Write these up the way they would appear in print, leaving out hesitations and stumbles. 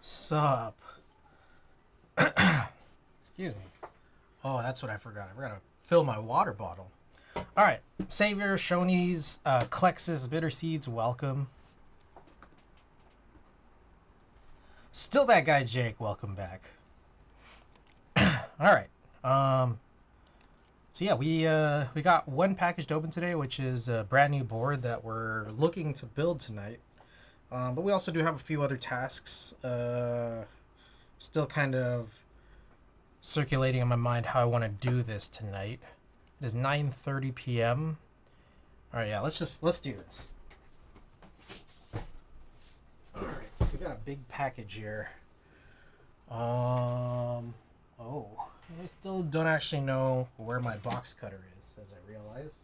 Sup? Excuse me. Oh, that's what I forgot. I forgot to fill my water bottle. All right. Savior, Shoney's, Klexus, Bitter Seeds, welcome. Still that guy, Jake, welcome back. All right. So yeah, we got one package to open today, which is a brand new board that we're looking to build tonight. But we also do have a few other tasks. Still kind of circulating in my mind how I want to do this tonight. It is 9:30 p.m. All right, yeah, let's do this. All right, so we got a big package here. Oh, I still don't actually know where my box cutter is, as I realize.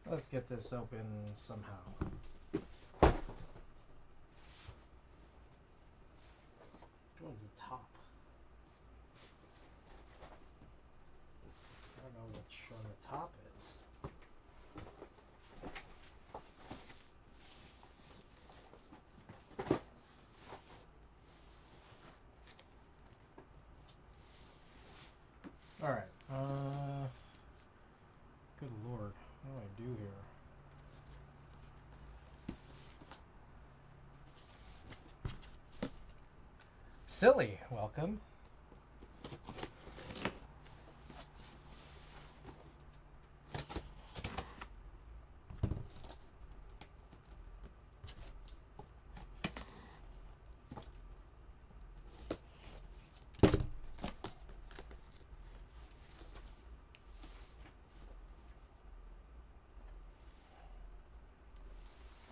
Let's get this open somehow. Which one's the top? I don't know which one the top is. All right. Good lord, what do I do here? Silly, welcome.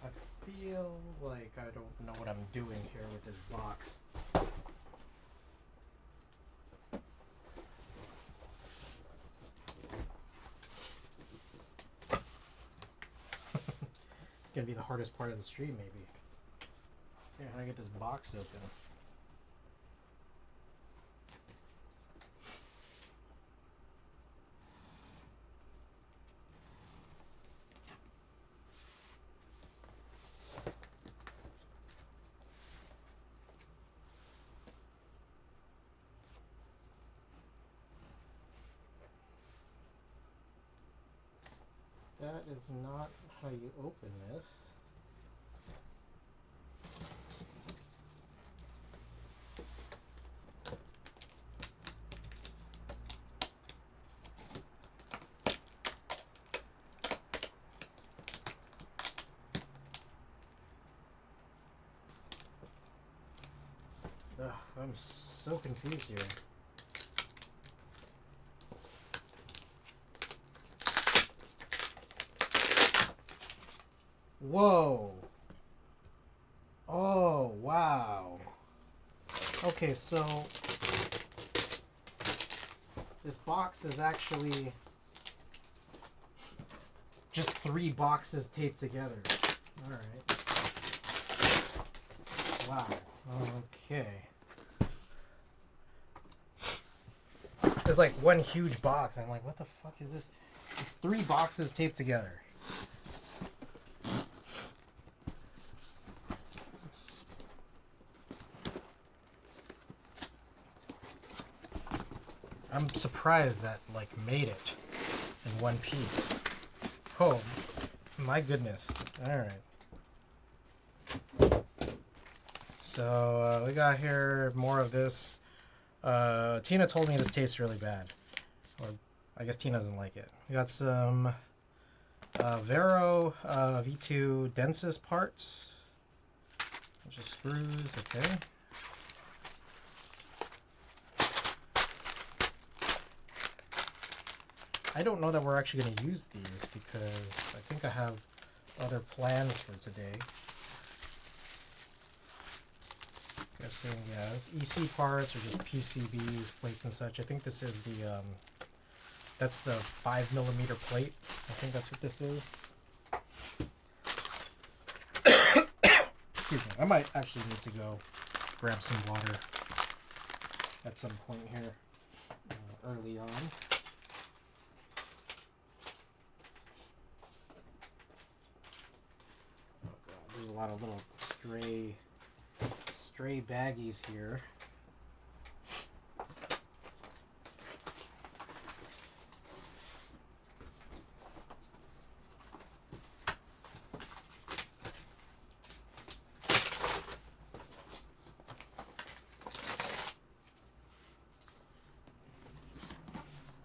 I feel like I don't know what I'm doing here with this box. It's gonna be the hardest part of the stream, maybe. Yeah, how do I get this box open? That is not how you open this. Ugh, I'm so confused here. Whoa. Oh, wow. Okay, so this box is actually just 3 boxes taped together. All right. Wow. Okay. It's like one huge box. I'm like, what the fuck is this? It's 3 boxes taped together. I'm surprised that like made it in one piece. Oh my goodness. All right. So we got here more of this. Tina told me this tastes really bad. Or I guess Tina doesn't like it. We got some Vero V2 Densest parts. Just screws, okay. I don't know that we're actually going to use these because I think I have other plans for today. Guessing, yeah, it's EC parts or just PCBs, plates and such. I think this is the, that's the 5mm plate. I think that's what this is. Excuse me. I might actually need to go grab some water at some point here early on. a lot of little stray baggies here.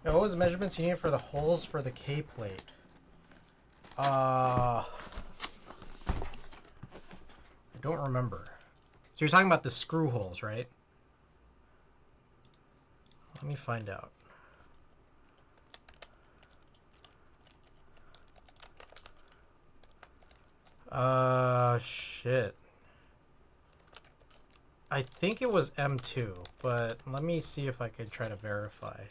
Now, what was the measurements you need for the holes for the K plate? I don't remember. So you're talking about the screw holes, right? Let me find out. Shit. I think it was M2, but let me see if I could try to verify.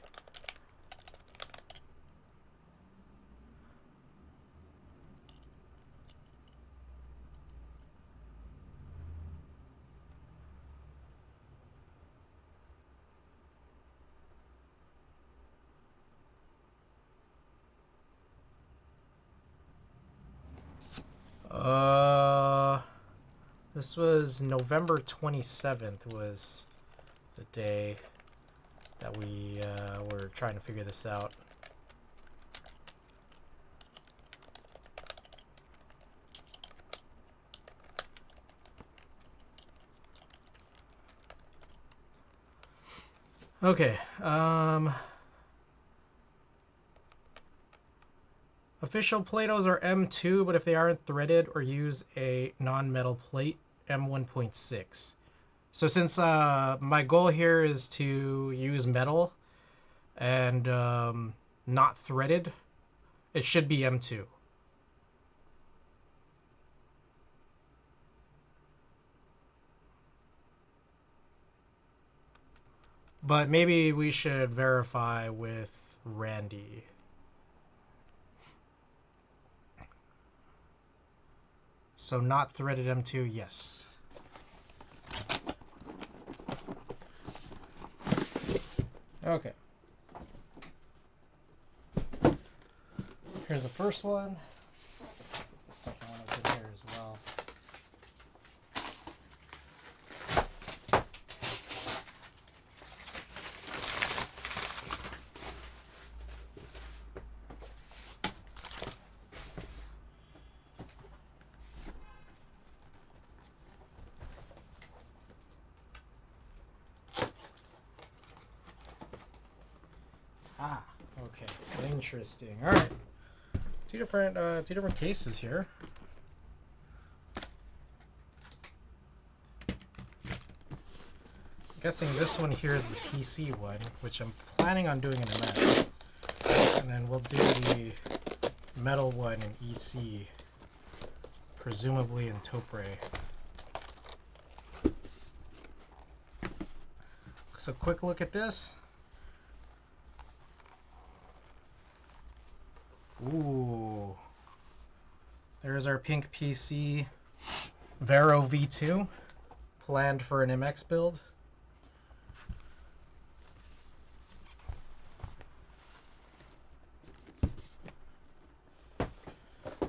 This was November 27th was the day that we were trying to figure this out. Okay, official Platos are M2, but if they aren't threaded or use a non-metal plate, M1.6. So since my goal here is to use metal and not threaded, it should be M2. But maybe we should verify with Randy. So not threaded M2, yes. Okay. Here's the first one. The second one is in here as well. Ah, okay. Interesting. All right. Two different cases here. I'm guessing this one here is the PC one, which I'm planning on doing in a minute. And then we'll do the metal one in EC, presumably in Topre. So quick look at this. Ooh. There's our pink PC Vero V2, planned for an MX build.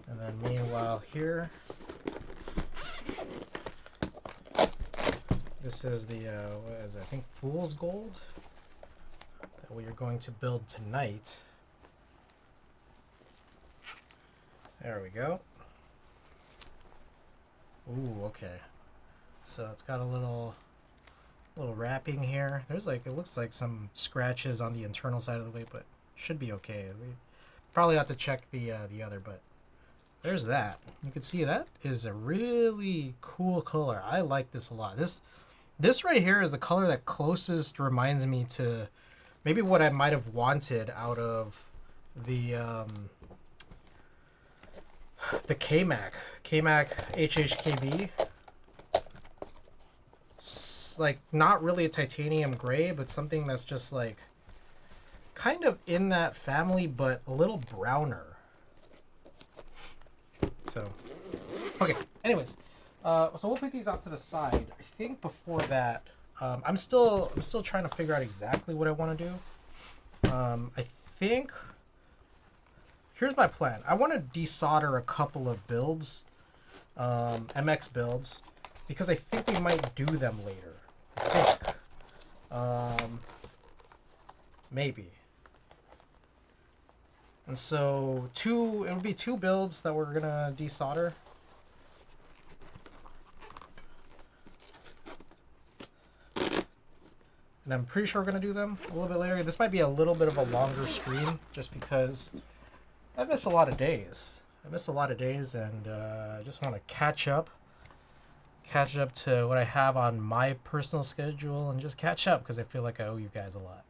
And then meanwhile here, this is the, what is it? I think Fool's Gold that we are going to build tonight. There we go. Ooh, okay. So it's got a little wrapping here. There's like, it looks like some scratches on the internal side of the way, but should be okay. We probably have to check the other, but there's that. You can see that is a really cool color. I like this a lot. This right here is the color that closest reminds me to maybe what I might have wanted out of the KMAC HHKB. It's like not really a titanium gray, but something that's just like kind of in that family, but a little browner. So, okay. Anyways, so we'll put these out to the side. I think before that, I'm still trying to figure out exactly what I want to do. I think. Here's my plan. I want to desolder a couple of builds MX builds because I think we might do them later. I think. Maybe. And so it would be two builds that we're gonna desolder. And I'm pretty sure we're gonna do them a little bit later. This might be a little bit of a longer stream just because I miss a lot of days. And I just want to catch up to what I have on my personal schedule and just catch up because I feel like I owe you guys a lot.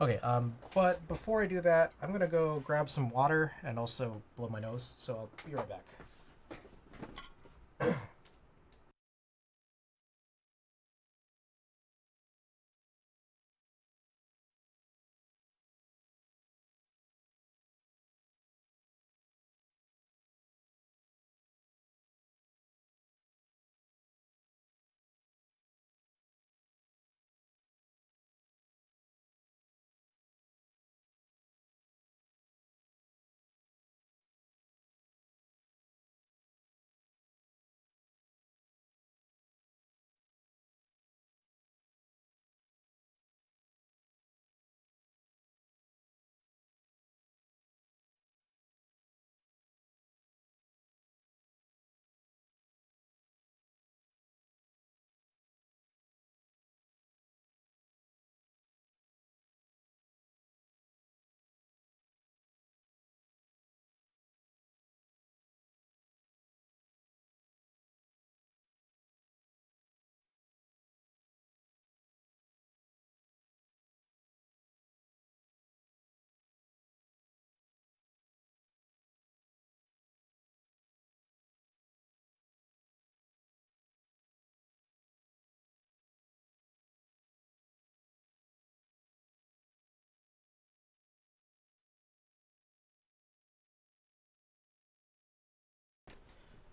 Okay, but before I do that, I'm gonna go grab some water and also blow my nose, so I'll be right back.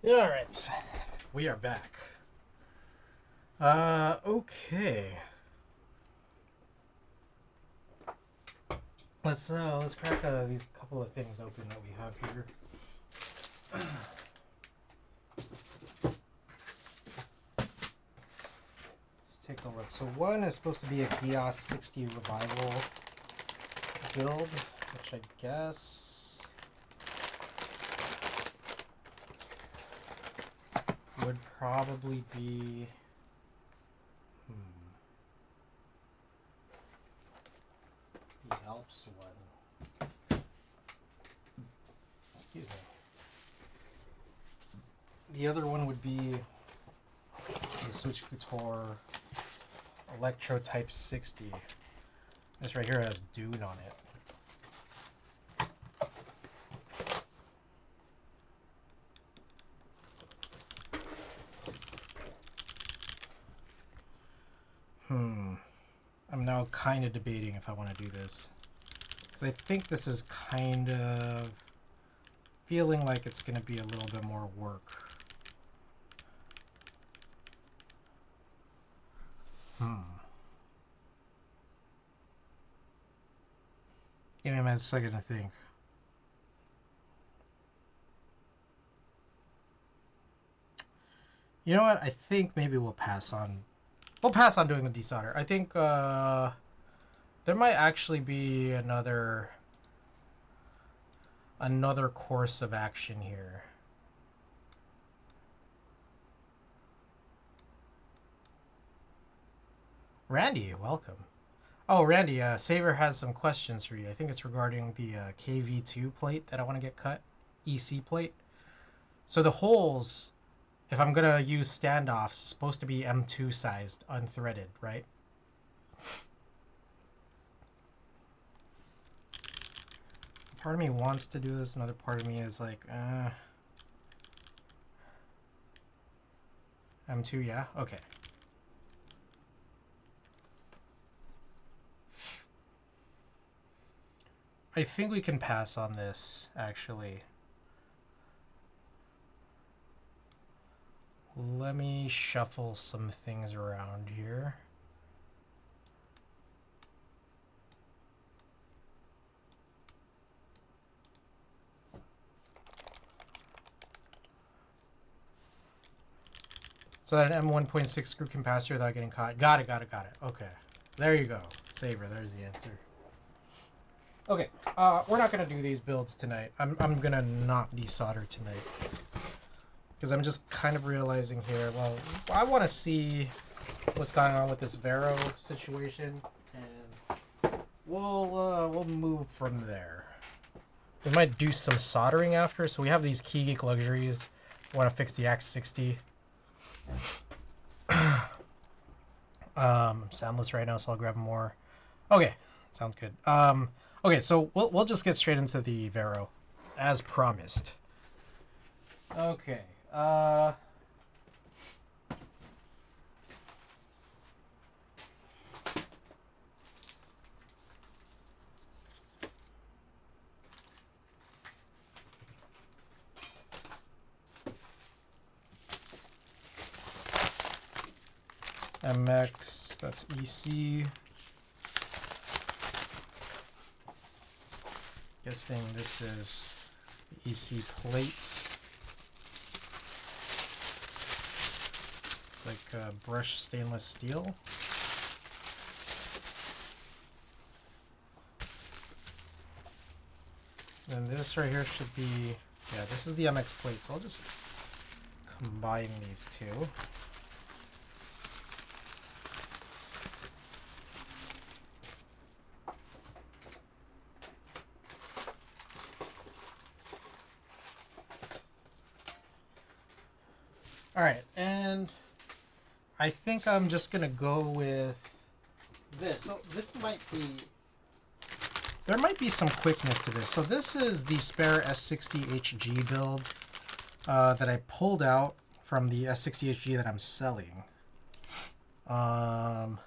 All right, we are back. Okay. Let's crack these couple of things open that we have here. Let's take a look. So one is supposed to be a Chaos 60 Revival build, which I guess would probably be the Alps one. Excuse me. The other one would be the Switch Couture Electro Type 60. This right here has Dune on it. I'm now kind of debating if I want to do this. Because I think this is kind of feeling like it's going to be a little bit more work. Give me a second to think. You know what? I think maybe we'll pass on. We'll pass on doing the desolder. I think there might actually be another course of action here. Randy, welcome. Oh, Randy, Saver has some questions for you. I think it's regarding the KV2 plate that I want to get cut. EC plate. So the holes, if I'm going to use standoffs, is supposed to be M2 sized, unthreaded, right? Part of me wants to do this, another part of me is like, M2, yeah? Okay. I think we can pass on this, actually. Let me shuffle some things around here. So that an M1.6 screw capacitor without getting caught. Got it. Okay. There you go. Saber, there's the answer. Okay, we're not gonna do these builds tonight. I'm gonna not desolder tonight. Because I'm just kind of realizing here, well, I want to see what's going on with this Vero situation, and we'll move from there. We might do some soldering after, so we have these Key Geek luxuries. I want to fix the Axe 60. Soundless right now, so I'll grab more. Okay, sounds good. Okay, so we'll just get straight into the Vero, as promised. Okay. MX, that's EC. Guessing this is the EC plate. It's like brushed stainless steel. And this right here should be, yeah, this is the MX plate, so I'll just combine these two. Alright, and I think I'm just gonna go with this. So this might be, there might be some quickness to this. So this is the spare S60HG build that I pulled out from the S60HG that I'm selling. And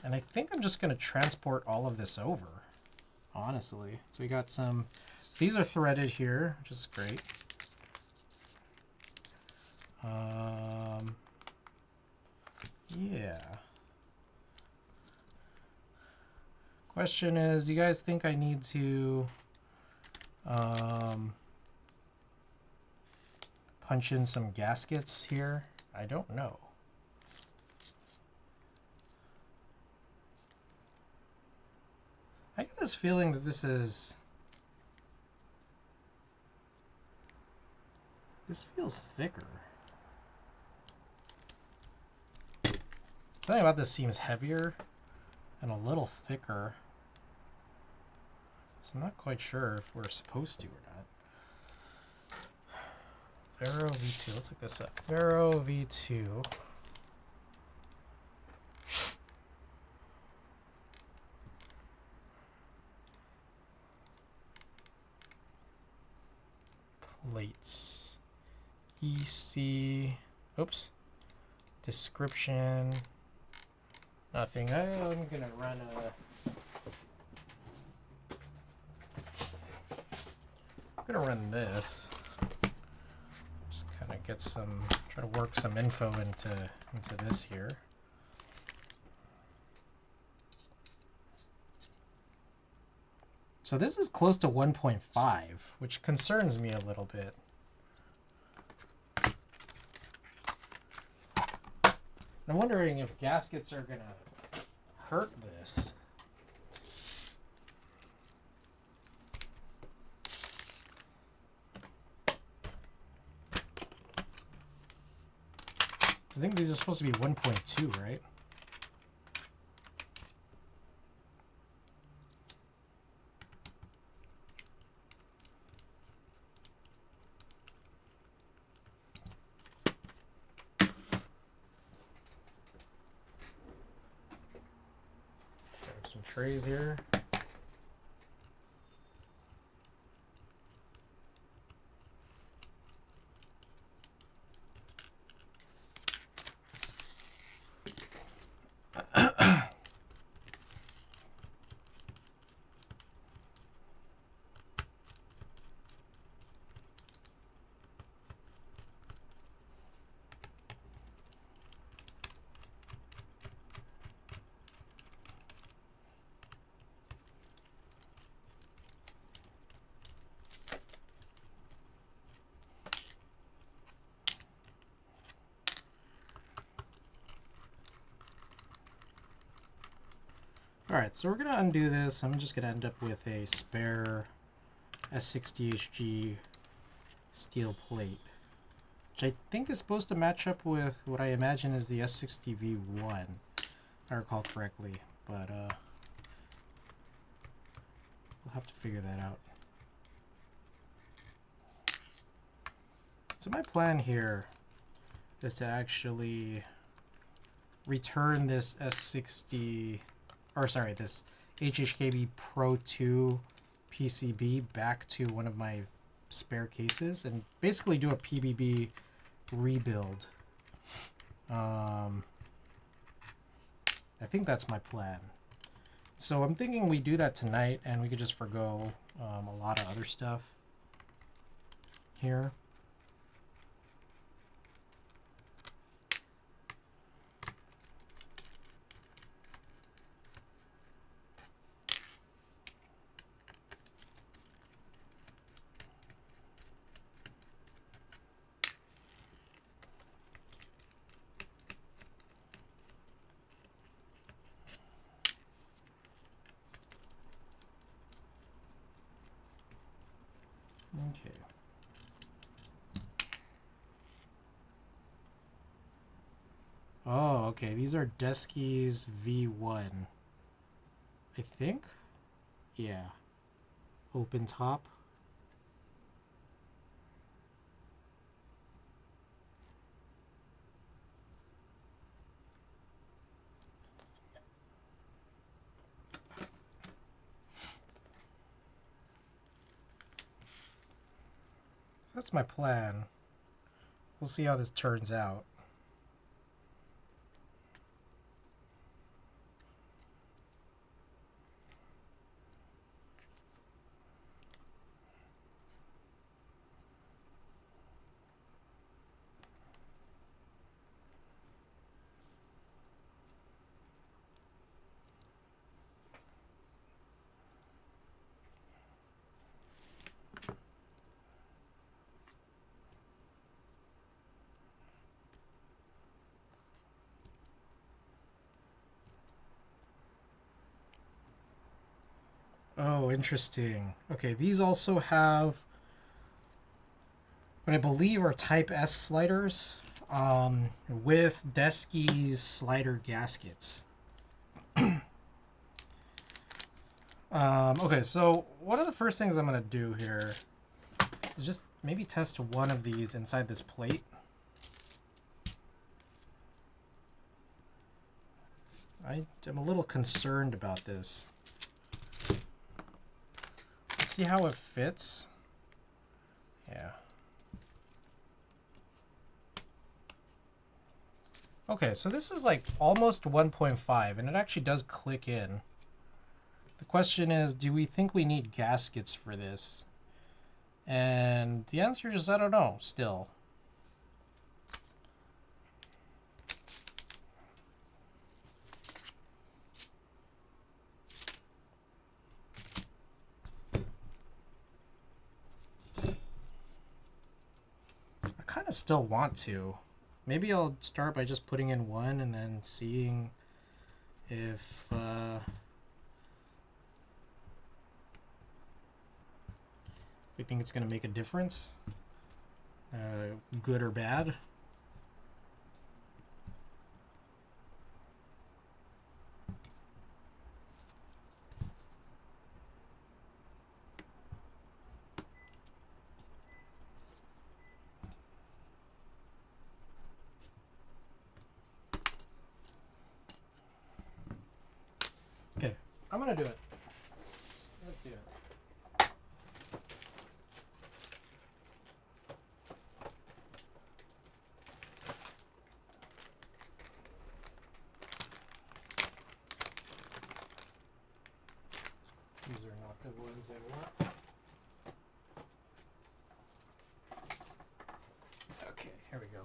I think I'm just gonna transport all of this over, honestly. So we got some, these are threaded here, which is great. Yeah. Question is, do you guys think I need to punch in some gaskets here? I don't know. I get this feeling that this feels thicker. Something about this seems heavier and a little thicker. So I'm not quite sure if we're supposed to or not. Vero V2, let's look this up. Vero V2. Plates. EC. Oops. Description. Nothing. I'm gonna run this. Just kind of get some, try to work some info into this here. So this is close to 1.5, which concerns me a little bit. I'm wondering if gaskets are gonna hurt this. I think these are supposed to be 1.2, right? Some trays here. Alright, so we're going to undo this. I'm just going to end up with a spare S60HG steel plate, which I think is supposed to match up with what I imagine is the S60V1, if I recall correctly, but we'll have to figure that out. So my plan here is to actually return this S60, or sorry, this HHKB Pro 2 PCB back to one of my spare cases and basically do a PBB rebuild. I think that's my plan. So I'm thinking we do that tonight and we could just forgo a lot of other stuff here. Okay. Oh, okay. These are Deskies V1. I think? Yeah. Open top. That's my plan. We'll see how this turns out. Oh, interesting. Okay, these also have what I believe are Type S sliders with Deskies slider gaskets. Okay, so one of the first things I'm going to do here is just maybe test one of these inside this plate. I am a little concerned about this. Let's see how it fits. Yeah. Okay, so this is like almost 1.5, and it actually does click in. The question is, do we think we need gaskets for this? And the answer is, I don't know, still. I kind of still want to. Maybe I'll start by just putting in one and then seeing if we think it's going to make a difference, good or bad. Okay, I'm going to do it. Let's do it. These are not the ones I want. Okay, here we go.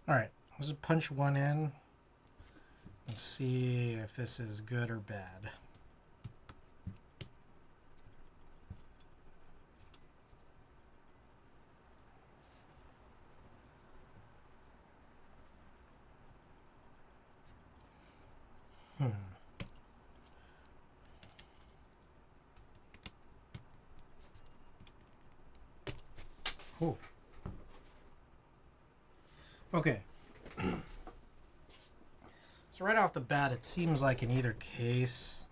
All right, let's just punch one in and see if this is good or bad. Ooh. Okay. So right off the bat, it seems like in either case,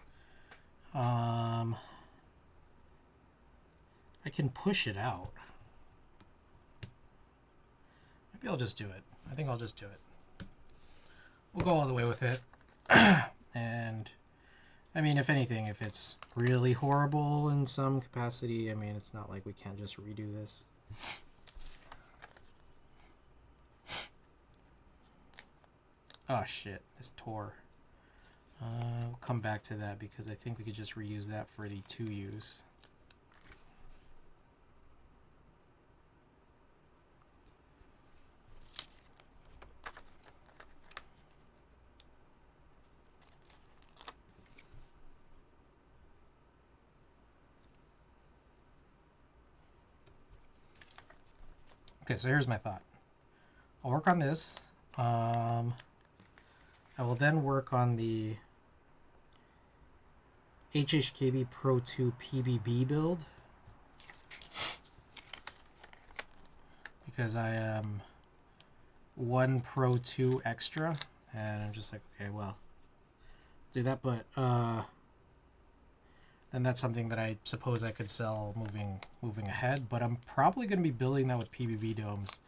I can push it out. Maybe I'll just do it. I think I'll just do it. We'll go all the way with it. And, I mean, if anything, if it's really horrible in some capacity, I mean, it's not like we can't just redo this. Oh shit, this tore. We'll come back to that because I think we could just reuse that for the 2Us. Okay, so here's my thought. I'll work on this. I will then work on the HHKB Pro 2 PBB build because I am 1 Pro 2 extra, and I'm just like, okay, well, do that, but and that's something that I suppose I could sell moving ahead, but I'm probably going to be building that with PBB domes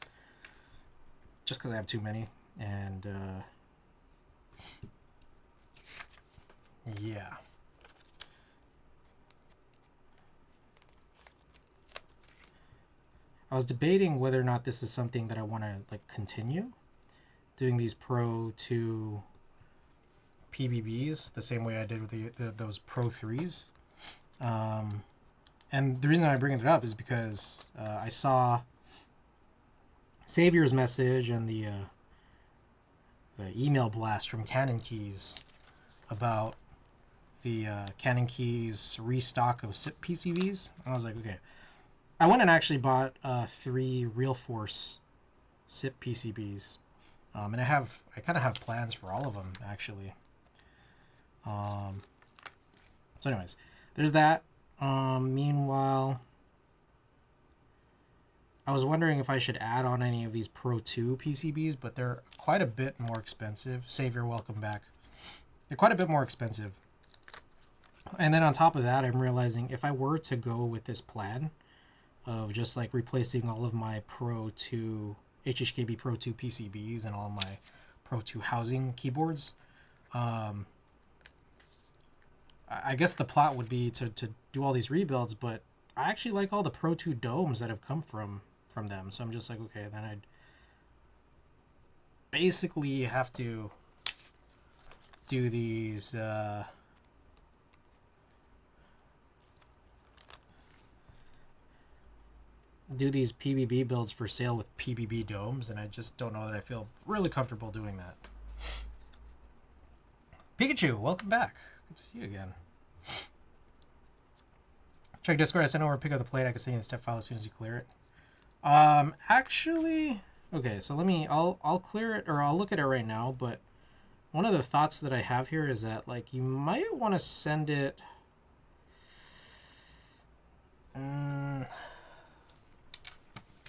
just because I have too many, and yeah. I was debating whether or not this is something that I want to like continue doing these Pro 2 PBBs the same way I did with those Pro 3s. And the reason I bring it up is because I saw Savior's message and the email blast from Canon Keys about the Canon Keys restock of SIP PCBs. I was like, okay. I went and actually bought 3 Real Force SIP PCBs, and I kind of have plans for all of them actually. So anyways, there's that. Meanwhile, I was wondering if I should add on any of these Pro 2 PCBs, but they're quite a bit more expensive. Savior, welcome back. They're quite a bit more expensive. And then on top of that, I'm realizing if I were to go with this plan of just like replacing all of my Pro 2 HHKB Pro 2 PCBs and all my Pro 2 housing keyboards, I guess the plot would be to do all these rebuilds, but I actually like all the Pro 2 domes that have come from them. So I'm just like, okay, then I'd basically have to do these PBB builds for sale with PBB domes, and I just don't know that I feel really comfortable doing that. Pikachu, welcome back. Good to see you again. Check Discord. I sent over a pic of the plate. I can send you the step file as soon as you clear it. Actually, okay. So I'll clear it, or I'll look at it right now. But one of the thoughts that I have here is that like you might want to send it.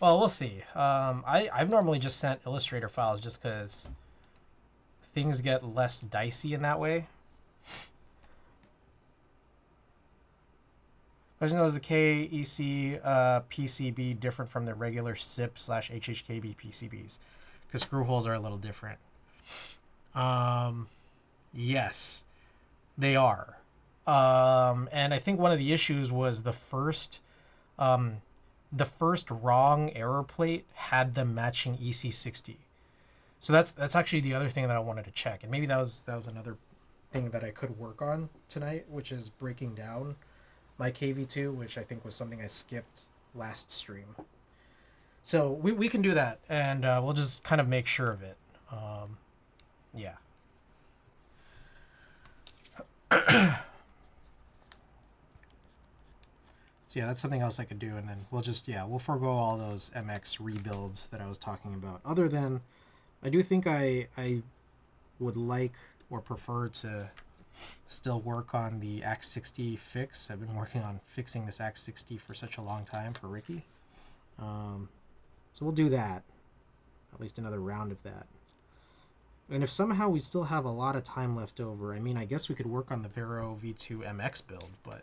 Well, we'll see. I've normally just sent Illustrator files just because things get less dicey in that way. Question though, is the KEC PCB different from the regular SIP/HHKB PCBs? Because screw holes are a little different. Yes, they are. And I think one of the issues was the first wrong error plate had them matching EC60. So that's actually the other thing that I wanted to check, and maybe that was another thing that I could work on tonight, which is breaking down my KV2, which I think was something I skipped last stream. So we can do that, and we'll just kind of make sure of it. Yeah. So yeah, that's something else I could do, and then we'll just, yeah, we'll forego all those MX rebuilds that I was talking about. Other than, I do think I would like or prefer to still work on the Axe 60 fix. I've been working on fixing this Axe 60 for such a long time for Ricky. So we'll do that. At least another round of that. And if somehow we still have a lot of time left over, I mean, I guess we could work on the Vero V2 MX build, but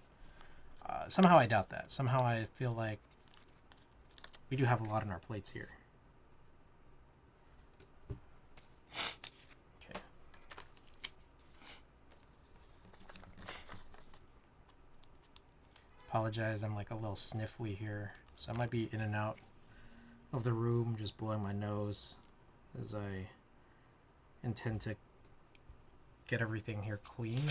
somehow I doubt that. Somehow I feel like we do have a lot on our plates here. Okay. Apologize, I'm like a little sniffly here, so I might be in and out of the room, just blowing my nose as I intend to get everything here clean.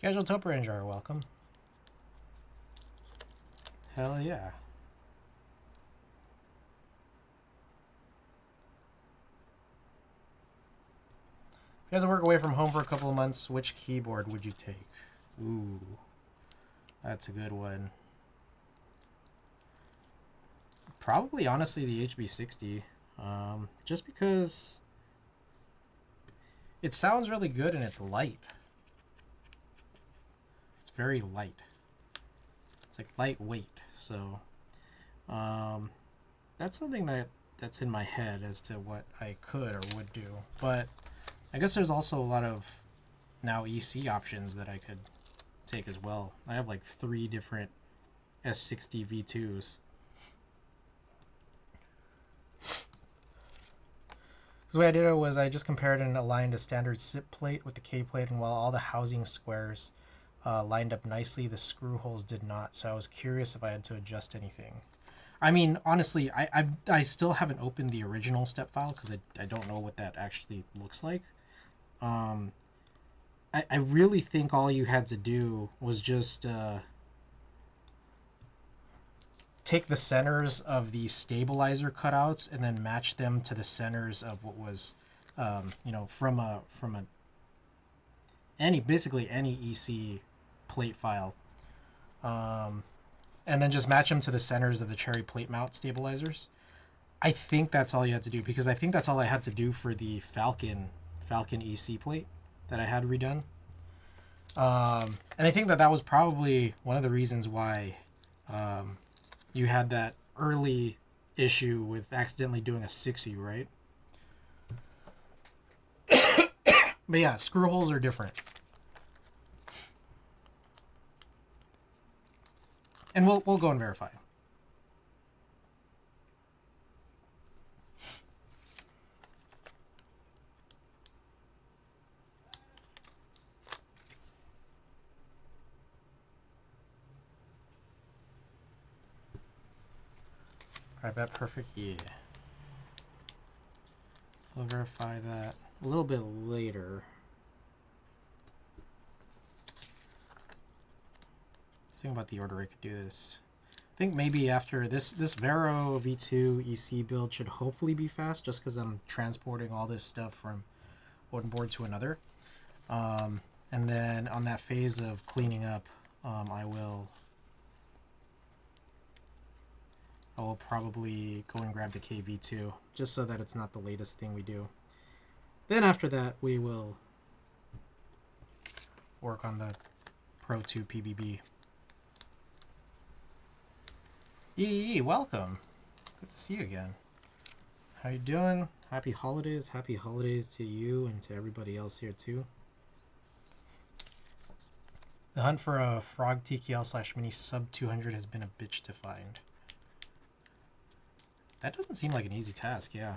Casual Taupe Ranger, welcome. Hell yeah. If you guys work away from home for a couple of months, which keyboard would you take? Ooh, that's a good one. Probably, honestly, the HB60. Just because it sounds really good and it's light. It's very light. It's like lightweight. So that's something that's in my head as to what I could or would do. But I guess there's also a lot of now EC options that I could take as well. I have like 3 different S60 V2s. So the way I did it was I just compared and aligned a standard SIP plate with the K plate, and while all the housing squares lined up nicely, the screw holes did not. So I was curious if I had to adjust anything. I mean, honestly, I still haven't opened the original step file because I don't know what that actually looks like. I really think all you had to do was just take the centers of the stabilizer cutouts and then match them to the centers of what was, you know, from basically any EC plate file, and then just match them to the centers of the cherry plate mount stabilizers. I think that's all you had to do, because I think that's all I had to do for the Falcon EC plate that I had redone. And I think that was probably one of the reasons why you had that early issue with accidentally doing a 6U, right? But yeah, screw holes are different. And we'll go and verify. Alright, bet perfect. Yeah. We'll verify that a little bit later. Let's think about the order I could do this. I think maybe after this Vero V2 EC build should hopefully be fast, just because I'm transporting all this stuff from one board to another. And then on that phase of cleaning up, I will probably go and grab the KV2, just so that it's not the latest thing we do. Then after that, we will work on the Pro 2 PBB. Yee, welcome. Good to see you again. How you doing? Happy holidays. Happy holidays to you and to everybody else here too. The hunt for a frog TKL/mini sub 200 has been a bitch to find. That doesn't seem like an easy task, yeah.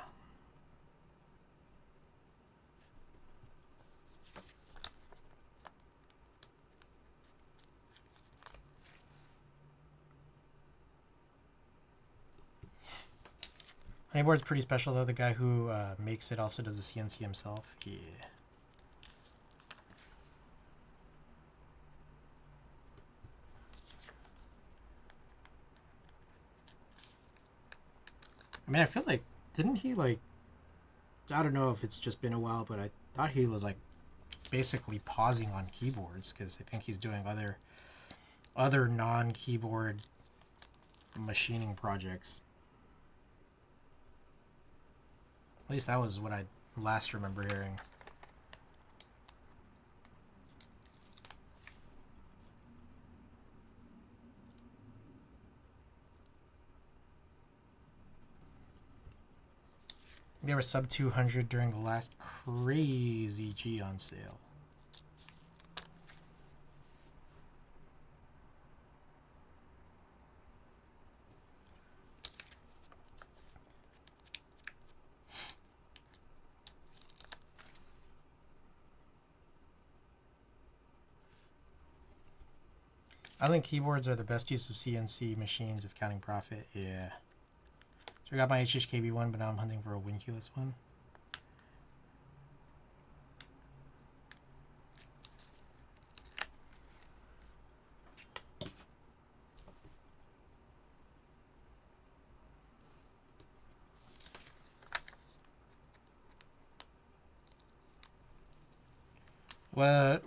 Honeyboard's pretty special though. The guy who makes it also does the CNC himself. Yeah. I mean, I feel like, didn't he, like, I don't know if it's just been a while, but I thought he was, like, basically pausing on keyboards because I think he's doing other non-keyboard machining projects. At least that was what I last remember hearing. They were sub 200 during the last crazy G on sale. I think keyboards are the best use of CNC machines if counting profit. Yeah. So I got my HHKB one, but now I'm hunting for a Winculus one.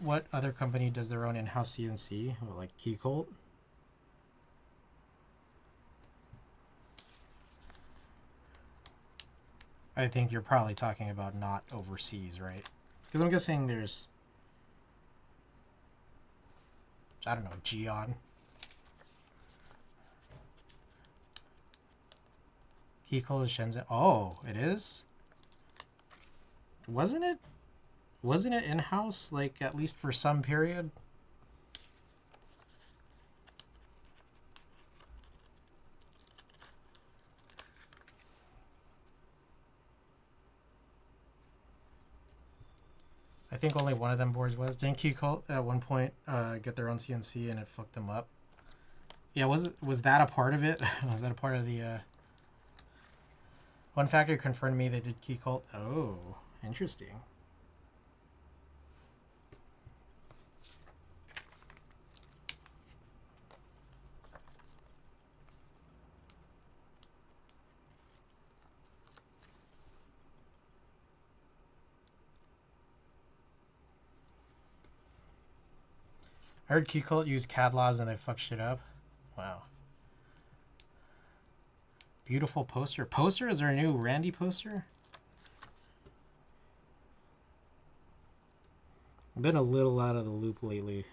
What other company does their own in-house CNC? What, like Keycolt? I think you're probably talking about not overseas, right? Because I'm guessing there's, I don't know, Geon. Keycolt is Shenzhen. Oh, it is? Wasn't it? Wasn't it in-house, like, at least for some period? I think only one of them boards was. Didn't Keycolt at one point get their own CNC and it fucked them up? Yeah, was that a part of it? Was that a part of the... One Factor confirmed to me they did Keycolt. Oh, interesting. I heard Keycolt use CAD labs and they fuck shit up. Wow. Beautiful poster. Poster? Is there a new Randy poster? I've been a little out of the loop lately.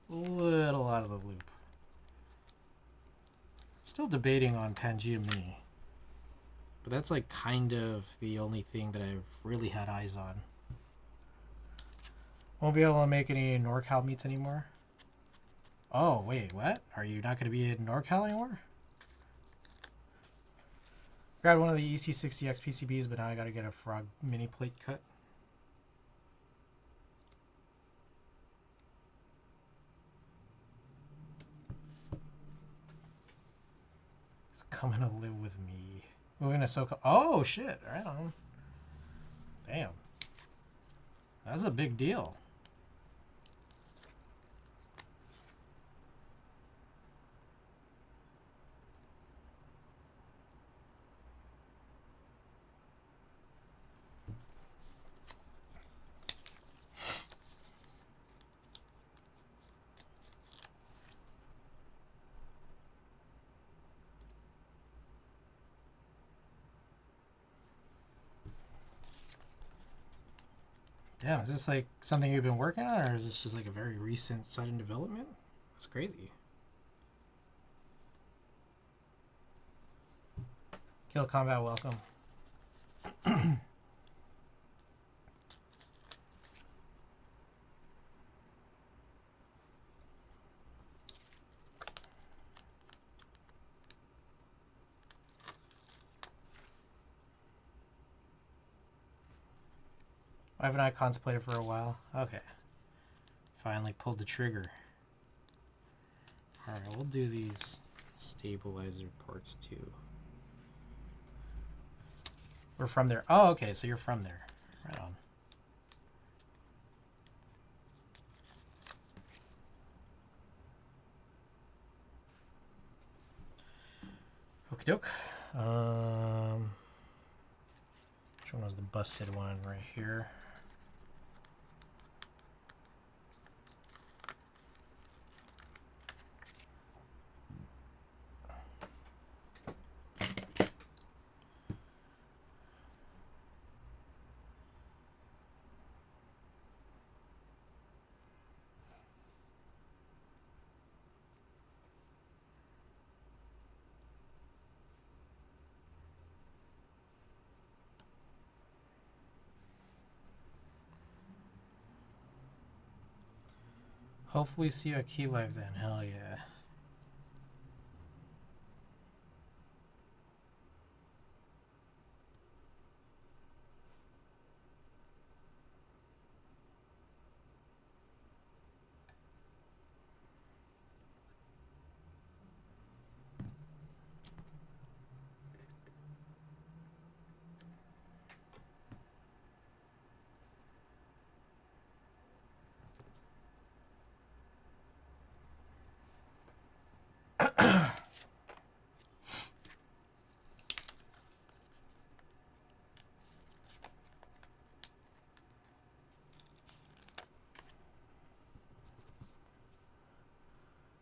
A little out of the loop. Still debating on Pangea Mini. But that's like kind of the only thing that I've really had eyes on. Won't be able to make any NorCal meets anymore? Oh, wait, what? Are you not going to be in NorCal anymore? Grabbed one of the EC60X PCBs, but now I got to get a Frog mini plate cut. He's coming to live with me. Moving to SoCal. Oh, shit. Right on. Damn. That's a big deal. Damn, is this like something you've been working on, or is this just like a very recent sudden development? That's crazy. Kill Combat, welcome. Why haven't I contemplated for a while? Okay. Finally pulled the trigger. Alright, we'll do these stabilizer parts too. We're from there. Oh, okay, so you're from there. Right on. Okie doke. Which one was the busted one right here? Hopefully see you at Key Live then. Hell yeah.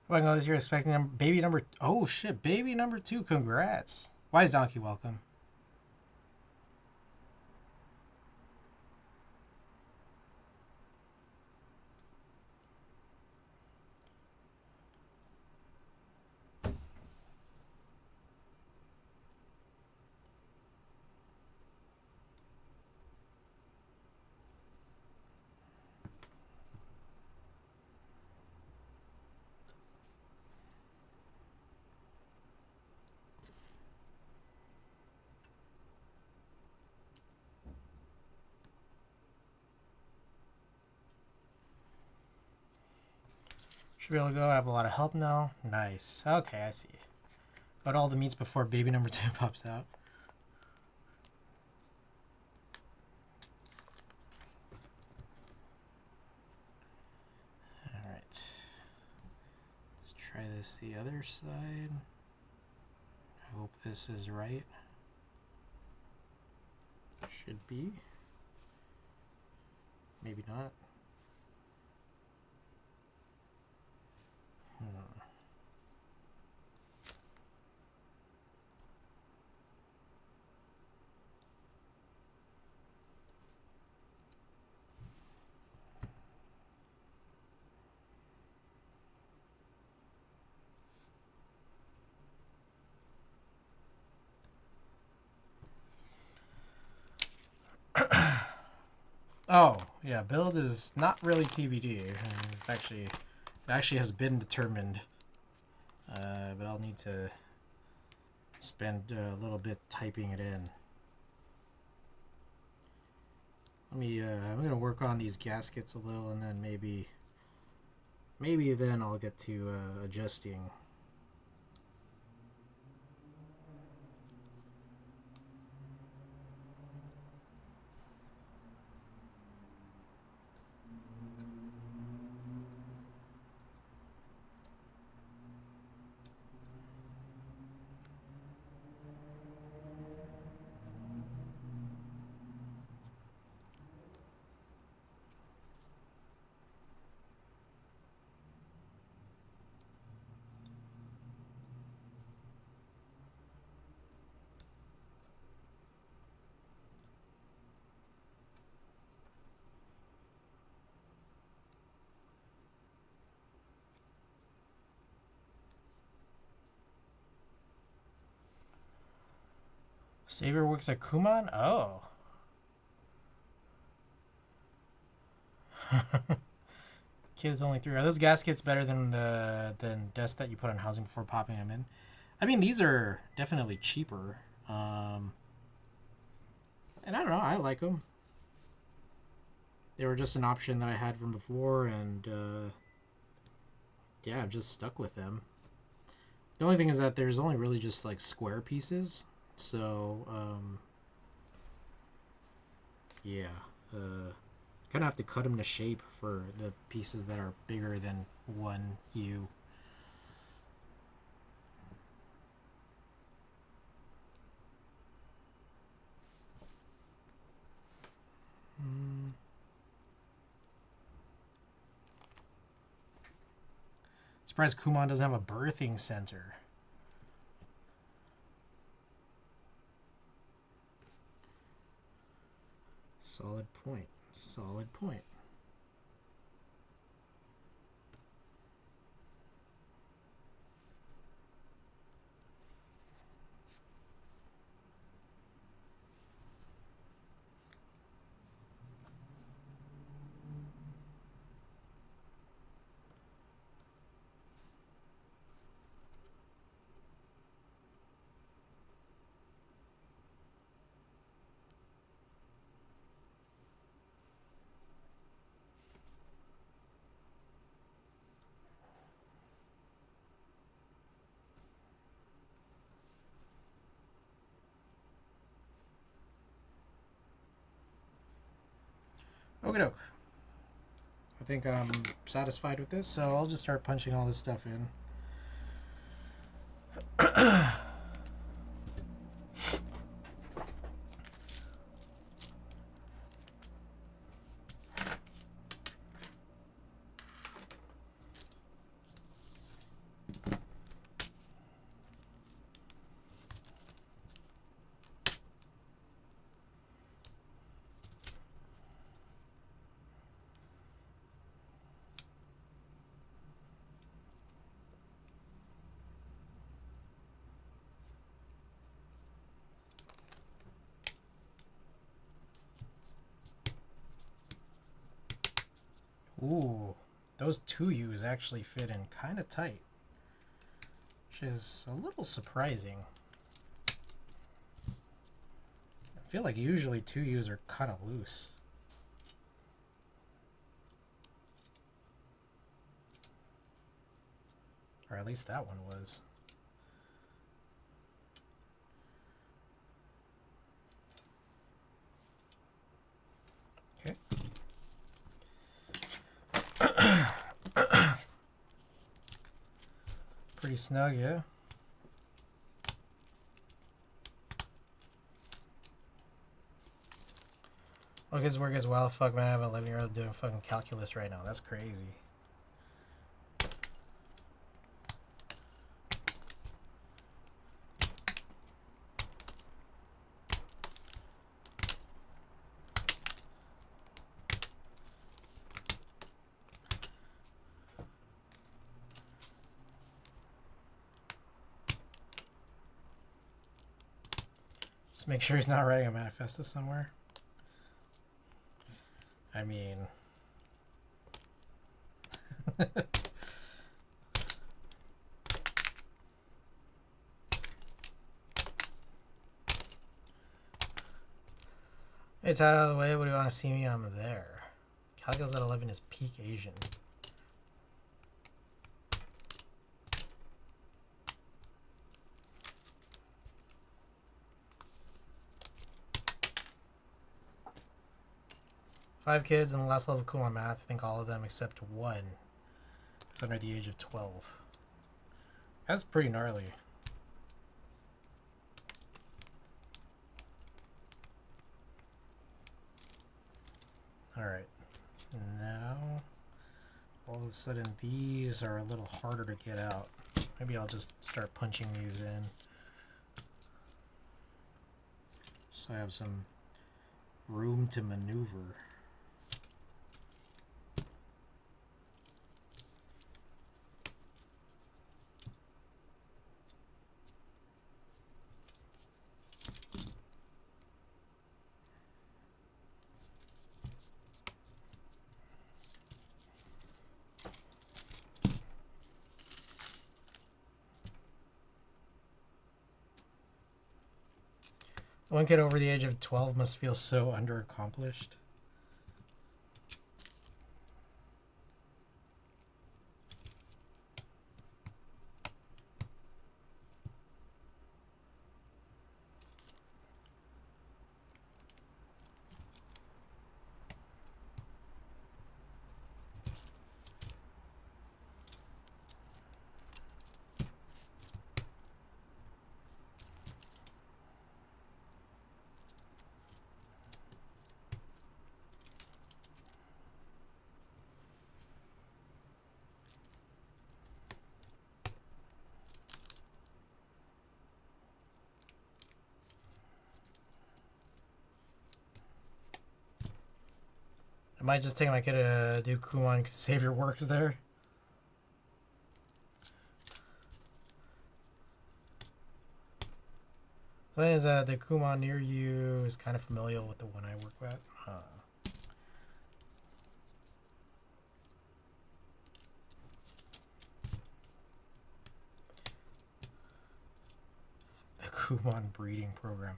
Well, I know this you're expecting baby number. Oh shit, baby number 2. Congrats. Why is Donkey welcome? Should be able to go. I have a lot of help now. Nice. Okay, I see. Got all the meats before baby number 2 pops out. Alright. Let's try this the other side. I hope this is right. Should be. Maybe not. Oh, yeah, build is not really TBD. It actually has been determined. But I'll need to spend a little bit typing it in. Let me I'm gonna work on these gaskets a little, and then maybe then I'll get to adjusting. Savior works at Kuman? Oh. Kids only 3. Are those gaskets better than the desks that you put on housing before popping them in? I mean, these are definitely cheaper. And I don't know, I like them. They were just an option that I had from before, and yeah, I've just stuck with them. The only thing is that there's only really just like square pieces, so yeah, kind of have to cut them to shape for the pieces that are bigger than 1U. Surprised Kumon doesn't have a birthing center. Solid point. Solid point. Okie doke. I think I'm satisfied with this, so I'll just start punching all this stuff in. Ooh, those 2U's actually fit in kind of tight, which is a little surprising. I feel like usually 2U's are kind of loose. Or at least that one was. Okay. Pretty snug, yeah. Look, his work as well. Fuck, man, I have an 11-year-old doing fucking calculus right now. That's crazy. Just make sure he's not writing a manifesto somewhere. I mean... It's out of the way. What do you want to see me? I'm there. Calculus at 11 is peak Asian. Five kids in the last level of Kumon Math. I think all of them except one is under the age of 12. That's pretty gnarly. Alright. Now, all of a sudden, these are a little harder to get out. Maybe I'll just start punching these in. So I have some room to maneuver. One kid over the age of 12 must feel so underaccomplished. might just take my kid to do Kumon because Savior works there. The thing is that the Kumon near you is kind of familiar with the one I work with. The Kumon breeding program.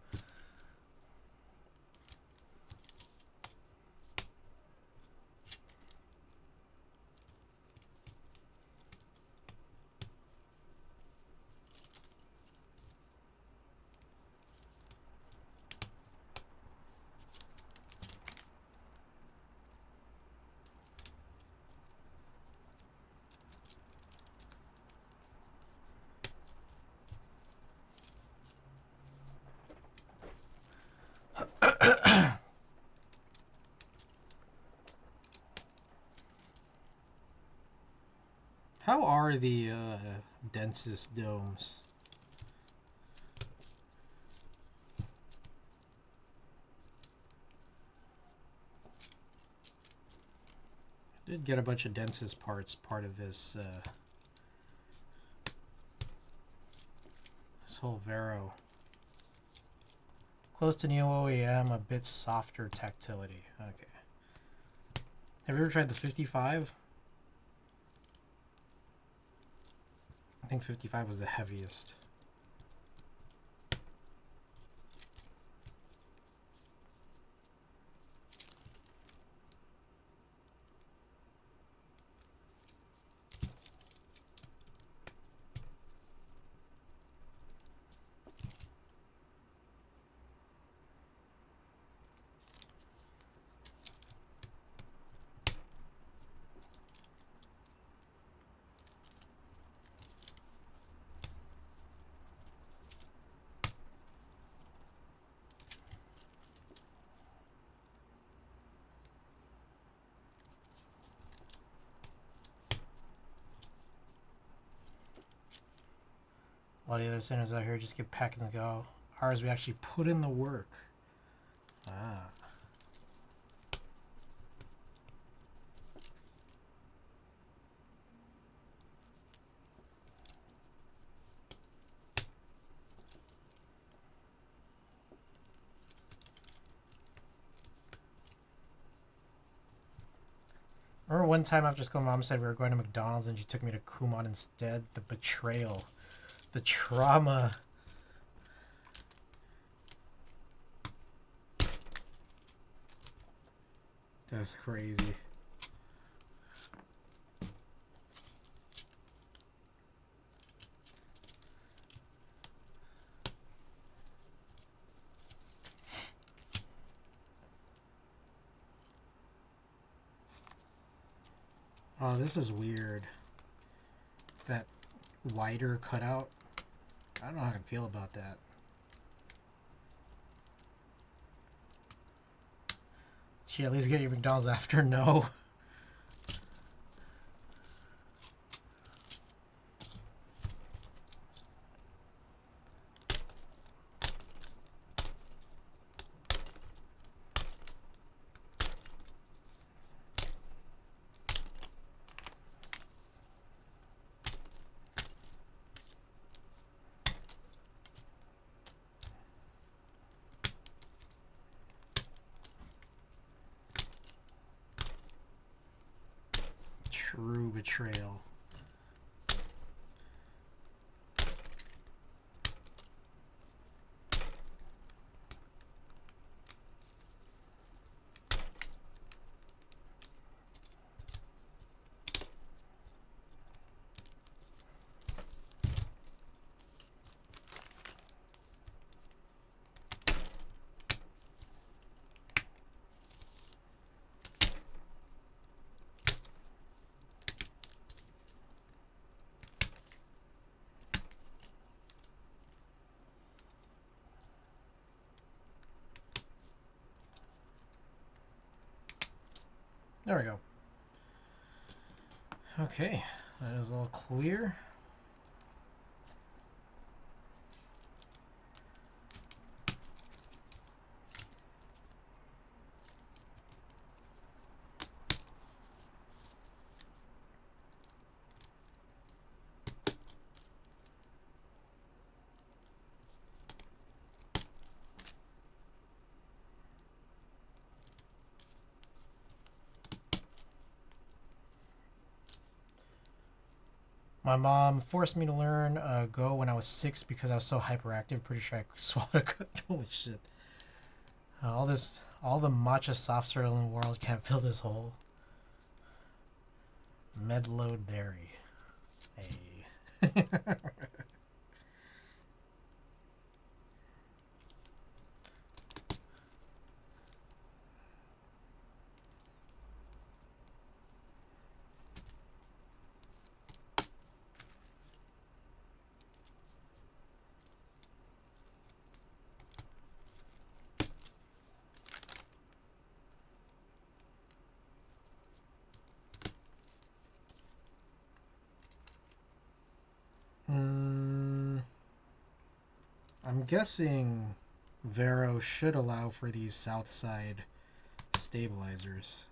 How are the densest domes? I did get a bunch of densest parts part of this this whole vero. Close to Neo OEM, a bit softer tactility. Okay. Have you ever tried the 55? I think 55 was the heaviest. A lot of the other centers out here just give packets and go. Ours, we actually put in the work. Ah. Remember one time after school, Mom said we were going to McDonald's and she took me to Kumon instead? The betrayal. The trauma. That's crazy. Oh, this is weird. That wider cutout. I don't know how I can feel about that. Should you at least get your McDonald's after? No. True betrayal. There we go. Okay, that is all clear. My mom forced me to learn Go when I was 6 because I was so hyperactive. Pretty sure I swallowed a cut. Holy shit. All the matcha soft cereal in the world can't fill this hole. Medload berry. Hey. I'm guessing Vero should allow for these south side stabilizers.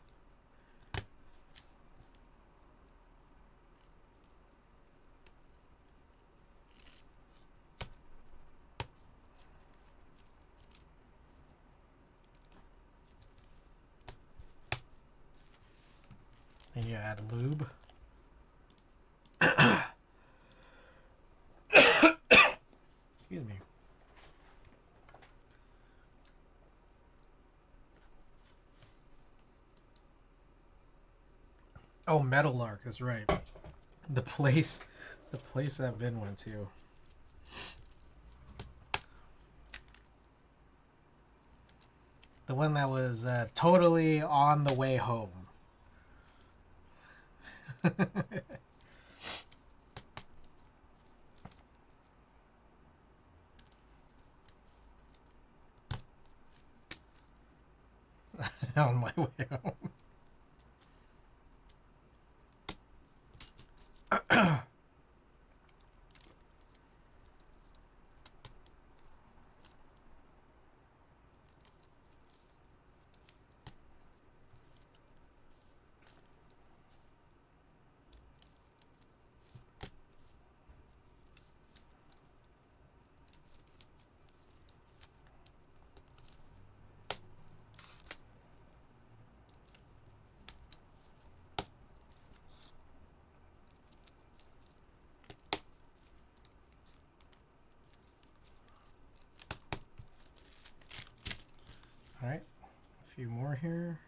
Then you add lube. Excuse me. Oh, Meadowlark, that's right. The place that Vin went to. The one that was totally on the way home. On my way home. All right, a few more here.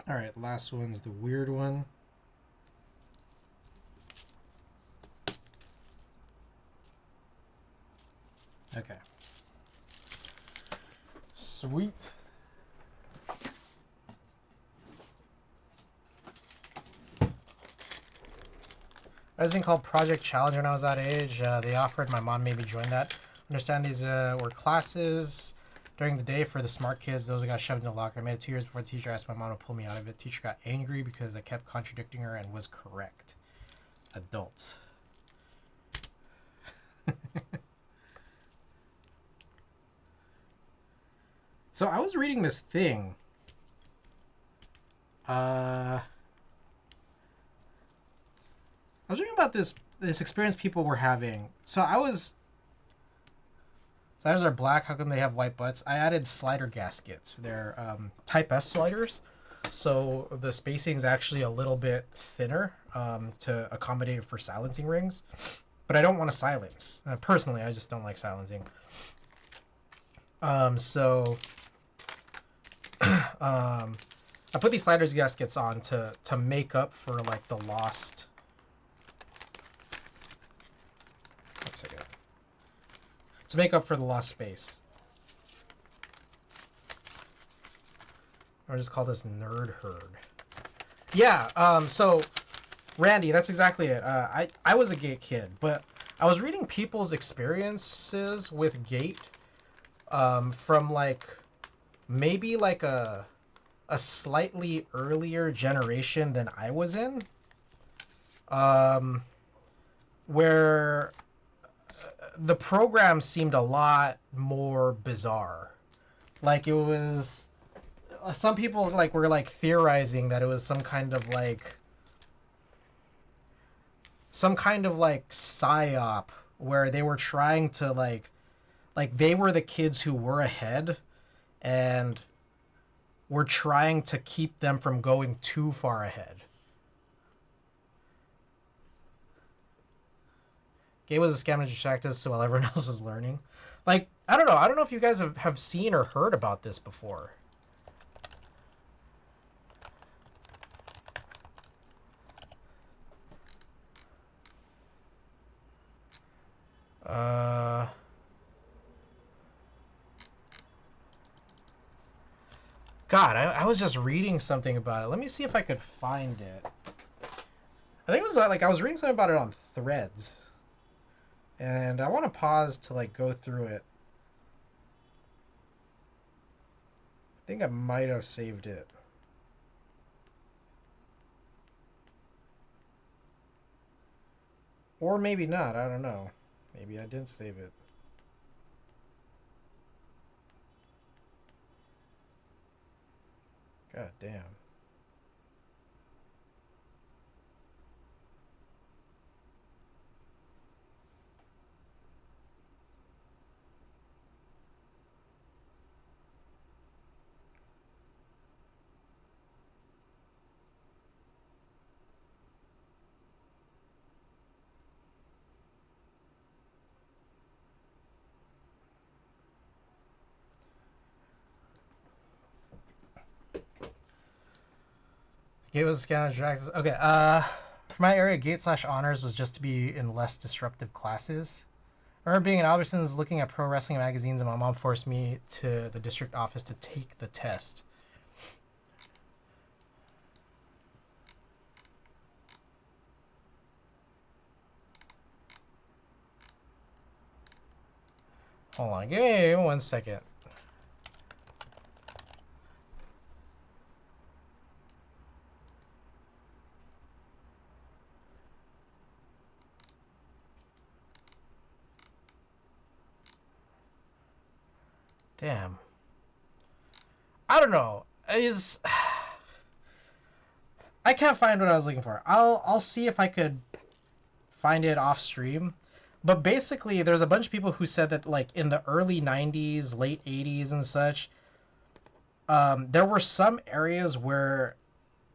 All right, last one's the weird one. Okay. Sweet. I was thing called Project Challenge when I was that age. They offered, my mom made me join that. Understand these were classes during the day for the smart kids. Those that got shoved in the locker. I made it 2 years before the teacher asked my mom to pull me out of it. Teacher got angry because I kept contradicting her and was correct. Adults. So I was reading this thing. I was reading about this experience people were having. Sliders are black. How come they have white butts? I added slider gaskets. They're Type S sliders, so the spacing is actually a little bit thinner to accommodate for silencing rings. But I don't want to silence. Personally, I just don't like silencing. I put these sliders gaskets on to make up for like the lost. One second. To make up for the lost space. Or just call this Nerd Herd. Yeah. So, Randy, that's exactly it. I was a gate kid, but I was reading people's experiences with gate, from like maybe like a slightly earlier generation than I was in, where the program seemed a lot more bizarre. Like it was, some people were theorizing that it was some kind of some kind of like psyop where they were trying to like they were the kids who were ahead and were trying to keep them from going too far ahead. Gay was a scam to distract us while everyone else is learning. Like, I don't know. I don't know if you guys have seen or heard about this before. God, I was just reading something about it. Let me see if I could find it. I think it was like I was reading something about it on Threads. And I want to pause to like go through it. I think I might have saved it. Or maybe not, I don't know. Maybe I didn't save it. God damn. Gate was a scan of dragons. Okay, for my area, Gate/Honors was just to be in less disruptive classes. I remember being in Albertsons looking at pro wrestling magazines, and my mom forced me to the district office to take the test. Hold on, give me 1 second. Damn. I don't know. I can't find what I was looking for. I'll see if I could find it off stream. But basically, there's a bunch of people who said that like in the early 90s, late 80s and such, there were some areas where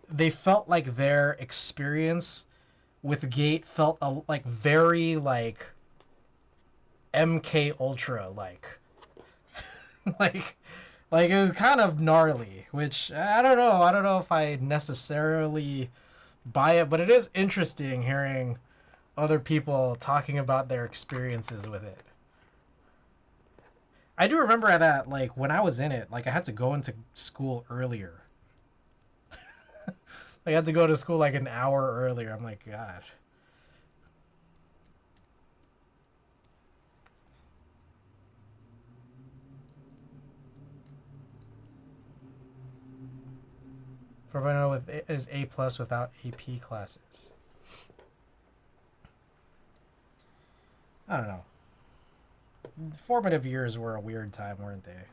they felt like their experience with Gate felt like very like MK Ultra like like it was kind of gnarly, which I don't know if I necessarily buy it, but it is interesting hearing other people talking about their experiences with it. I do remember that like when I was in it, like I had to go into school earlier. I had to go to school like an hour earlier. I'm like, God. For what I know, is A plus without AP classes. I don't know. Formative years were a weird time, weren't they?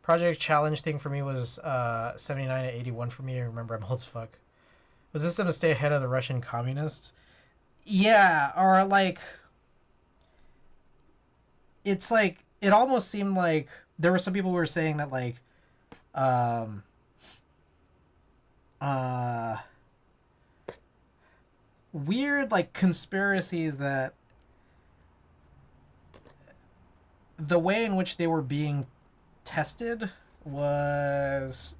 Project challenge thing for me was 79 to 81 for me. I remember I'm old as fuck. Was this to stay ahead of the Russian communists? Yeah, or like it's like it almost seemed like there were some people who were saying that like uh weird like conspiracies that the way in which they were being tested was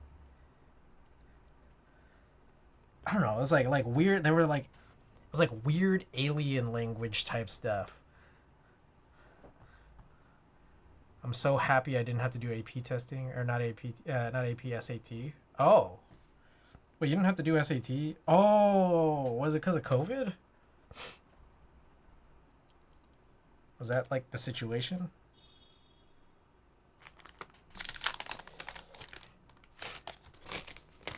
I don't know, it was like weird. They were like it was like weird alien language type stuff. I'm so happy I didn't have to do AP testing or not AP SAT. Oh, wait, you didn't have to do SAT? Oh, was it because of COVID? Was that like the situation?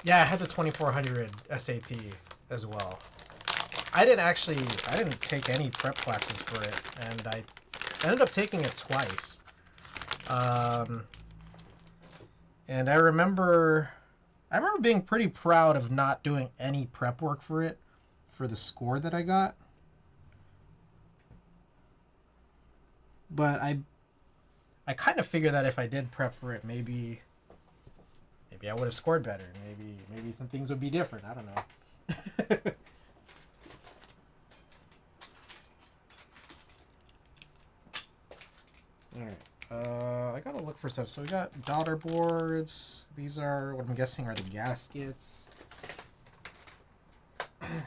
Yeah, I had the 2400 SAT as well. I didn't take any prep classes for it, and I ended up taking it twice. And I remember being pretty proud of not doing any prep work for it, for the score that I got. But I kind of figure that if I did prep for it, maybe I would have scored better. Maybe some things would be different. I don't know. All right. I gotta look for stuff. So we got daughter boards. These are what I'm guessing are the gaskets. Like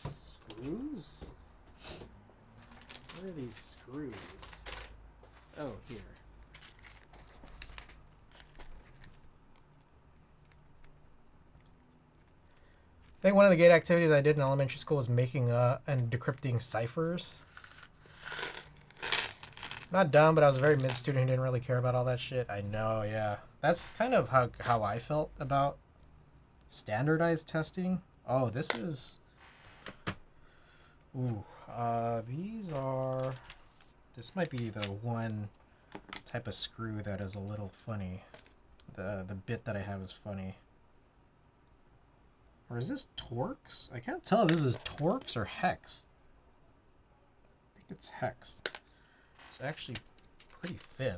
screws? Where are these screws? Oh, here. I think one of the gate activities I did in elementary school was making and decrypting ciphers. Not dumb, but I was a very mid student who didn't really care about all that shit. I know, yeah. That's kind of how I felt about standardized testing. Oh, this is... Ooh. These are... This might be the one type of screw that is a little funny. The bit that I have is funny. Or is this Torx? I can't tell if this is Torx or Hex. I think it's Hex. It's actually pretty thin.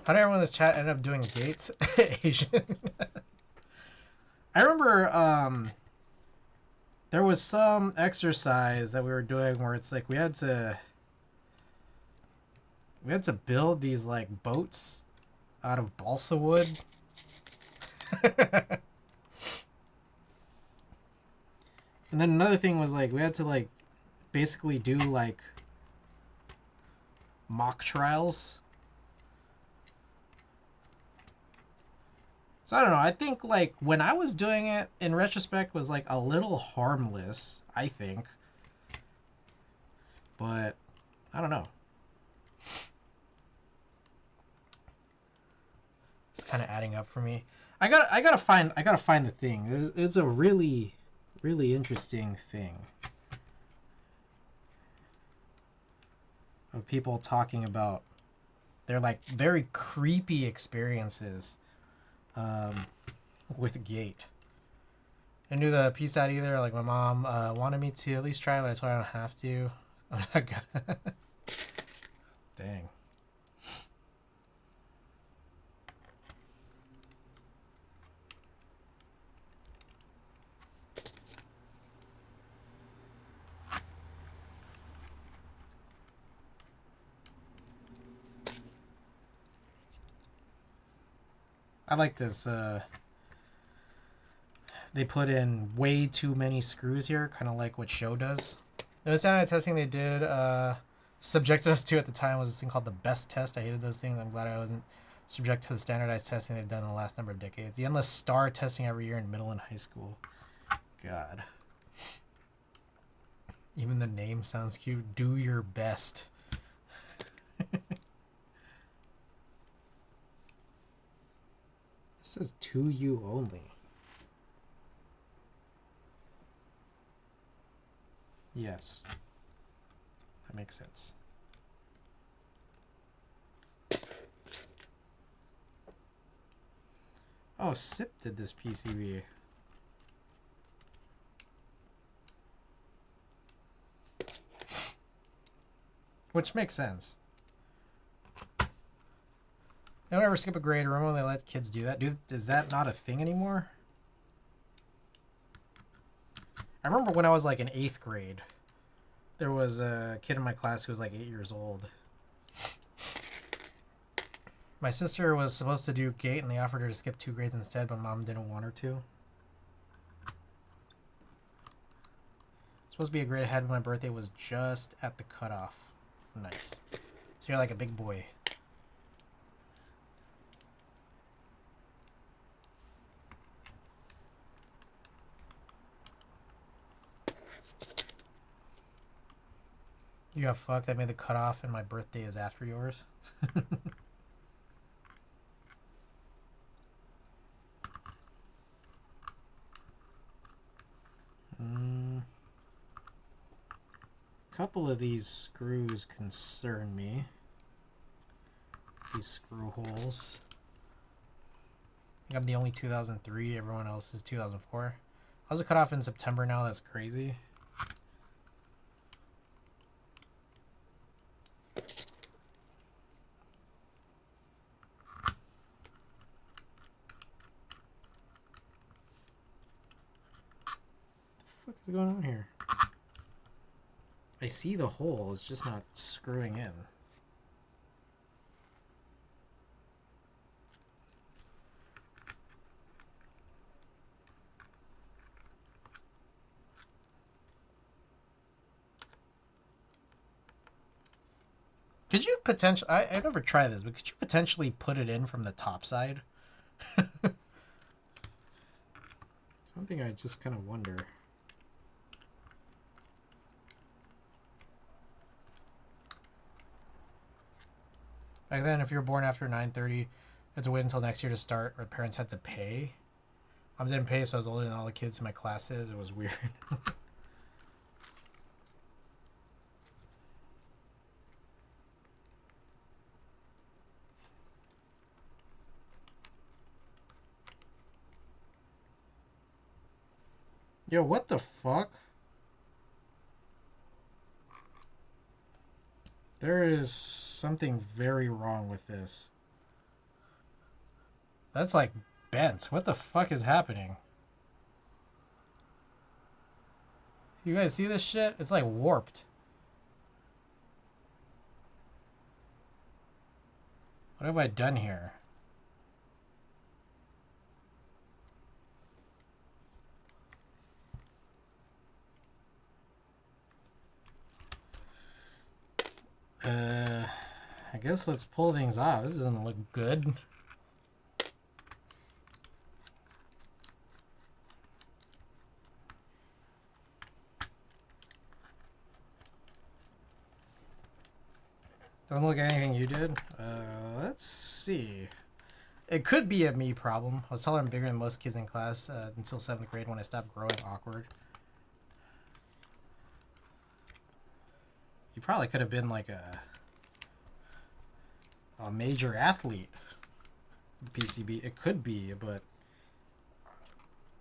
How did everyone in this chat end up doing gates? Asian. I remember there was some exercise that we were doing where it's like we had to build these like boats out of balsa wood. And then another thing was like we had to like basically do like mock trials. So I don't know. I think like when I was doing it in retrospect was like a little harmless, I think. But I don't know. It's kind of adding up for me. I gotta find the thing. It's a really interesting thing of people talking about their like very creepy experiences with gate. I knew the piece out either. Like my mom wanted me to at least try it, but I told her I don't have to. I'm not gonna. Dang. I like this. They put in way too many screws here, kind of like what Show does. The standard testing they did subjected us to at the time was this thing called the best test. I hated those things. I'm glad I wasn't subject to the standardized testing they've done in the last number of decades. The endless star testing every year in middle and high school. God. Even the name sounds cute. Do your best. This says to you only. Yes. That makes sense. Oh, SIP did this PCB. Which makes sense. Don't ever skip a grade. Remember when they let kids do that? Is that not a thing anymore? I remember when I was like in 8th grade, there was a kid in my class who was like 8 years old. My sister was supposed to do gate and they offered her to skip 2 grades instead, but mom didn't want her to. Supposed to be a grade ahead, but my birthday was just at the cutoff. Nice. So you're like a big boy. You got fucked. I made the cutoff and my birthday is after yours. Couple of these screws concern me. these screw holes. I think I'm the only 2003. Everyone else is 2004. How's it cut off in September now? That's crazy. What the fuck is going on here? I see the hole, it's just not screwing in. Could you potentially... I never tried this, but could you potentially put it in from the top side? Something I just kind of wonder. Back then, if you were born after 9/30, you had to wait until next year to start, or parents had to pay. I didn't pay, so I was older than all the kids in my classes. It was weird. Yo, what the fuck? There is something very wrong with this. That's like bent. What the fuck is happening? You guys see this shit? It's like warped. What have I done here? I guess let's pull things off. This doesn't look good. Doesn't look like anything you did. Let's see. It could be a me problem. I was taller and bigger than most kids in class until 7th grade when I stopped growing awkward. You probably could have been like a major athlete. PCB. It could be, but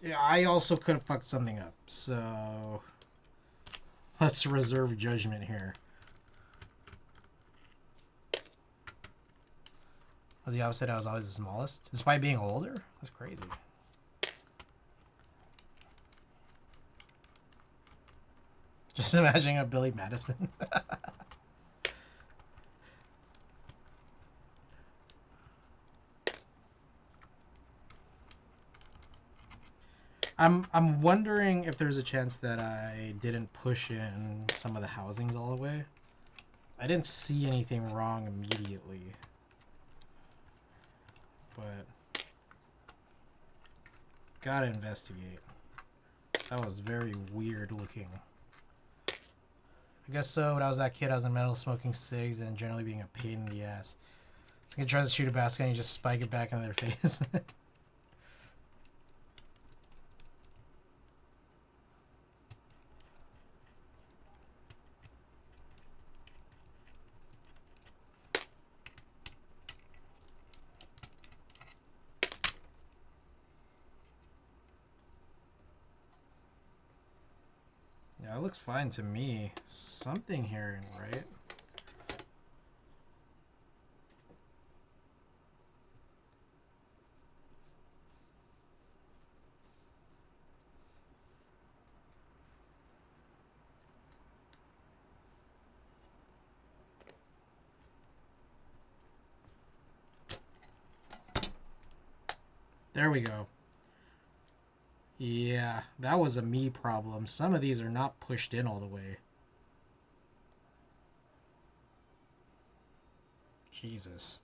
yeah, I also could have fucked something up. So let's reserve judgment here. I was the opposite. I was always the smallest, despite being older. That's crazy. Just imagining a Billy Madison. I'm wondering if there's a chance that I didn't push in some of the housings all the way. I didn't see anything wrong immediately, but gotta investigate. That was very weird looking. I guess so. When I was that kid, I was in metal smoking cigs and generally being a pain in the ass. So I tries to shoot a basket and you just spike it back into their face. Yeah, it looks fine to me. Something here, right? There we go. Yeah, that was a me problem. Some of these are not pushed in all the way. Jesus.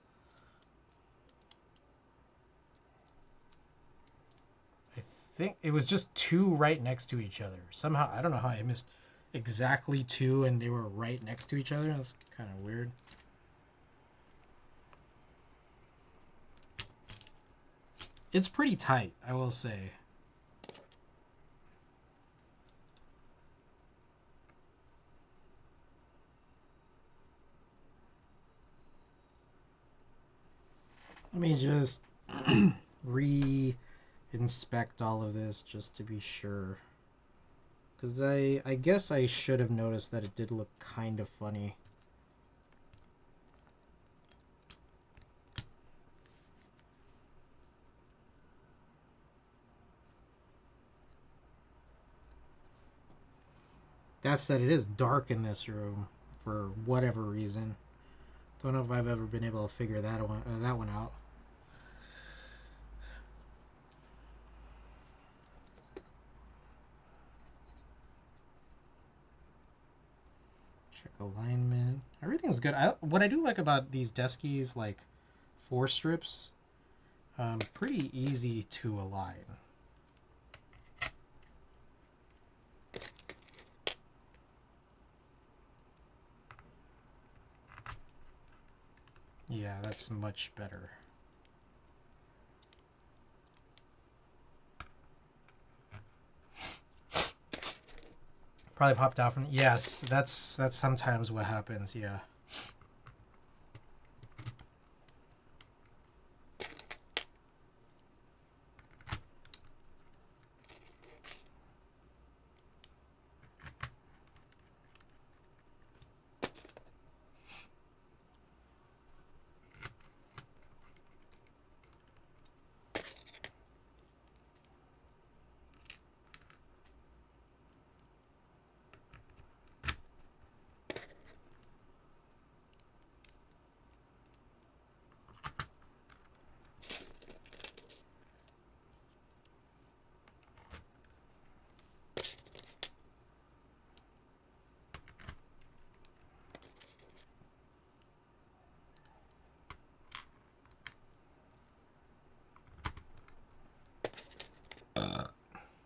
I think it was just two right next to each other. Somehow, I don't know how I missed exactly two and they were right next to each other. That's kind of weird. It's pretty tight, I will say. Let me just re-inspect all of this just to be sure. Because I guess I should have noticed that it did look kind of funny. That said, it is dark in this room for whatever reason. Don't know if I've ever been able to figure that one out. Check alignment. Everything's good. What I do like about these deskies, like 4 strips, pretty easy to align. Yeah, that's much better. Probably popped out from. Yes, that's sometimes what happens. Yeah.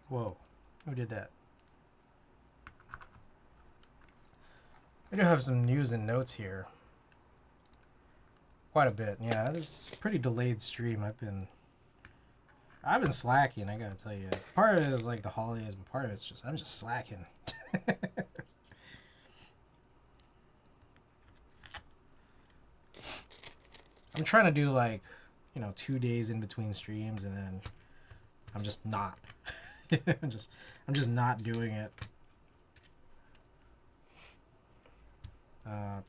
Whoa, who did that? I do have some news and notes here. Quite a bit. Yeah, this is a pretty delayed stream. I've been slacking, I gotta tell you. Part of it is like the holidays, but part of it's just I'm just slacking. I'm trying to do like, 2 days in between streams, and then I'm just not. I'm just not doing it.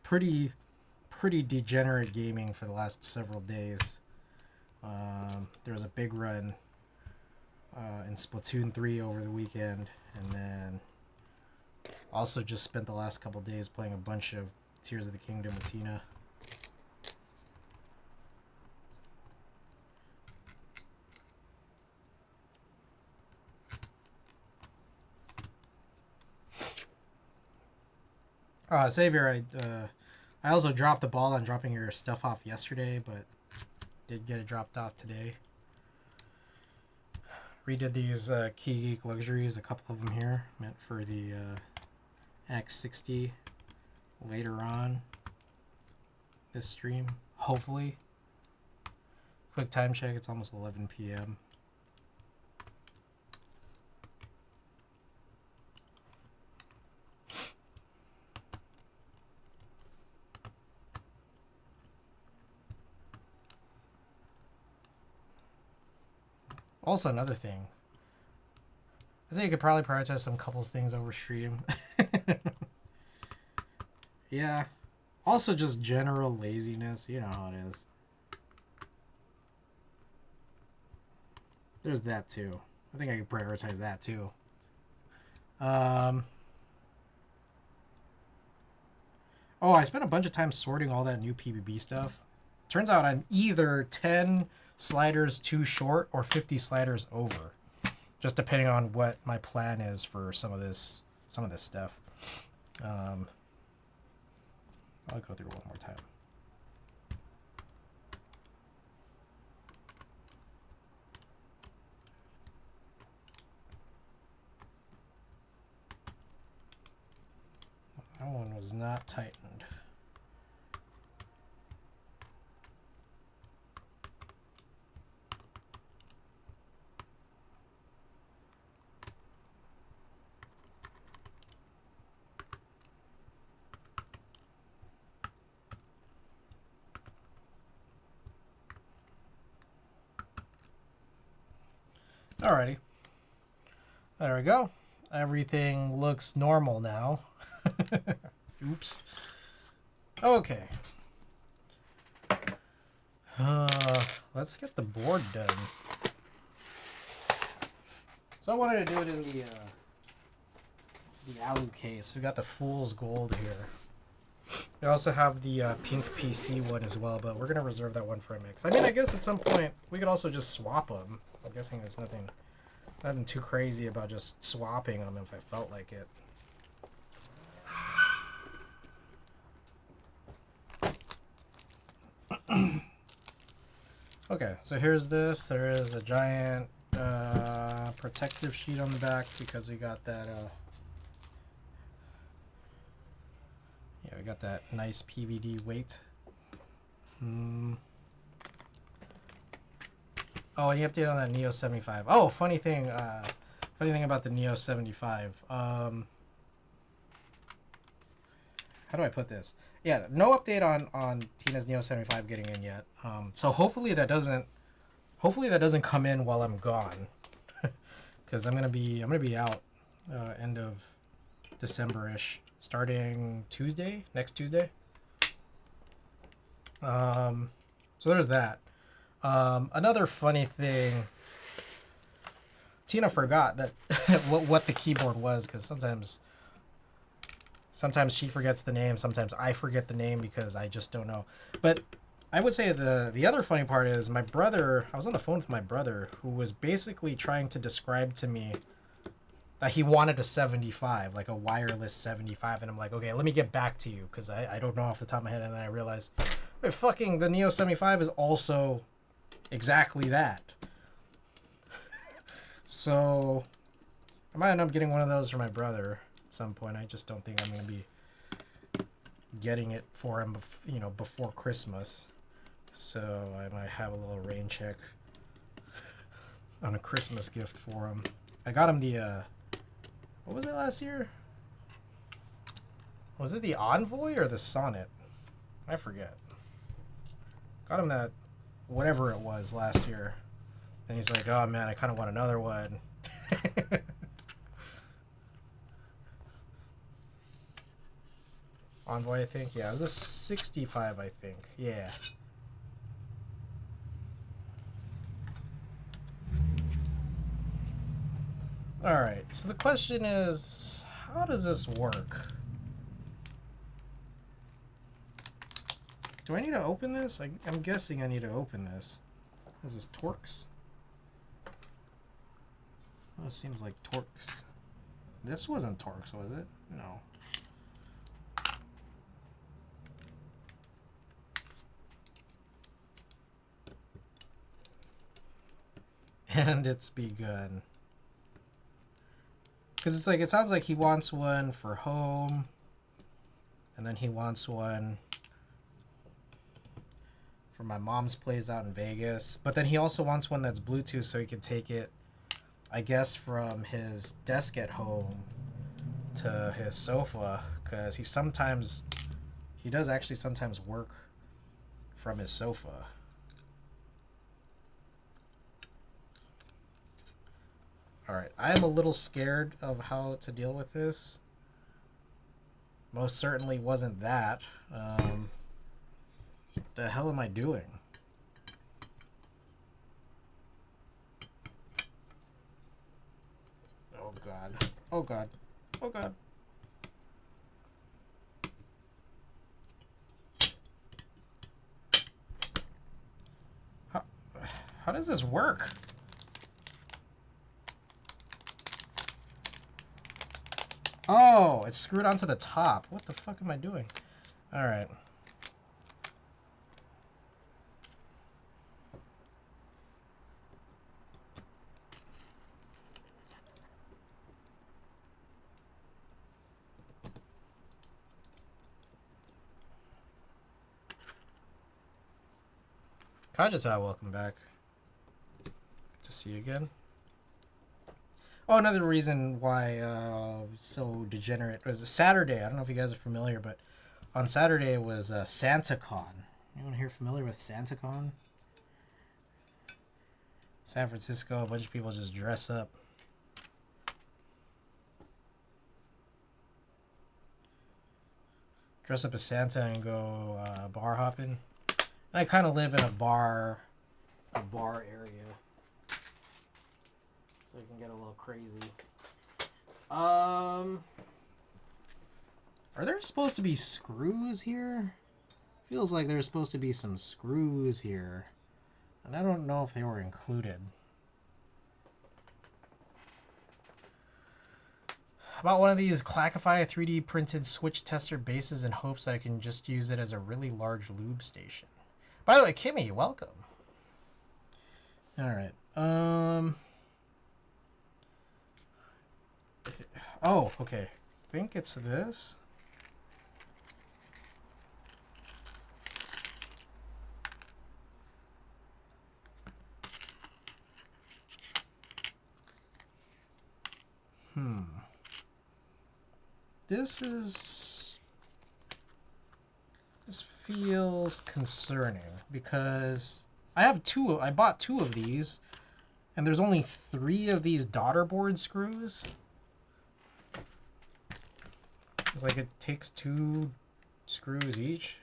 Pretty degenerate gaming for the last several days. There was a big run in Splatoon 3 over the weekend, and then also just spent the last couple days playing a bunch of Tears of the Kingdom with Tina. Xavier, I also dropped the ball on dropping your stuff off yesterday, but did get it dropped off today. Redid these Key Geek luxuries, a couple of them here, meant for the X60 later on this stream, hopefully. Quick time check, it's almost 11 p.m. Also, another thing. I think you could probably prioritize some couples things over stream. Yeah. Also, just general laziness. You know how it is. There's that, too. I think I could prioritize that, too. Oh, I spent a bunch of time sorting all that new PBB stuff. Turns out I'm either 10 sliders too short or 50 sliders over, just depending on what my plan is for some of this stuff. I'll go through one more time. That one was not tightened. Alrighty. There we go. Everything looks normal now. Oops. Okay. Let's get the board done. So I wanted to do it in the alu case. We got the Fool's Gold here. We also have the pink PC one as well, but we're gonna reserve that one for a mix. I mean, I guess at some point we could also just swap them. I'm guessing there's nothing too crazy about just swapping them if I felt like it. Okay, so here's this. There is a giant protective sheet on the back because we got that. Yeah, we got that nice PVD weight. Oh, any update on that Neo 75? Oh, funny thing about the Neo 75. How do I put this? Yeah, no update on Tina's Neo 75 getting in yet. So hopefully that doesn't come in while I'm gone, because I'm gonna be out end of December-ish, starting next Tuesday. So there's that. Another funny thing, Tina forgot that what the keyboard was, because sometimes she forgets the name, sometimes I forget the name because I just don't know. But I would say the other funny part is my brother, I was on the phone with my brother, who was basically trying to describe to me that he wanted a 75, like a wireless 75, and I'm like, okay, let me get back to you, because I don't know off the top of my head, and then I realized, fucking the Neo 75 is also exactly that. So I might end up getting one of those for my brother at some point. I just don't think I'm going to be getting it for him, before Christmas. So I might have a little rain check on a Christmas gift for him. I got him the what was it last year? Was it the Envoy or the Sonnet? I forget. Got him that whatever it was last year. And he's like, oh man, I kind of want another one. Envoy, I think. Yeah, it was a 65, I think. Yeah. Alright, so the question is, how does this work? Do I need to open this? I'm guessing I need to open this. Is this Torx? Oh, it seems like Torx. This wasn't Torx, was it? No. And it's begun. Because it's like, it sounds like he wants one for home, and then he wants one for my mom's place out in Vegas. But then he also wants one that's Bluetooth so he can take it, I guess, from his desk at home to his sofa, because he does actually sometimes work from his sofa. Alright, I'm a little scared of how to deal with this. Most certainly wasn't that. What the hell am I doing? Oh god. Oh god. Oh god. How does this work? Oh, it's screwed onto the top. What the fuck am I doing? Alright. Kajita, welcome back. Good to see you again. Oh, another reason why so degenerate was a Saturday. I don't know if you guys are familiar, but on Saturday was SantaCon. Anyone here familiar with SantaCon? San Francisco, a bunch of people just dress up. Dress up as Santa and go bar hopping. And I kind of live in a bar area, so it can get a little crazy. Are there supposed to be screws here? Feels like there's supposed to be some screws here, and I don't know if they were included. About one of these Clackify 3D printed switch tester bases in hopes that I can just use it as a really large lube station. By the way, Kimmy, welcome. All right. Oh, okay. I think it's this. This feels concerning because I bought 2 of these and there's only 3 of these daughter board screws. It's like it takes 2 screws each.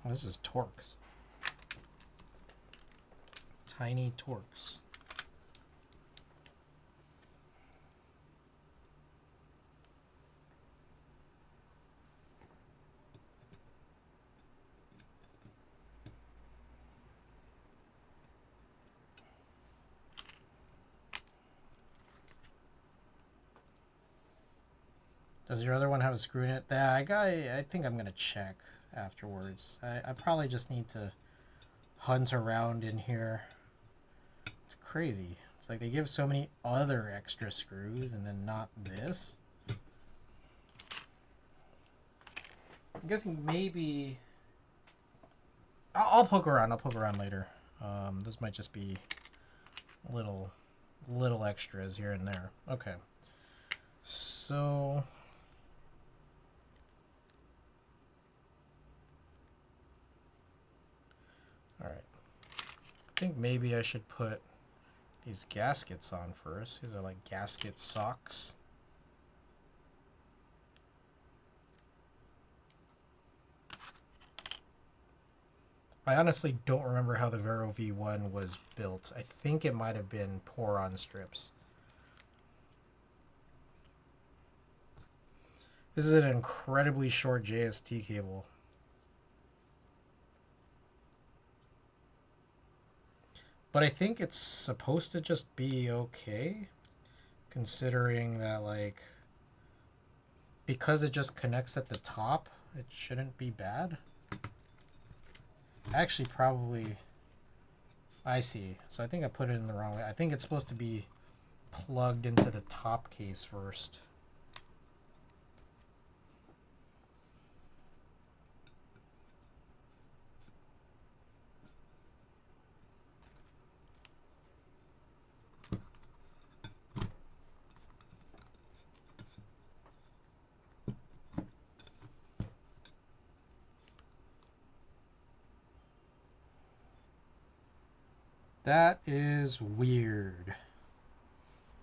This is Torx. Tiny Torx. Does your other one have a screw in it? Yeah, I think I'm gonna check afterwards. I probably just need to hunt around in here. It's crazy. It's like they give so many other extra screws and then not this. I'm guessing maybe I'll poke around. I'll poke around later. This might just be little extras here and there. Okay. So all right. I think maybe I should put these gaskets on first. These are like gasket socks. I honestly don't remember how the Vero V1 was built. I think it might have been pour-on strips. This is an incredibly short JST cable. But I think it's supposed to just be okay, considering that, like, because it just connects at the top, it shouldn't be bad. Actually, probably, I see. So I think I put it in the wrong way. I think it's supposed to be plugged into the top case first. That is weird.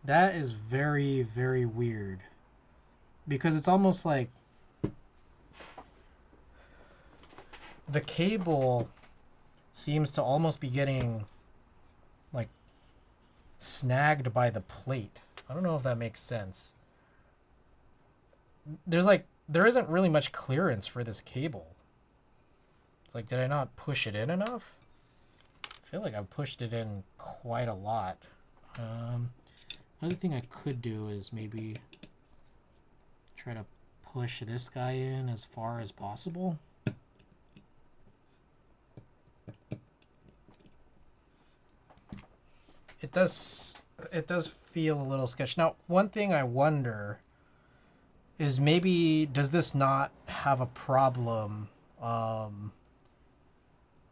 That is very, very weird. Because it's almost like the cable seems to almost be getting like snagged by the plate. I don't know if that makes sense. There isn't really much clearance for this cable. It's like, did I not push it in enough? I feel like I've pushed it in quite a lot. Another thing I could do is maybe try to push this guy in as far as possible. It does feel a little sketchy. Now, one thing I wonder is maybe does this not have a problem Um,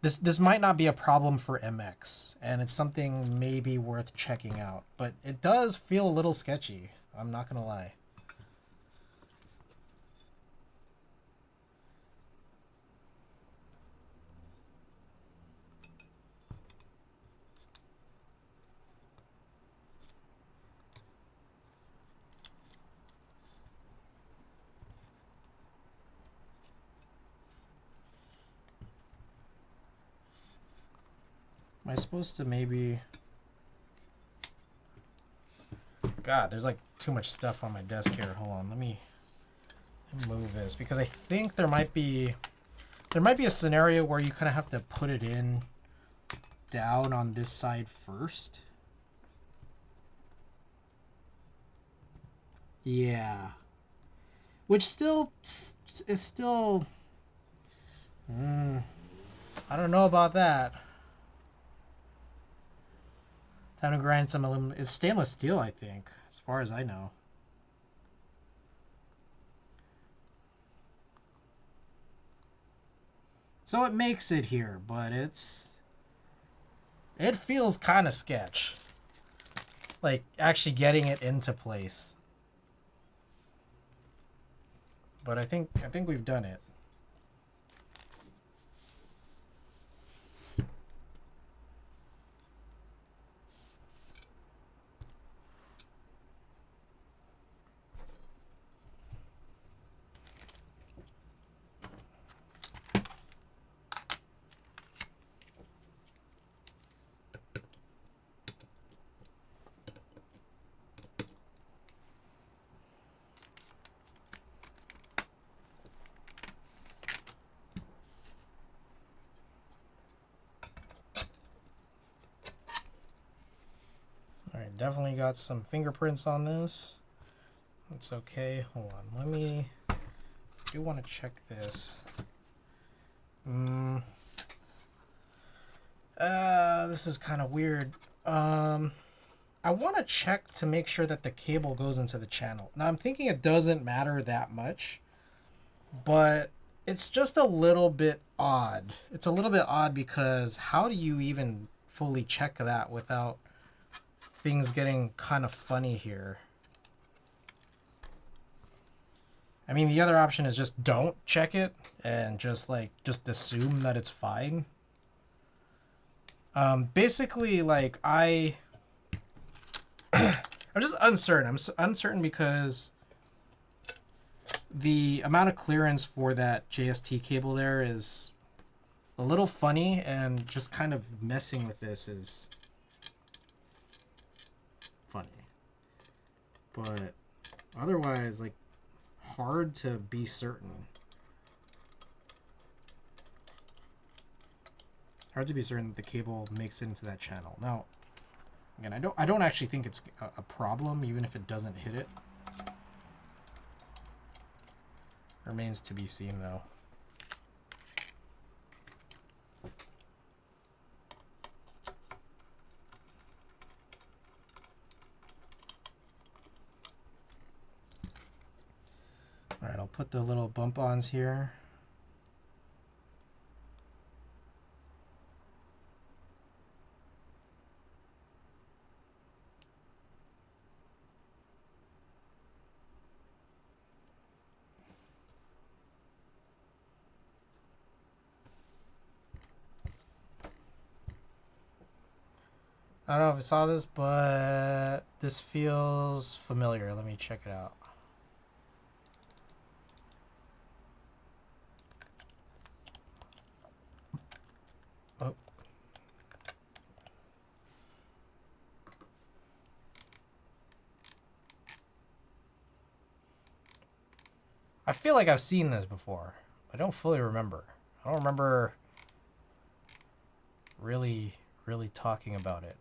this might not be a problem for MX, and it's something maybe worth checking out. But it does feel a little sketchy. I'm not gonna lie. Am I supposed to maybe... God, there's like too much stuff on my desk here. Hold on, let me move this, because I think there might be a scenario where you kind of have to put it in down on this side first. Yeah. Which still is still... I don't know about that. Time to grind some aluminum. It's stainless steel, I think, as far as I know. So it makes it here, but it feels kind of sketch. Like actually getting it into place. But I think we've done it. Alright, definitely got some fingerprints on this. That's okay. Hold on. I do want to check this. This is kind of weird. I want to check to make sure that the cable goes into the channel. Now, I'm thinking it doesn't matter that much, but it's just a little bit odd. It's a little bit odd because how do you even fully check that without things getting kind of funny here? I mean, the other option is just don't check it and just assume that it's fine. Basically, like I'm just uncertain. I'm uncertain because the amount of clearance for that JST cable there is a little funny, and just kind of messing with this is funny. But otherwise, like, hard to be certain. Hard to be certain that the cable makes it into that channel. Now, again, I don't actually think it's a problem, even if it doesn't hit it. Remains to be seen, though. All right, I'll put the little bump-ons here. I don't know if I saw this, but this feels familiar. Let me check it out. Oh. I feel like I've seen this before. I don't fully remember. I don't remember really talking about it.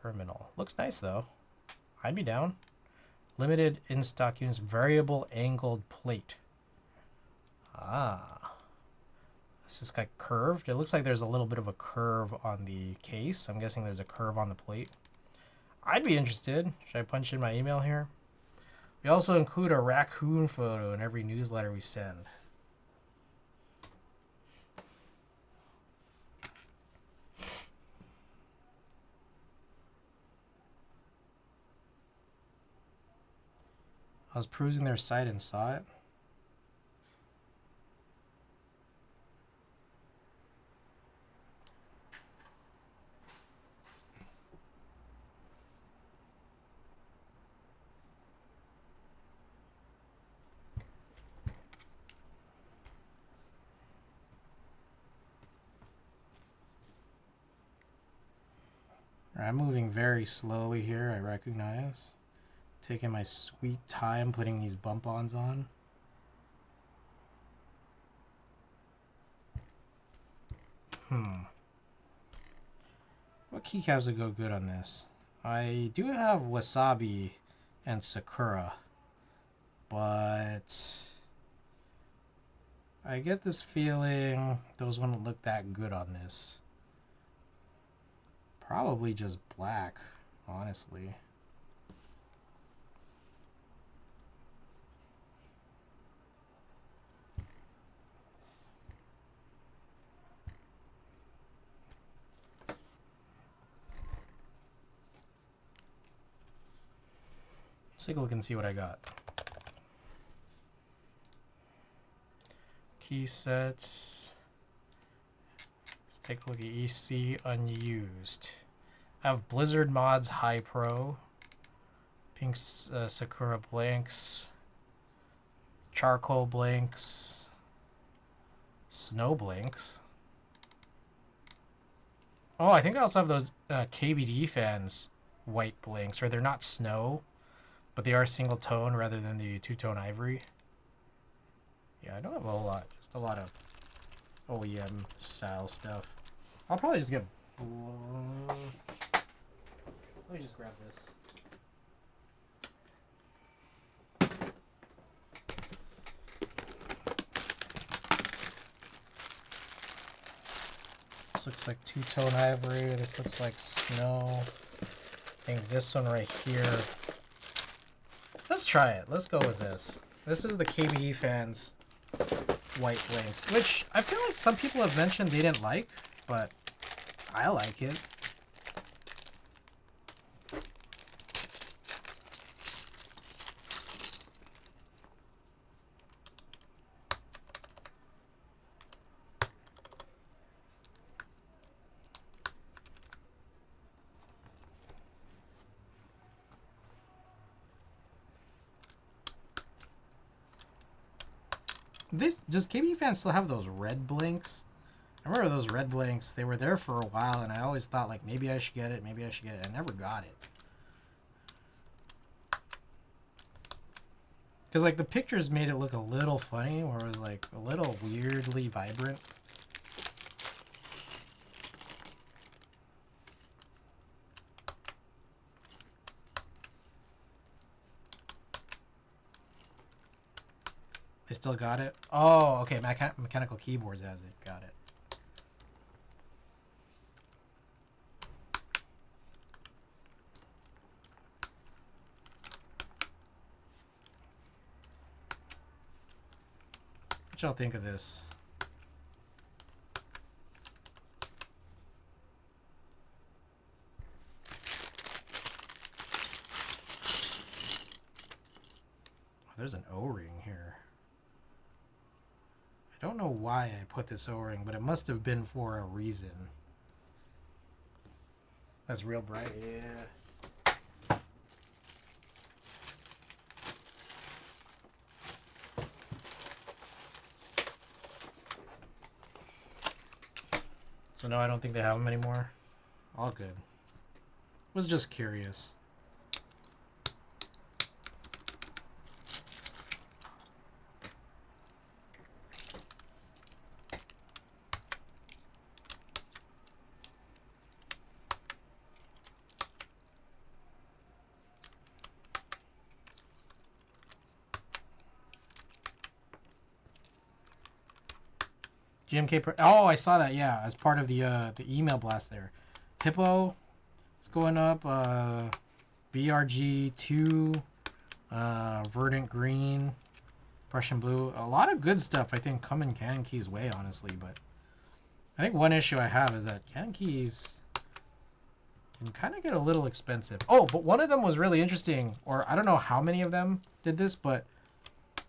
Terminal. Looks nice, though. I'd be down. Limited in-stock units. Variable angled plate. Ah. This is like curved. It looks like there's a little bit of a curve on the case. I'm guessing there's a curve on the plate. I'd be interested. Should I punch in my email here? We also include a raccoon photo in every newsletter we send. was perusing their site and saw it. I'm moving very slowly here, I recognize. Taking my sweet time putting these bump-ons on. What keycaps would go good on this? I do have Wasabi and Sakura, but I get this feeling those wouldn't look that good on this. Probably just black, honestly. Let's take a look and see what I got. Key sets. Let's take a look at EC unused. I have Blizzard Mods High Pro, Pink Sakura Blanks, Charcoal Blanks, Snow Blanks. Oh, I think I also have those KBD fans white blanks, or they're not snow, but they are single tone rather than the two-tone ivory. Yeah, I don't have a whole lot, just a lot of OEM style stuff. I'll probably just get... Let me just grab this. This looks like two-tone ivory. This looks like snow. I think this one right here. Let's try it. Let's go with this. This is the KBE fans white blanks, which I feel like some people have mentioned they didn't like, but I like it. Does KBE fans still have those red blinks? I remember those red blinks. They were there for a while, and I always thought, like, maybe I should get it, maybe I should get it. I never got it. Because, like, the pictures made it look a little funny, or it was, like, a little weirdly vibrant. They still got it? Oh, okay. Mechanical Keyboards has it. Got it. What y'all think of this? Oh, there's an O-ring here. I don't know why I put this O-ring, but it must have been for a reason. That's real bright. Yeah. So no, I don't think they have them anymore. All good. Was just curious. GMK Pro. Oh, I saw that. Yeah, as part of the email blast there. Hippo is going up. VRG2, Verdant Green, Prussian Blue. A lot of good stuff, I think, coming Canon Key's way, honestly. But I think one issue I have is that Canon Keys can kind of get a little expensive. Oh, but one of them was really interesting, or I don't know how many of them did this, but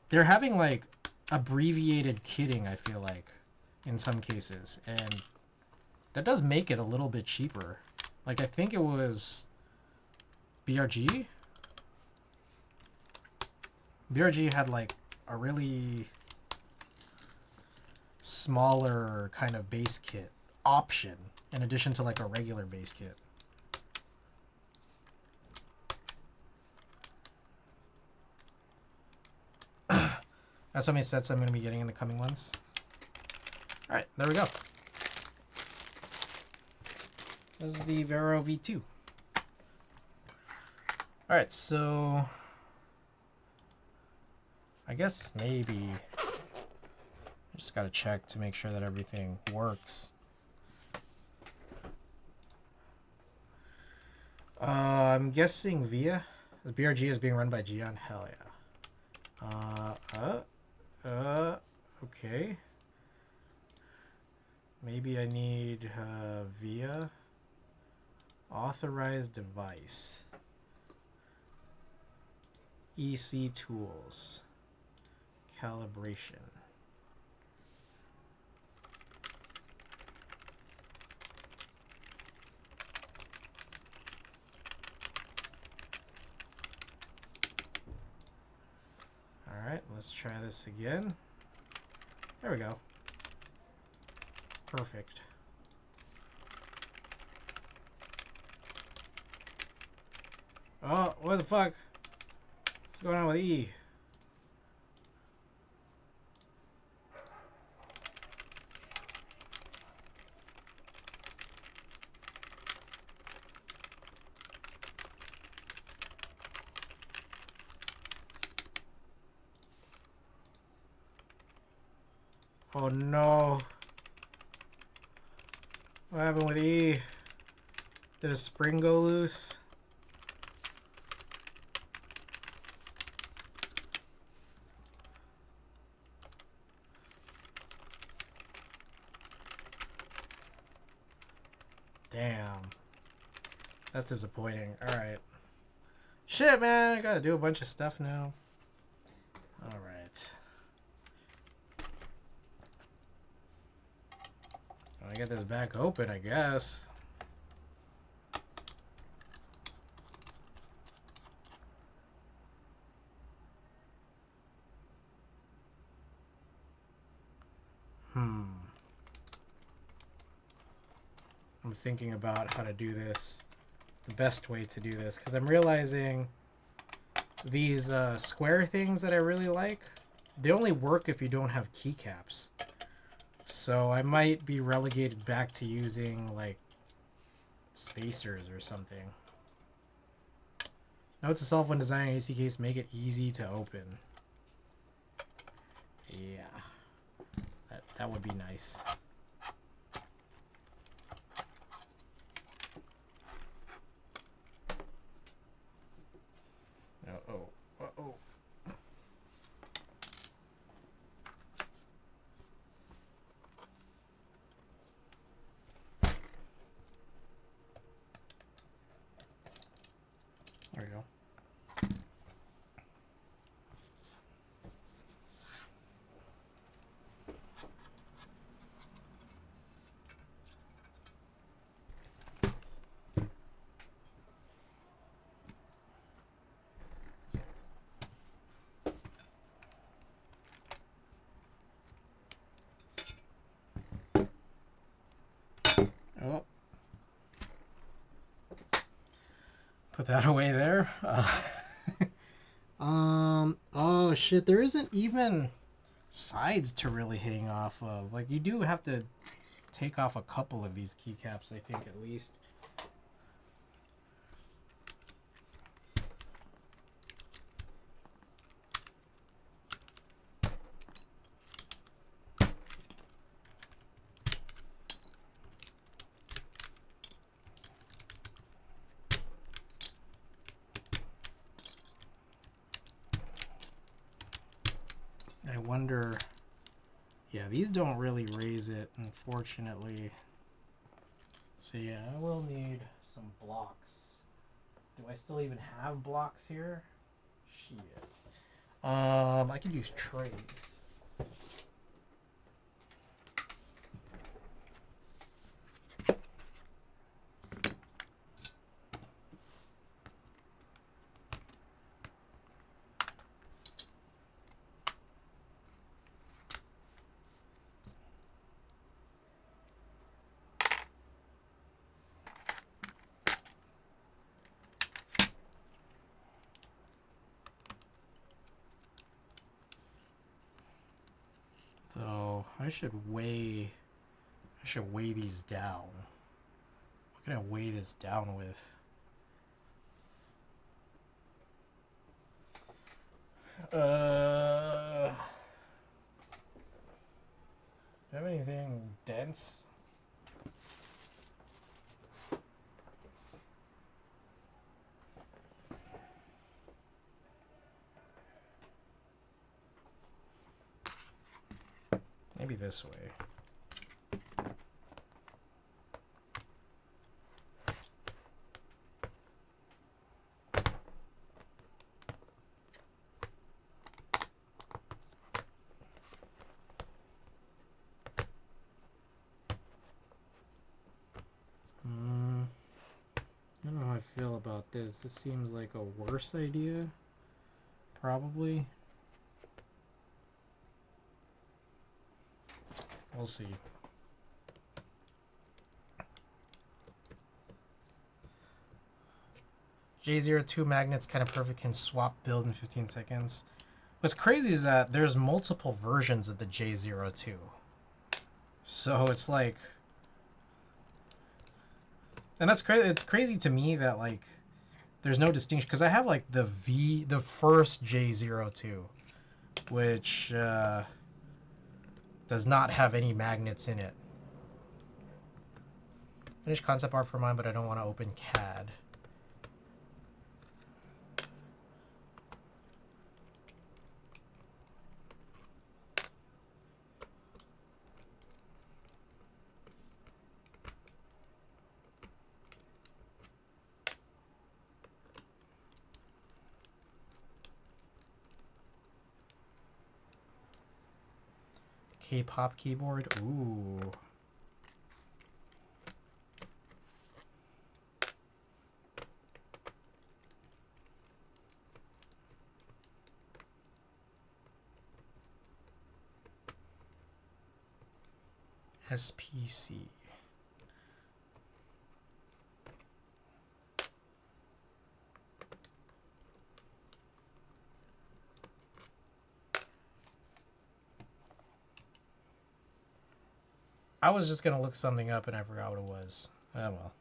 they're having like abbreviated kitting, I feel like, in some cases, and that does make it a little bit cheaper. Like, I think it was BRG. BRG had like a really smaller kind of base kit option in addition to like a regular base kit. That's how many sets I'm going to be getting in the coming months. Alright, there we go. This is the Vero V2. Alright, so I guess maybe I just got to check to make sure that everything works. I'm guessing VIA. The BRG is being run by Gian. Hell yeah. Okay. Maybe I need VIA authorized device. EC tools. Calibration. Alright, let's try this again. There we go. Perfect. Oh, what the fuck? What's going on with E? Oh no. What happened with E? Did a spring go loose? Damn. That's disappointing. Alright. Shit, man. I gotta do a bunch of stuff now. Alright. I get this back open, I guess. I'm thinking about how to do this, the best way to do this, because I'm realizing these square things that I really like, they only work if you don't have keycaps. So I might be relegated back to using like spacers or something. Note to self: when designing AC case, make it easy to open. Yeah, that would be nice. Uh-oh. There we go. Oh. Put that away there. Oh shit, there isn't even sides to really hang off of. Like, you do have to take off a couple of these keycaps, I think, at least. I wonder... Yeah, these don't really raise it, unfortunately. So yeah, I will need some blocks. Do I still even have blocks here? Shit. I could use trays. So I should weigh these down. What can I weigh this down with? Do you have anything dense? Maybe this way. I don't know how I feel about this. This seems like a worse idea. Probably. We'll see. J02 magnets kind of perfect, can swap build in 15 seconds. What's crazy is that there's multiple versions of the J02. So it's like... And that's crazy. It's crazy to me that like there's no distinction, because I have like the first J02, which does not have any magnets in it. Finished concept art for mine, but I don't want to open CAD. K-pop keyboard. Ooh. SPC. I was just gonna look something up and I forgot what it was. Oh well.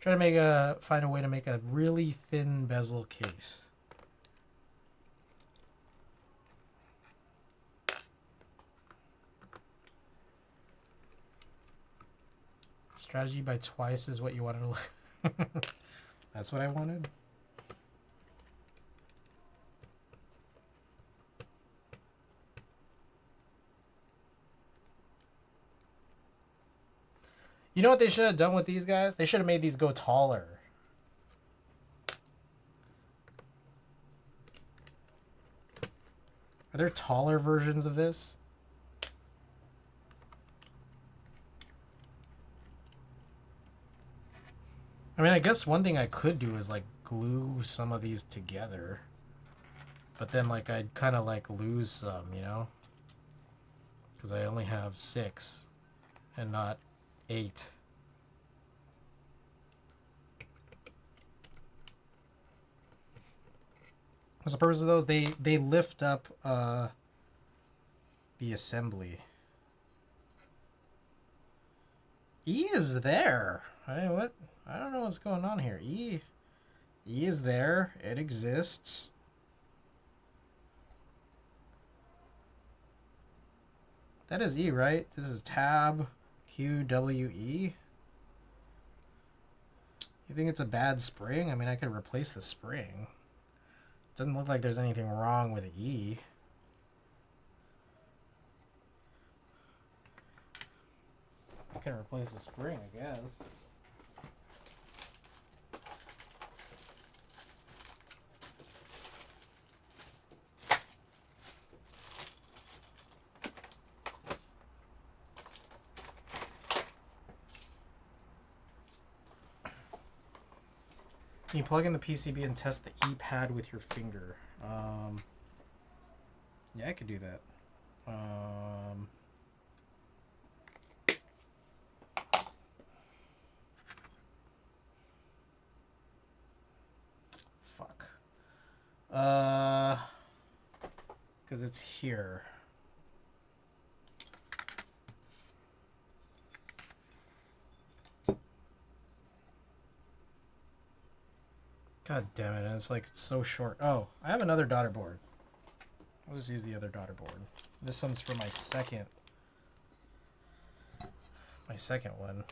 Try to find a way to make a really thin bezel case. Strategy by twice is what you wanted to look. That's what I wanted. You know what they should have done with these guys? They should have made these go taller. Are there taller versions of this? I mean, I guess one thing I could do is like glue some of these together. But then like I'd kind of like lose some, you know? Because I only have 6 and not 8. What's the purpose of those? They lift up the assembly. E is there. What? I don't know what's going on here. E is there. It exists. That is E, right? This is tab Q W E. You think it's a bad spring? I mean, I could replace the spring. Doesn't look like there's anything wrong with E. I can replace the spring, I guess. Can you plug in the PCB and test the E-pad with your finger? Yeah, I could do that. Fuck. Because it's here. God damn it, and it's like it's so short. Oh, I have another daughter board. I'll just use the other daughter board. This one's for my second one.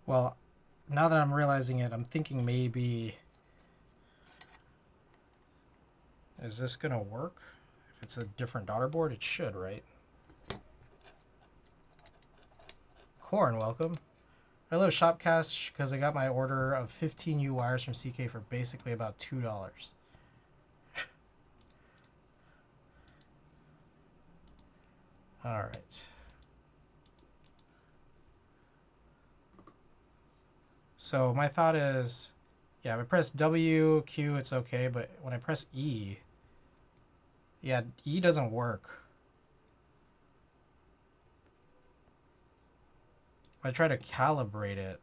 Well, now that I'm realizing it, I'm thinking maybe... Is this gonna work? If it's a different daughter board, it should, right? Corn, welcome. I love Shopcast because I got my order of 15 U wires from CK for basically about $2. All right. So my thought is, yeah, if I press W, Q, it's okay, but when I press E, yeah, E doesn't work. If I try to calibrate it,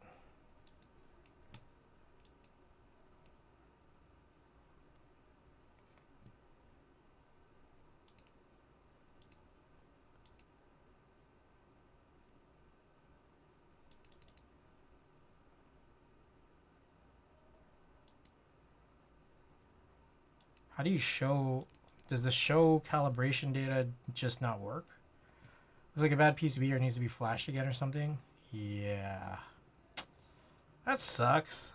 how do you show, does the show calibration data just not work? Looks like a bad PCB or needs to be flashed again or something. Yeah. That sucks.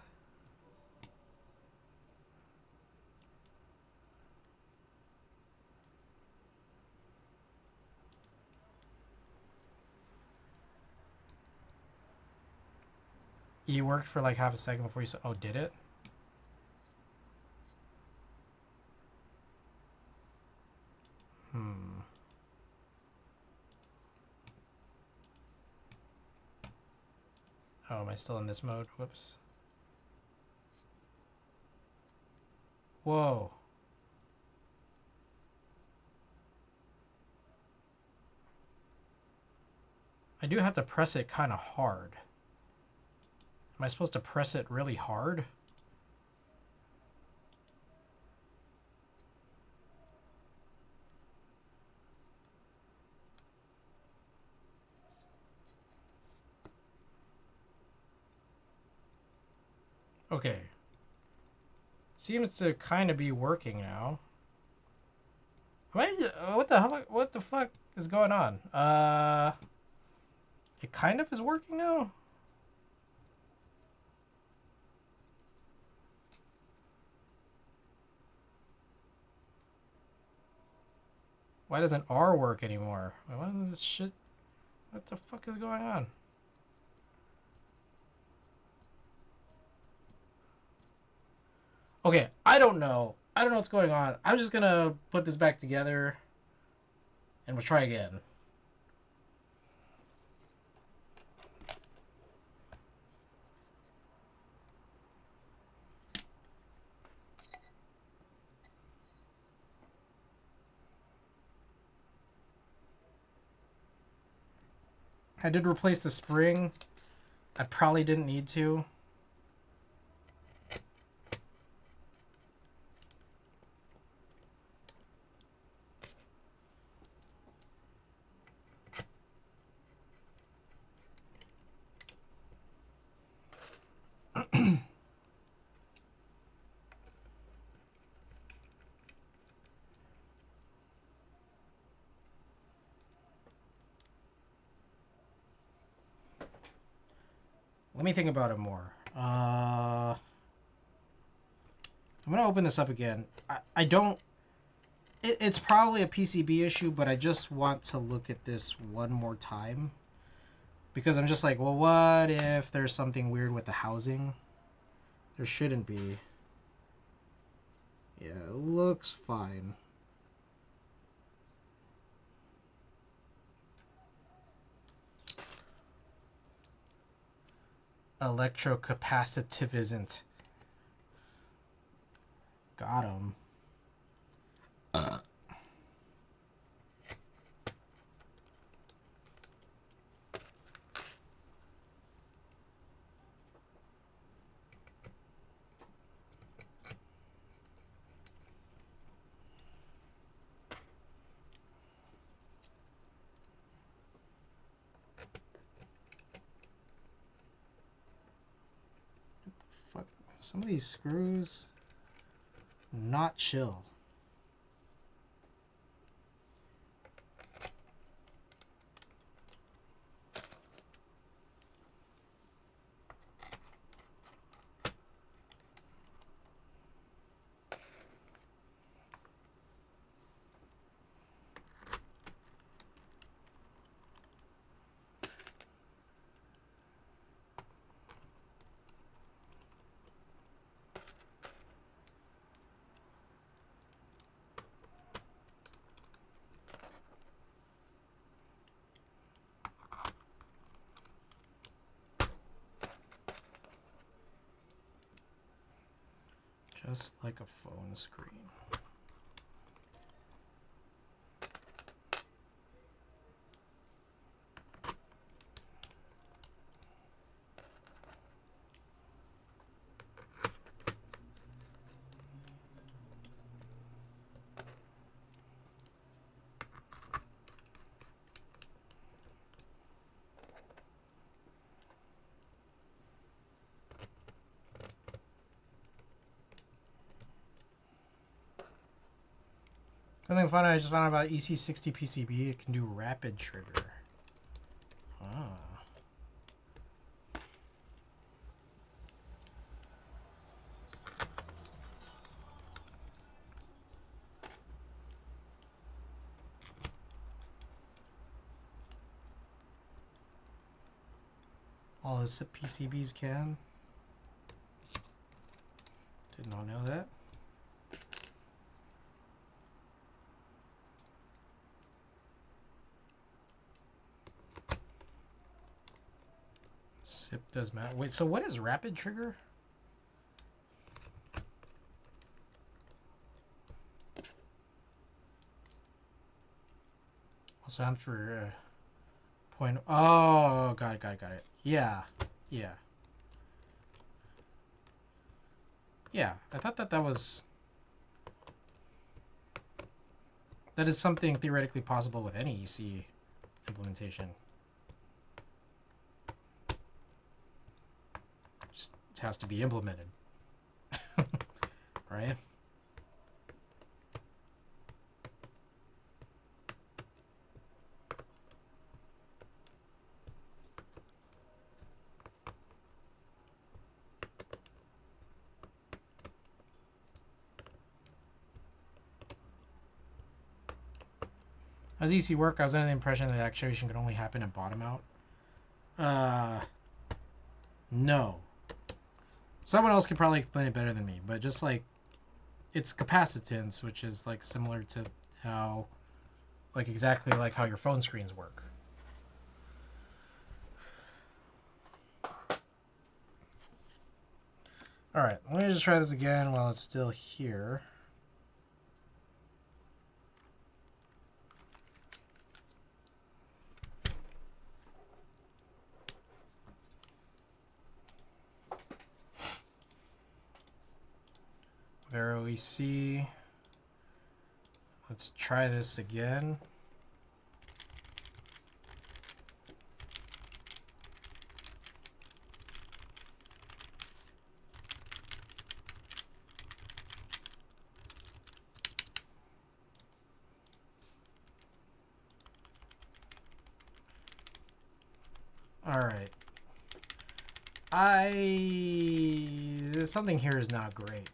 E worked for like half a second before you saw, oh, did it? Oh, am I still in this mode? Whoops. Whoa. I do have to press it kind of hard. Am I supposed to press it really hard? Okay. Seems to kind of be working now. What the hell? What the fuck is going on? It kind of is working now? Why doesn't R work anymore? What is this shit? What the fuck is going on? Okay, I don't know. I don't know what's going on. I'm just gonna put this back together and we'll try again. I did replace the spring. I probably didn't need to. Let me think about it more. I'm gonna open this up again. I don't. It's probably a PCB issue, but I just want to look at this one more time because I'm just like, well, what if there's something weird with the housing? There shouldn't be. Yeah, it looks fine. Electrocapacitive isn't. Got him. Fuck. Some of these screws not chill. Just like a phone screen. Something fun I just found out about EC60 PCB, it can do rapid trigger. Ah. All the SIP PCBs can. Did not know that. SIP does matter. Wait, so what is rapid trigger? Also, I'm for point. Oh, got it. Yeah. I thought that was. That is something theoretically possible with any EC implementation. Just has to be implemented. Right? How's EC work? I was under the impression that actuation could only happen at bottom out. No. Someone else could probably explain it better than me, but just like it's capacitance, which is like similar to how, like exactly like how your phone screens work. All right, let me just try this again while it's still here. Vero EC. Let's try this again. All right. Something here is not great.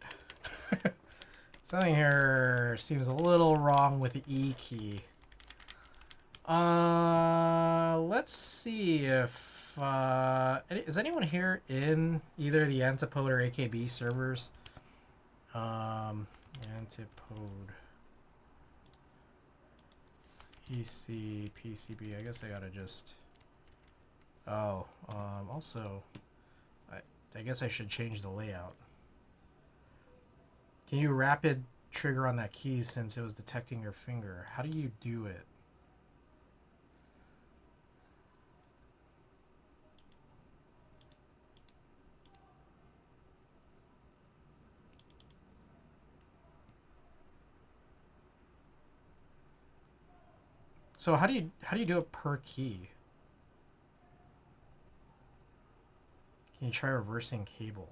Something here seems a little wrong with the E key. Let's see if is anyone here in either the Antipode or AKB servers? Antipode, EC, PCB. I guess I gotta just. Oh, also, I guess I should change the layout. Can you rapid trigger on that key since it was detecting your finger? How do you do it? So how do you do it per key? Can you try reversing cable?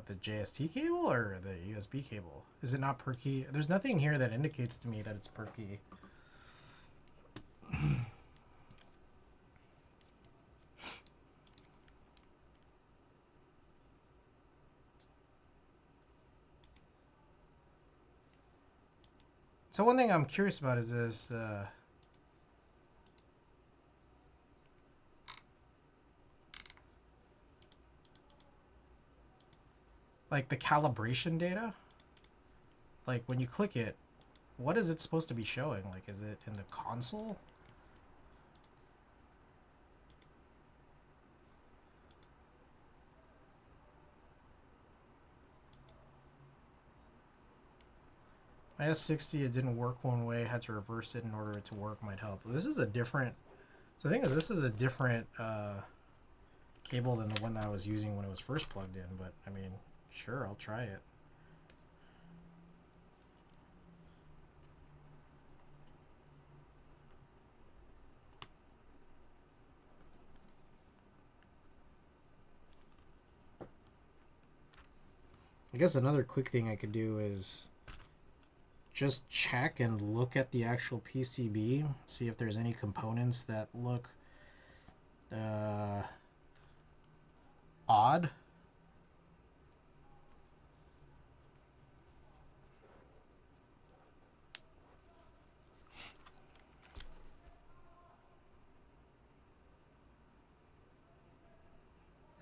The JST cable or the USB cable? Is it not per key? There's nothing here that indicates to me that it's per key. So one thing I'm curious about is this. Like the calibration data. Like when you click it, what is it supposed to be showing? Like, is it in the console? My S60, it didn't work one way. Had to reverse it in order to work. Might help. This is a different. So the thing is, this is a different cable than the one that I was using when it was first plugged in. But I mean, sure, I'll try it. I guess another quick thing I could do is just check and look at the actual PCB, see if there's any components that look odd.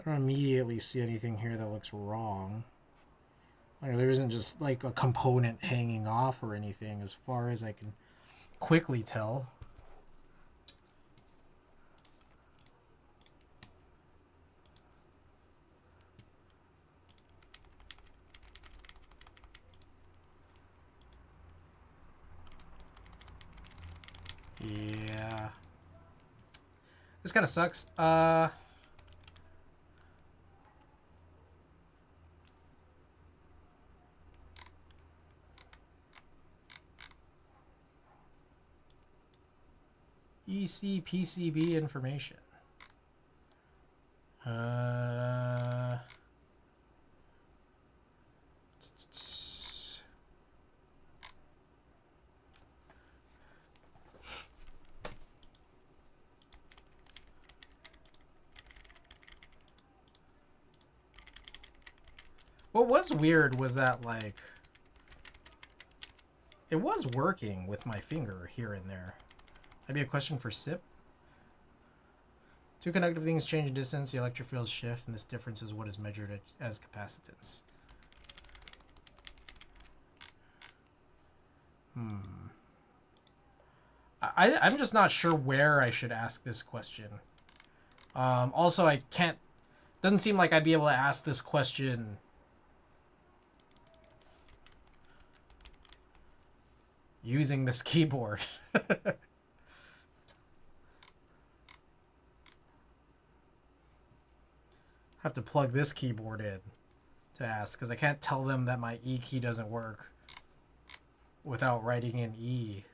I don't immediately see anything here that looks wrong. Like, there isn't just like a component hanging off or anything as far as I can quickly tell. Yeah. This kind of sucks. EC PCB information. What was weird was that, like, it was working with my finger here and there. Maybe a question for SIP. Two conductive things change distance, the electric fields shift, and this difference is what is measured as capacitance. I'm just not sure where I should ask this question. Also, I can't... Doesn't seem like I'd be able to ask this question using this keyboard. Have to plug this keyboard in to ask, because I can't tell them that my E key doesn't work without writing in E.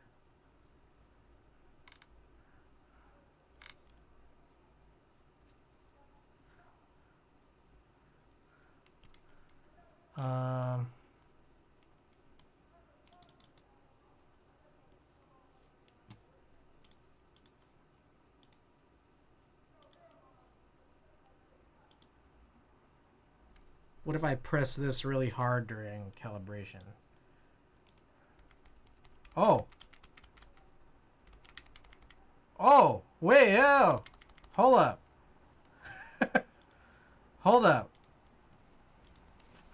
What if I press this really hard during calibration? Oh. Oh, wait, oh. Hold up. Hold up.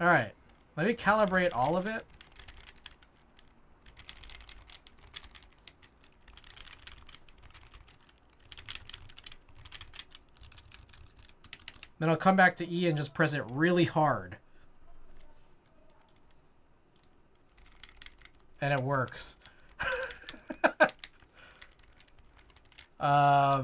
Alright. Let me calibrate all of it. Then I'll come back to E and just press it really hard. And it works. I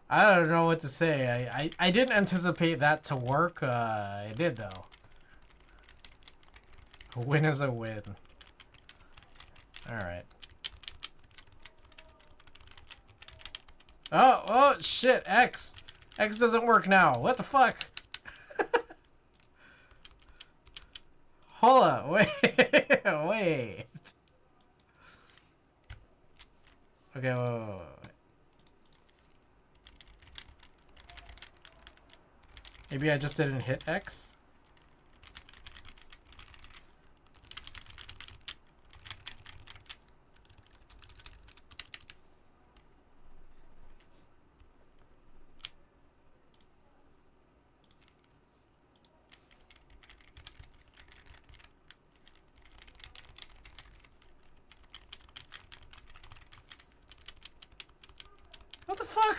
I don't know what to say. I didn't anticipate that to work. It did though. A win is a win. Alright. Oh shit, X. X doesn't work now. What the fuck? Hold up, wait. Wait. Okay, wait. Maybe I just didn't hit X? What the fuck?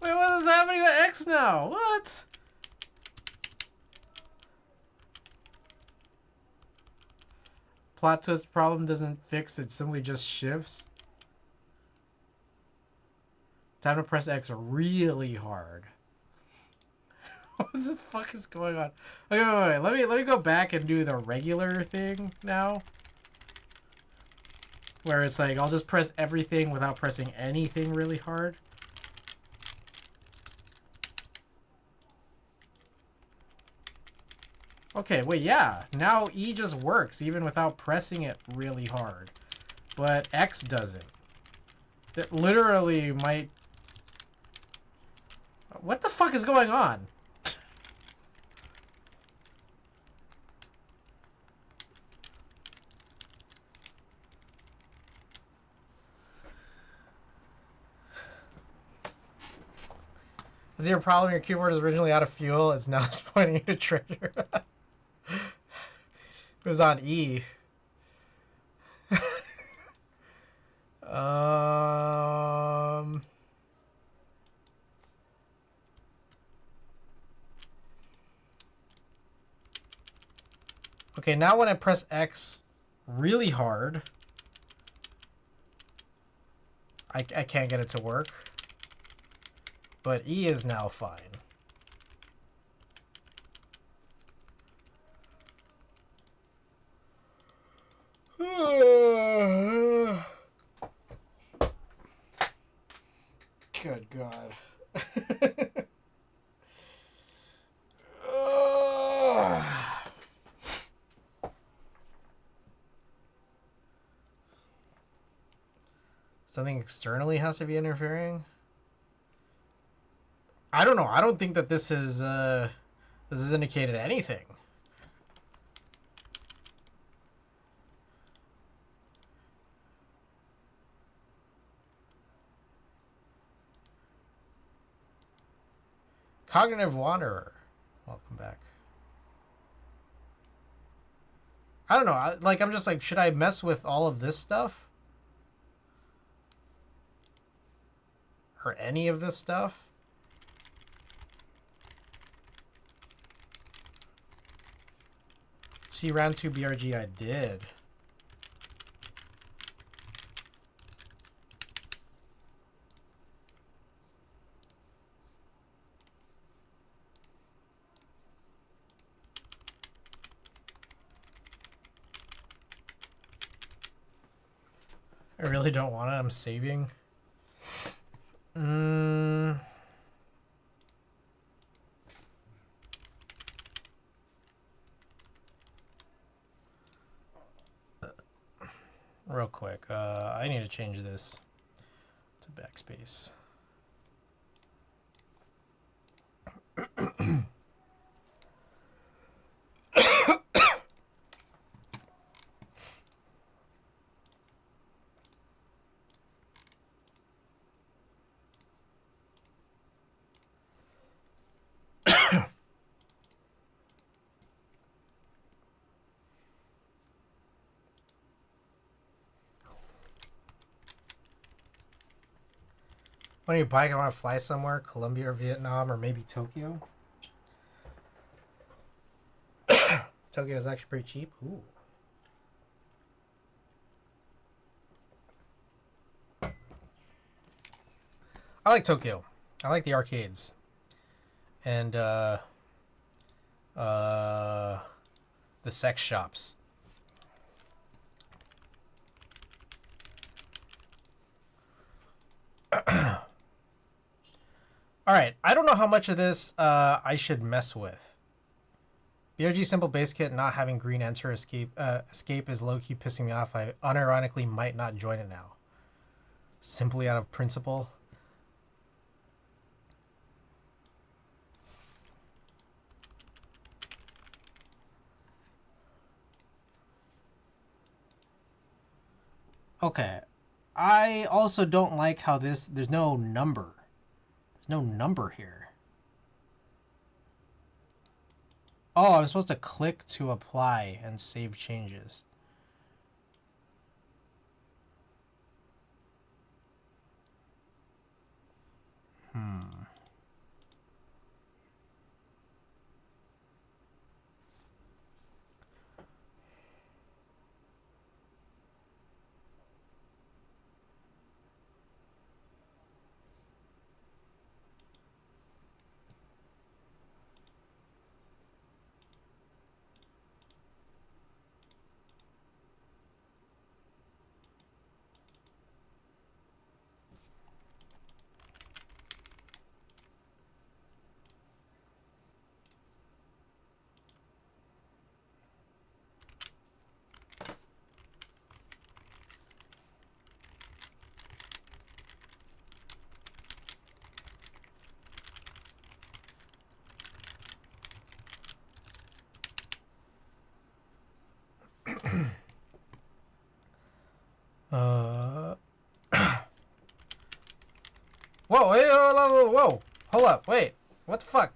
Wait, what is happening to X now? What? Plot twist problem doesn't fix, it simply just shifts. Time to press X really hard. What the fuck is going on? Okay, wait. Let me go back and do the regular thing now. Where it's like, I'll just press everything without pressing anything really hard. Okay, wait, yeah. Now E just works, even without pressing it really hard. But X doesn't. That literally might... What the fuck is going on? Is your problem your keyboard is originally out of fuel? It's now just pointing at a treasure. It was on E. Okay, now when I press X really hard, I can't get it to work. But E is now fine. Good God. Something externally has to be interfering? I don't know. I don't think that this is indicated anything. Cognitive Wanderer. Welcome back. I don't know. I'm just like, should I mess with all of this stuff? Or any of this stuff? See, round 2 BRG I did. I really don't want it. I'm saving. real quick. I need to change this to backspace. When you bike, I want to fly somewhere, Colombia or Vietnam or maybe Tokyo. Tokyo is actually pretty cheap. Ooh. I like Tokyo. I like the arcades. And the sex shops. Alright, I don't know how much of this I should mess with. BRG Simple Base Kit not having green enter escape is low-key pissing me off. I unironically might not join it now. Simply out of principle. Okay. I also don't like how there's no number. There's no number here. Oh, I'm supposed to click to apply and save changes. Whoa, wait, whoa, hold up, wait. What the fuck?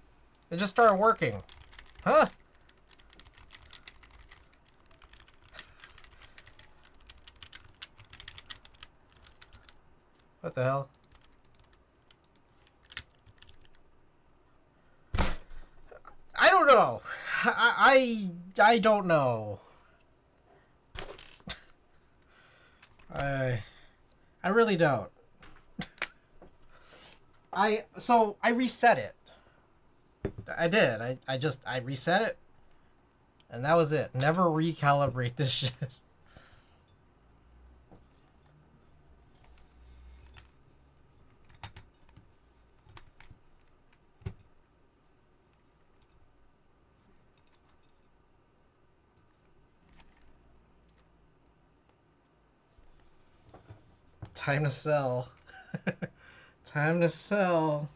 It just started working. Huh? What the hell? I don't know. I don't know. I really don't. So I reset it. I did. I reset it. And that was it. Never recalibrate this shit. Time to sell. Time to sell.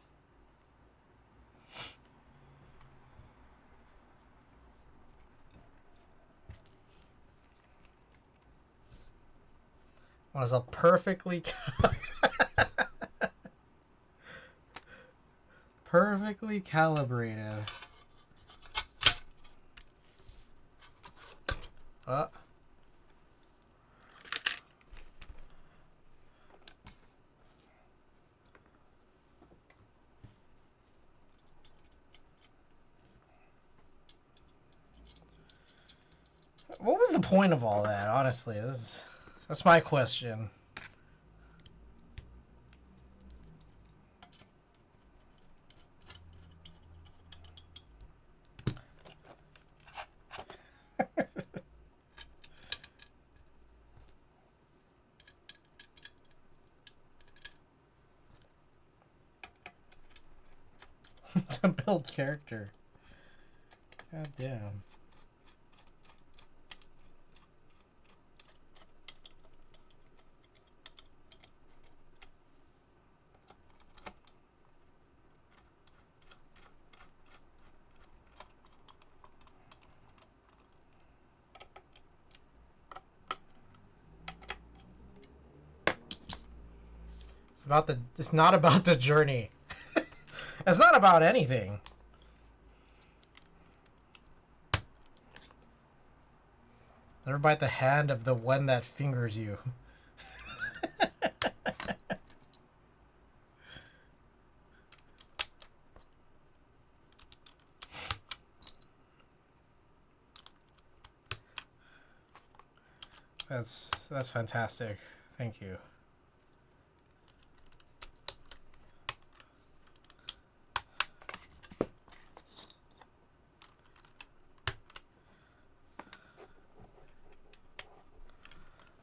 Want to sell perfectly perfectly calibrated. What was the point of all that, honestly? That's my question. To build character. God damn. It's not about the journey. It's not about anything. Never bite the hand of the one that fingers you. That's fantastic. Thank you.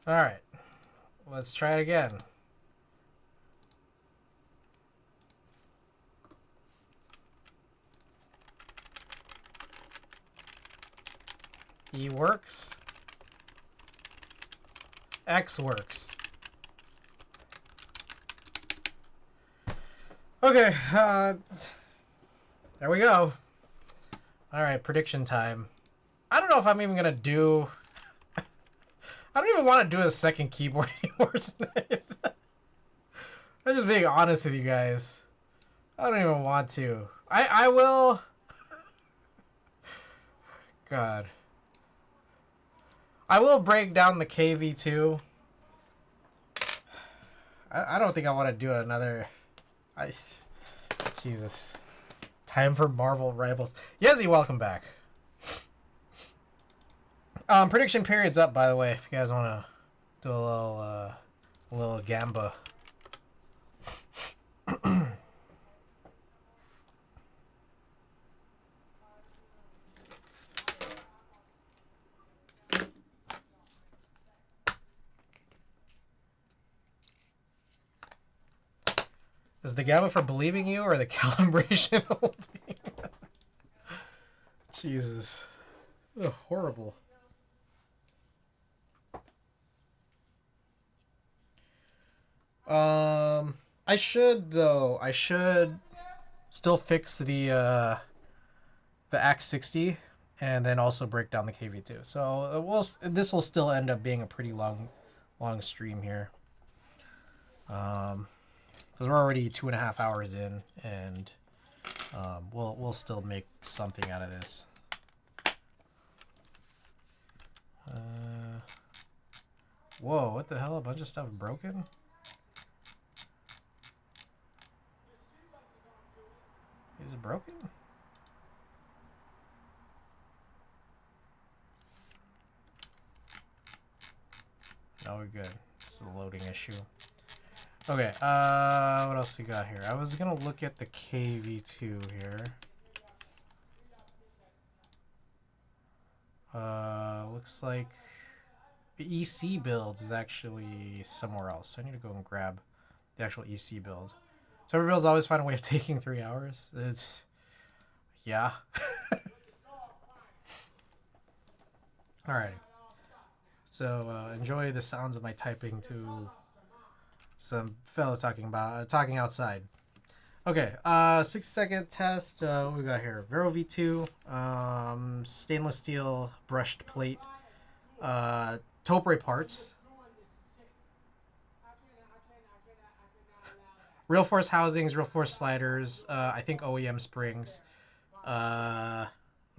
All right. Let's try it again. E works. X works. Okay, there we go. Alright, prediction time. I don't know if I'm even gonna do... I don't even want to do a second keyboard anymore tonight. I'm just being honest with you guys. I don't even want to. I will... God. I will break down the KV2. I don't think I want to do another... Jesus. Time for Marvel Rivals. Yezzy, welcome back. Prediction period's up, by the way, if you guys want to do a little gamba. Is the gamma for believing you or the calibration holding? Jesus. Ugh, horrible. I should still fix the Axe 60 and then also break down the KV2. So this will still end up being a pretty long stream here. Because we're already 2.5 hours in, and we'll still make something out of this. Whoa, what the hell? A bunch of stuff broken? Is it broken? No, we're good. It's a loading issue. Okay, what else we got here? I was gonna look at the KV2 here. Looks like the EC builds is actually somewhere else. So I need to go and grab the actual EC build. So every builds always find a way of taking 3 hours. It's... yeah. Alrighty. So enjoy the sounds of my typing to some fellas talking outside. Okay, 6-second test. What we got here? Vero V2, stainless steel brushed plate, Topre parts, real force housings, real force sliders. I think OEM springs. What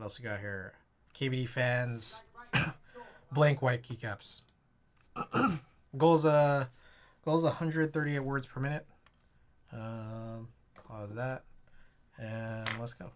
else we got here? KBD fans, blank white keycaps. Goals 138 words per minute. Pause that, and let's go.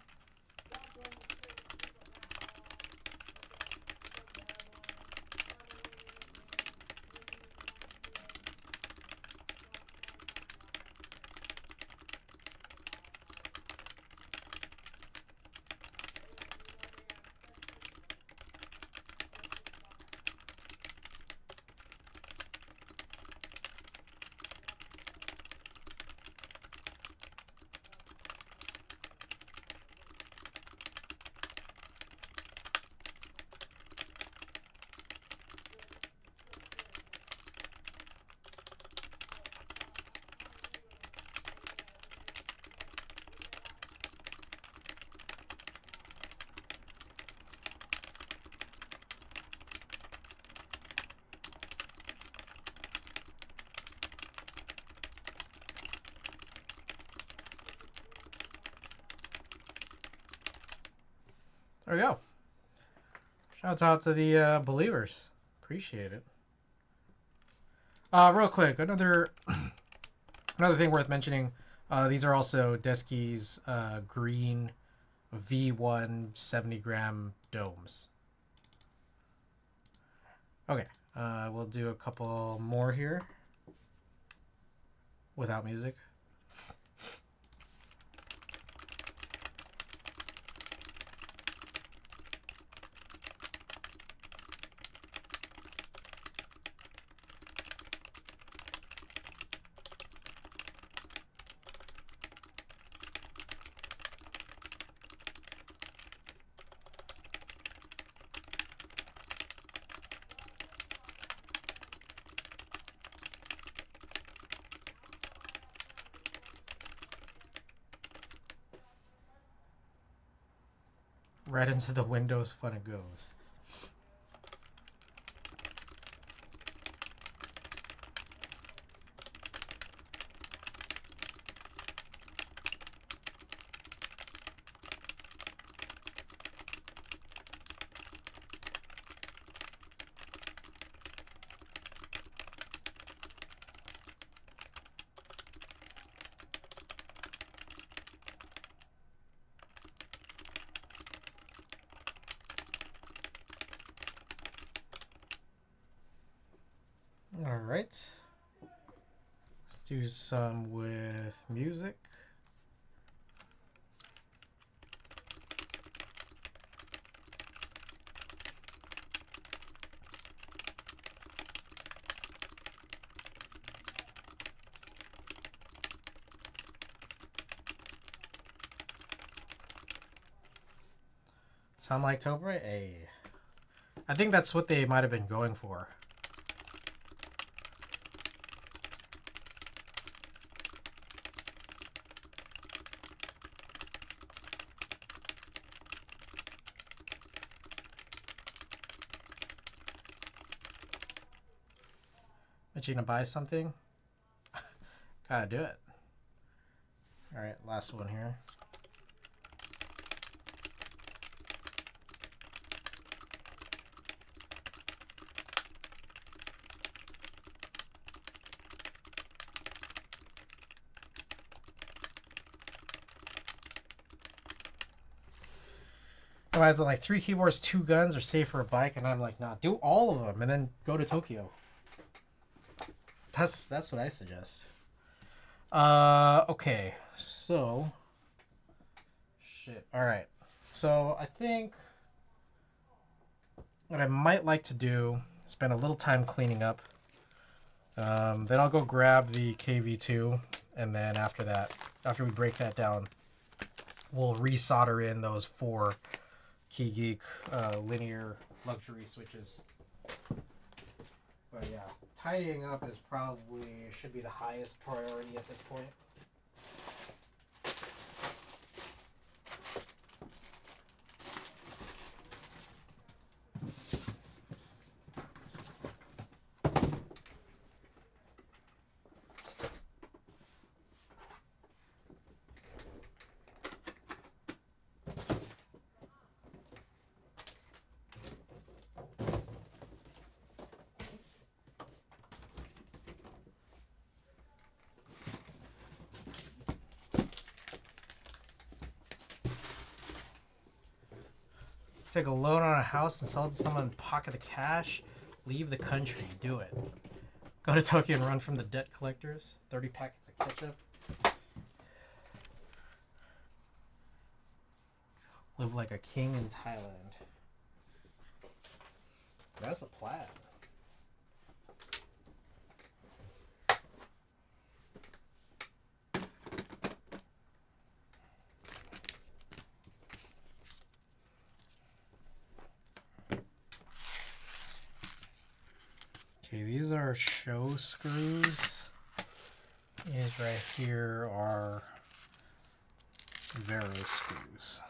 There we go. Shouts out to the believers. Appreciate it. Real quick, another thing worth mentioning. These are also Desky's green V1 70-gram domes. Okay, we'll do a couple more here without music. Right into the windows, fun it goes. All right. Let's do some with music. Sound like Tobre? Hey. I think that's what they might have been going for. But you gonna buy something? Gotta do it. Alright, last one here. Why is it like 3 keyboards, 2 guns are safe for a bike? And I'm like, nah, do all of them and then go to Tokyo. That's what I suggest. Okay, so shit. All right, so I think what I might like to do is spend a little time cleaning up. Then I'll go grab the KV2, and then after that, after we break that down, we'll resolder in those 4 Key Geek linear luxury switches. But yeah, tidying up is probably should be the highest priority at this point. Take a loan on a house and sell it to someone, pocket the cash, leave the country, do it. Go to Tokyo and run from the debt collectors. 30 packets of ketchup. Live like a king in Thailand. That's a plaid. Okay, these are show screws. These right here are vero screws.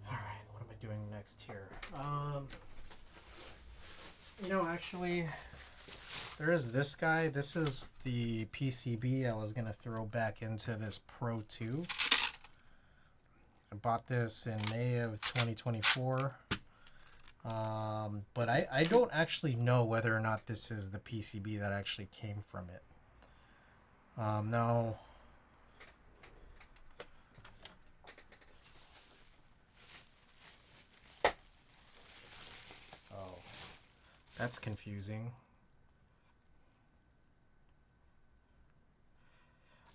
Alright, what am I doing next here? You know, actually, there is this guy. This is the PCB I was going to throw back into this Pro 2. I bought this in May of 2024. But I don't actually know whether or not this is the PCB that actually came from it. No. Oh, that's confusing.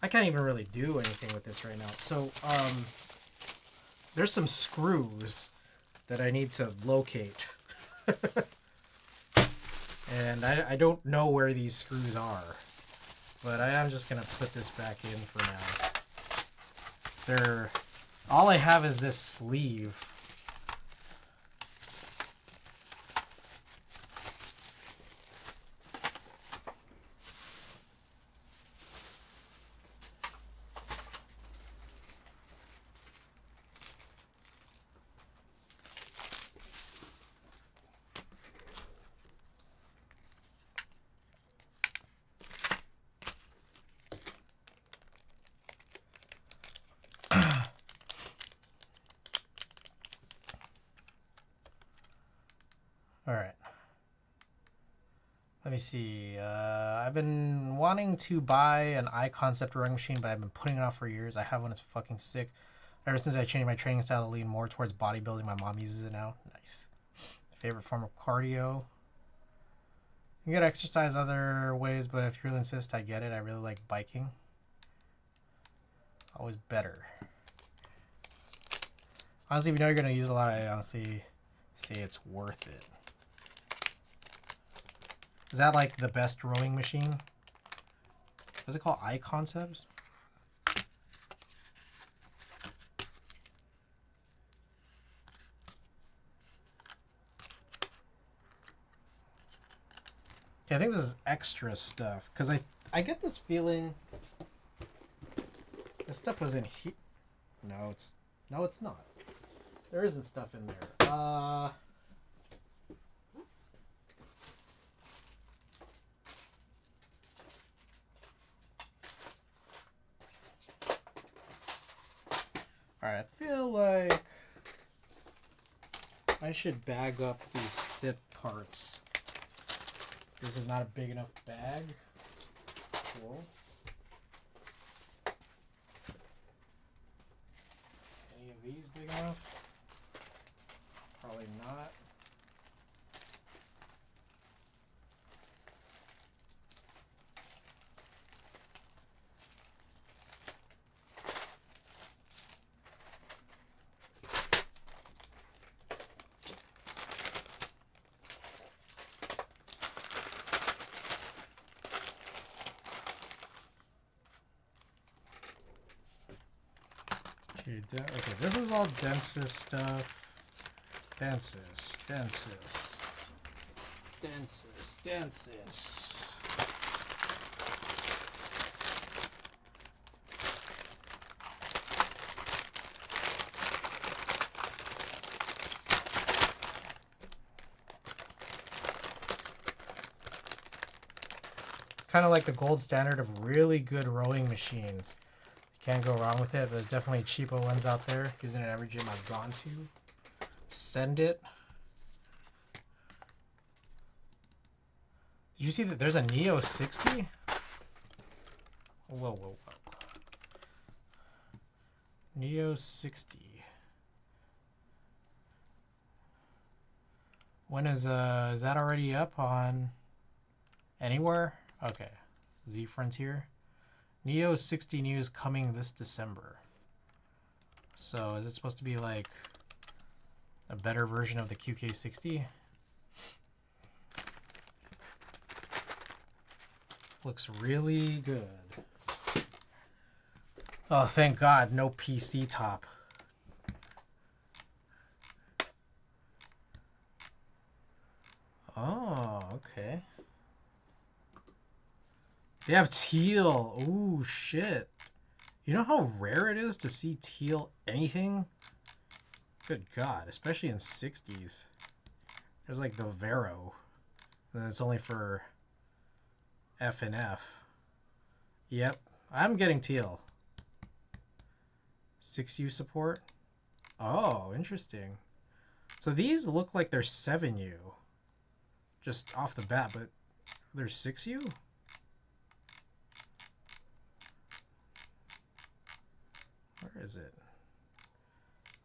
I can't even really do anything with this right now. So, there's some screws that I need to locate. And I don't know where these screws are. But I am just going to put this back in for now. All I have is this sleeve. All right. Let me see. I've been wanting to buy an iConcept rowing machine, but I've been putting it off for years. I have one. It's fucking sick. Ever since I changed my training style to lean more towards bodybuilding, my mom uses it now. Nice. Favorite form of cardio. You can get exercise other ways, but if you really insist, I get it. I really like biking. Always better. Honestly, if you know you're going to use a lot, I honestly say it's worth it. Is that like the best rowing machine? What's it called? iConcept? Yeah, I think this is extra stuff. Because I get this feeling this stuff was in here. No, it's not. There isn't stuff in there. Alright, I feel like I should bag up these SIP parts. This is not a big enough bag. Cool. Any of these big enough? Probably not. Okay, this is all Densys stuff. Densys. It's kind of like the gold standard of really good rowing machines. Can't go wrong with it. There's definitely cheapo ones out there. Using it at every gym I've gone to. Send it. Did you see that there's a Neo 60? Whoa. Neo 60. When is that already up on anywhere? Okay. Z Frontier. Neo 60 news coming this December. So is it supposed to be like a better version of the QK60? Looks really good. Oh, thank God, no PC top. Oh, okay. They have teal. Ooh, shit. You know how rare it is to see teal anything? Good God, especially in 60s. There's like the Vero. And then it's only for F and F. Yep, I'm getting teal. 6U support. Oh, interesting. So these look like they're 7U. Just off the bat, but they're 6U? Where is it?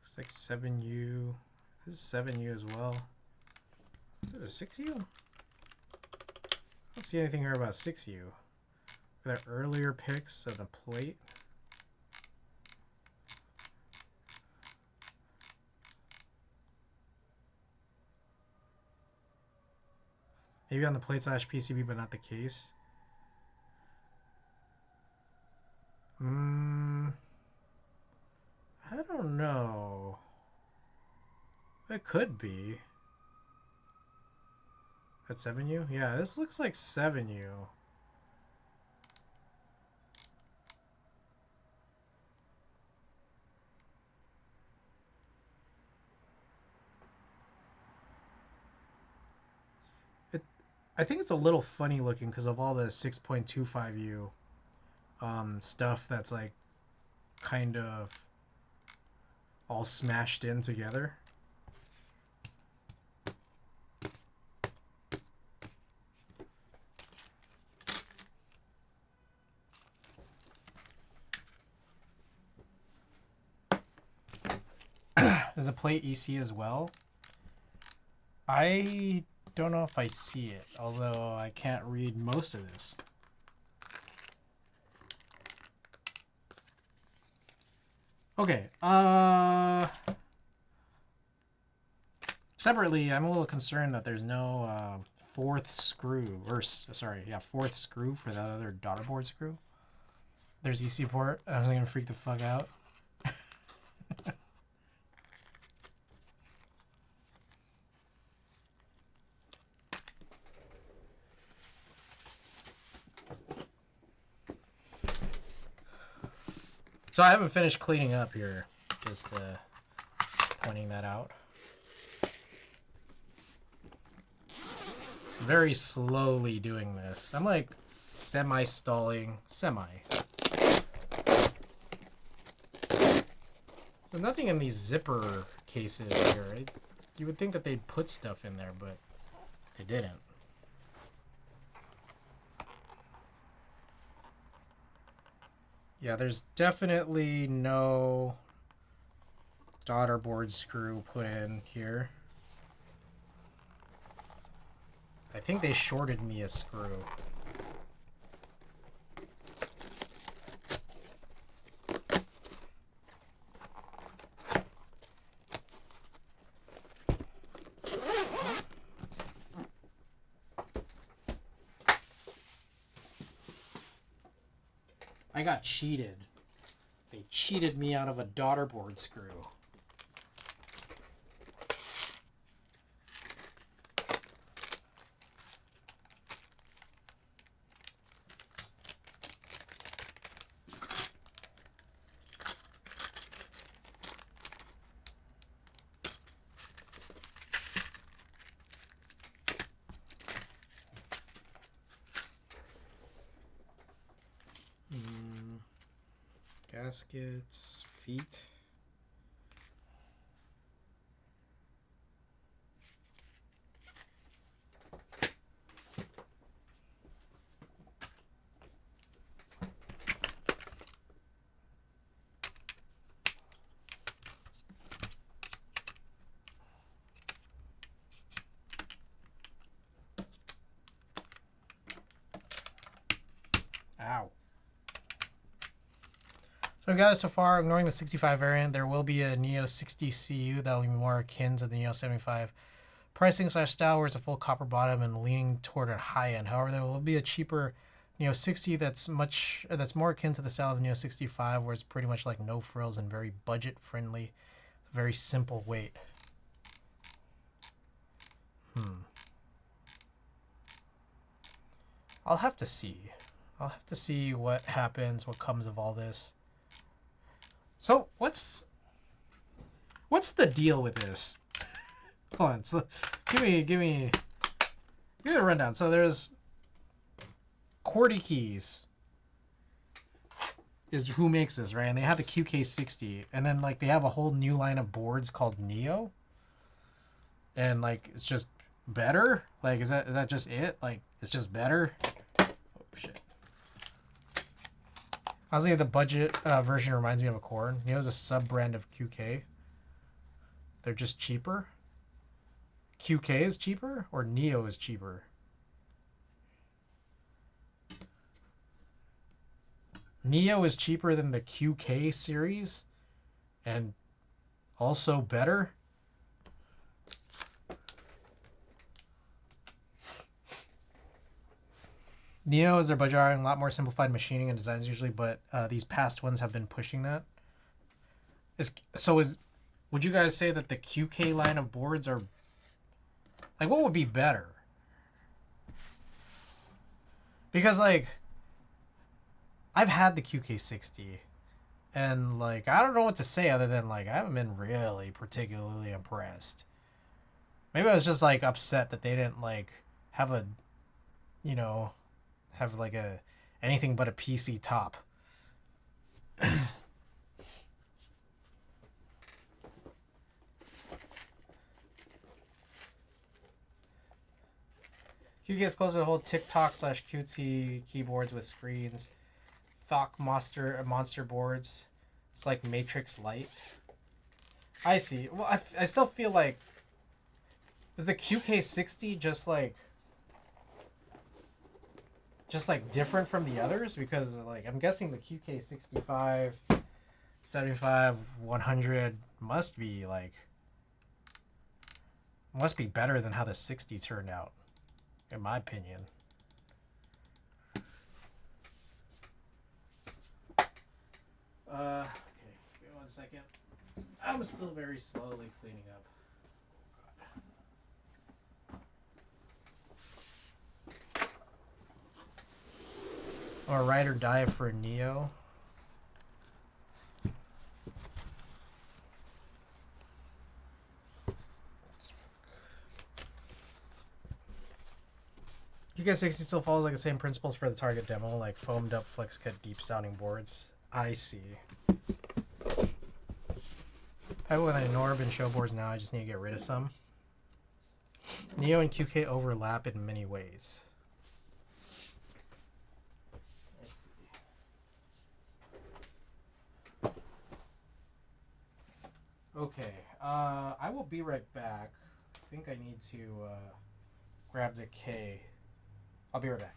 Looks like 7U. This is 7U as well. Is it 6U? I don't see anything here about 6U. The earlier picks of the plate. Maybe on the plate / PCB, but not the case. I don't know. It could be. That's 7U? Yeah, this looks like 7U. I think it's a little funny looking because of all the 6.25U stuff that's like kind of all smashed in together. Is the plate EC as well? I don't know if I see it, although I can't read most of this. Okay, separately, I'm a little concerned that there's no fourth screw for that other daughter board screw. There's EC port. I was gonna freak the fuck out. So I haven't finished cleaning up here, just pointing that out. Very slowly doing this. I'm like semi-stalling. There's nothing in these zipper cases here. You would think that they'd put stuff in there, but they didn't. Yeah, there's definitely no daughter board screw put in here. I think they shorted me a screw. I got cheated. They cheated me out of a daughter board screw. Gaskets, feet. Ow. So guys, so far, ignoring the 65 variant, there will be a Neo 60 CU that will be more akin to the Neo 75 pricing / style, where it's a full copper bottom and leaning toward a high end. However, there will be a cheaper Neo 60 that's more akin to the style of Neo 65, where it's pretty much like no frills and very budget friendly, very simple weight. I'll have to see. I'll have to see what happens, what comes of all this. So what's the deal with this? Hold on, so give me Here's a rundown. So there's QWERTY keys is who makes this, right? And they have the QK60, and then like they have a whole new line of boards called Neo, and like it's just better. Like is that just it? Like it's just better? Oh shit. I was thinking the budget version reminds me of a Core. Neo is a sub brand of QK. They're just cheaper. QK is cheaper or Neo is cheaper? Neo is cheaper than the QK series and also better. Neo is their budget, a lot more simplified machining and designs usually, but these past ones have been pushing that. Would you guys say that the QK line of boards are like what would be better? Because like I've had the QK60 and like I don't know what to say other than like I haven't been really particularly impressed. Maybe I was just like upset that they didn't like have a have like a anything but a PC top. QK is close to the whole TikTok / cutesy keyboards with screens. Thok monster boards. It's like Matrix Light. I see. Well, I still feel like was the QK60 just like different from the others? Because like I'm guessing the QK65, 75, 100 must be better than how the 60 turned out, in my opinion. Okay, give me 1 second. I'm still very slowly cleaning up. I'm a ride or die for a Neo. QK60 still follows like the same principles for the target demo, like foamed up flex cut deep sounding boards. I see. I have with an Norb and show boards now, I just need to get rid of some. Neo and QK overlap in many ways. Okay, I will be right back. I think I need to grab the K. I'll be right back.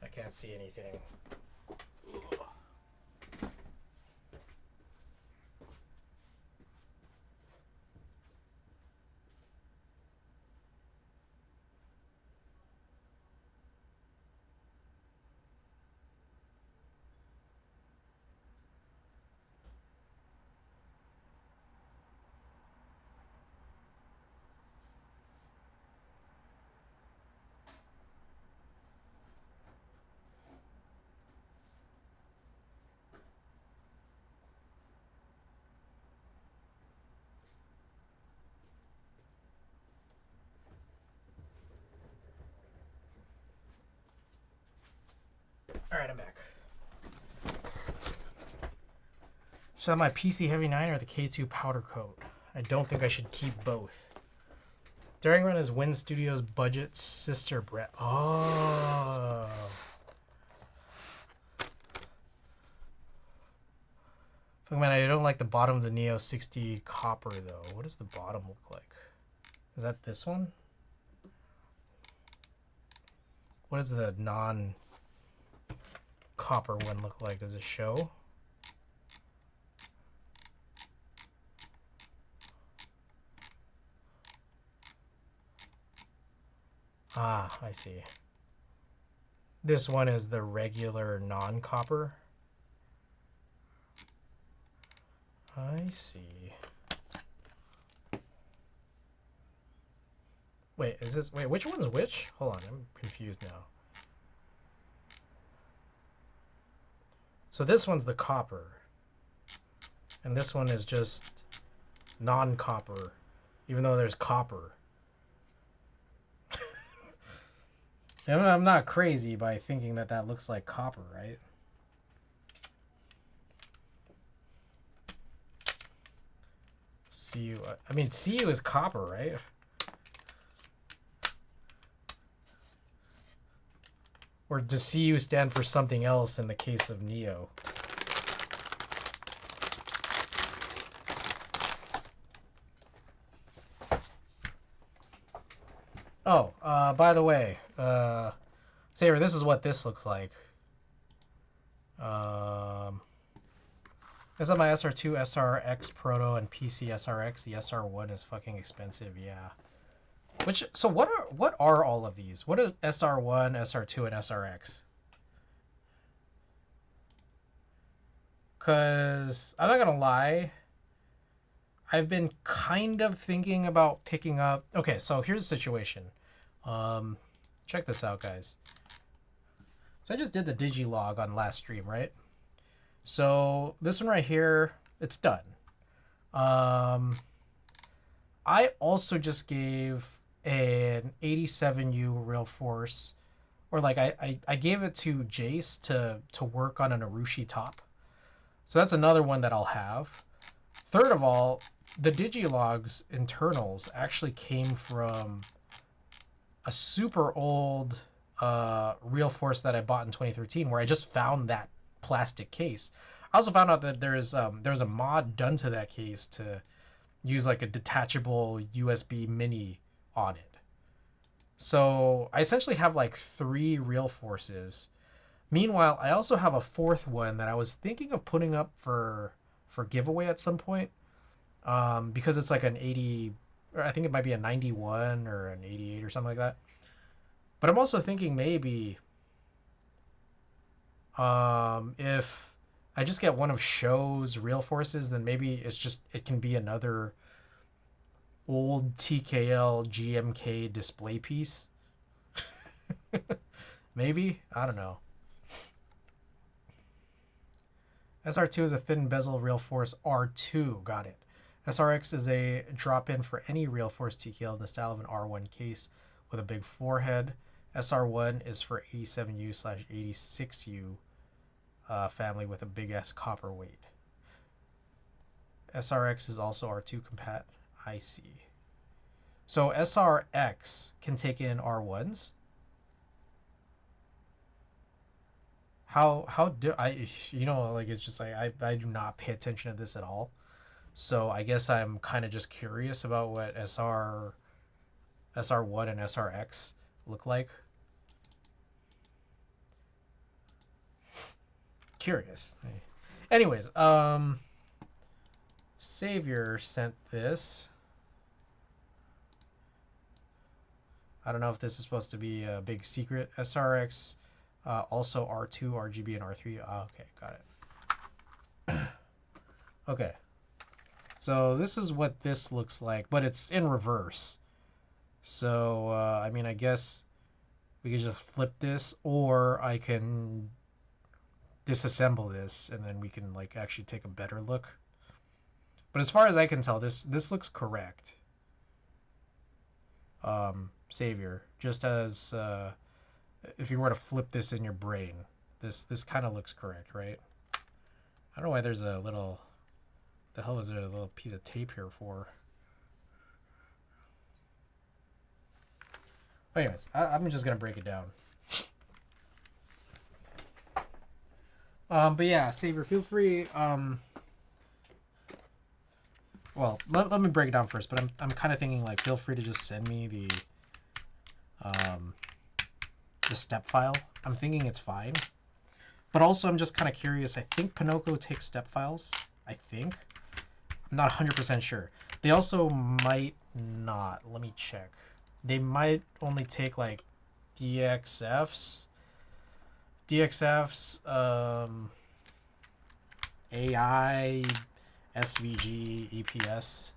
I can't see anything. Alright, I'm back. So my PC Heavy 9 or the K2 powder coat. I don't think I should keep both. During run is Win Studios' budget sister brand. Oh. Man, I don't like the bottom of the Neo 60 copper though. What does the bottom look like? Is that this one? What does the non-copper one look like? Does it show? Ah, I see. This one is the regular non-copper. I see. Wait, is this... Wait, which one's which? Hold on, I'm confused now. So this one's the copper. And this one is just non-copper, even though there's copper. I'm not crazy by thinking that that looks like copper, right? Cu. I mean, Cu is copper, right? Or does Cu stand for something else in the case of Neo? Oh, by the way, Saber, this is what this looks like. This is my SR2, SRX Proto, and PC SRX. The SR1 is fucking expensive, yeah. So what are all of these? What are SR1, SR2, and SRX? Cause I'm not gonna lie, I've been kind of thinking about picking up. Okay, so here's the situation. Check this out, guys. So I just did the digilog on last stream, right? So this one right here, it's done. I also just gave an 87U real force, or like I gave it to Jace to work on an Arushi top. So that's another one that I'll have. Third of all, the digilog's internals actually came from a super old real force that I bought in 2013, where I just found that plastic case. I also found out that there's a mod done to that case to use like a detachable USB mini on it. So I essentially have like 3 real forces. Meanwhile, I also have a 4th one that I was thinking of putting up for giveaway at some point, because it's like an 80, or I think it might be a 91 or an 88 or something like that. But I'm also thinking maybe if I just get one of Show's real forces, then maybe it can be another old TKL GMK display piece. Maybe, I don't know. SR2 is a thin bezel real force R2. Got it. SRX is a drop-in for any real force TKL in the style of an R1 case with a big forehead. SR1 is for 87U/86U family with a big S copper weight. SRX is also R2 compat. I see. So SRX can take in R1s. How do I, like, it's just like I do not pay attention to this at all. So I guess I'm kind of just curious about what SR1 and SRX look like. Curious. Anyways, Savior sent this. I don't know if this is supposed to be a big secret. SRX, also R2, RGB, and R3. Okay, got it. Okay. So this is what this looks like, but it's in reverse. So, I mean, I guess we could just flip this, or I can disassemble this, and then we can, like, actually take a better look. But as far as I can tell, this looks correct. Savior, just as if you were to flip this in your brain, this kind of looks correct, right? I don't know why there's a little... The hell is there a little piece of tape here for? Anyways, I'm just gonna break it down. But yeah, Savior, feel free. Well, let me break it down first. But I'm kind of thinking, like, feel free to just send me the step file. I'm thinking it's fine. But also, I'm just kind of curious. I think Pinocchio takes step files. I think. I'm not 100% sure. They also might not. Let me check. They might only take, like, DXFs, AI, SVG, EPS.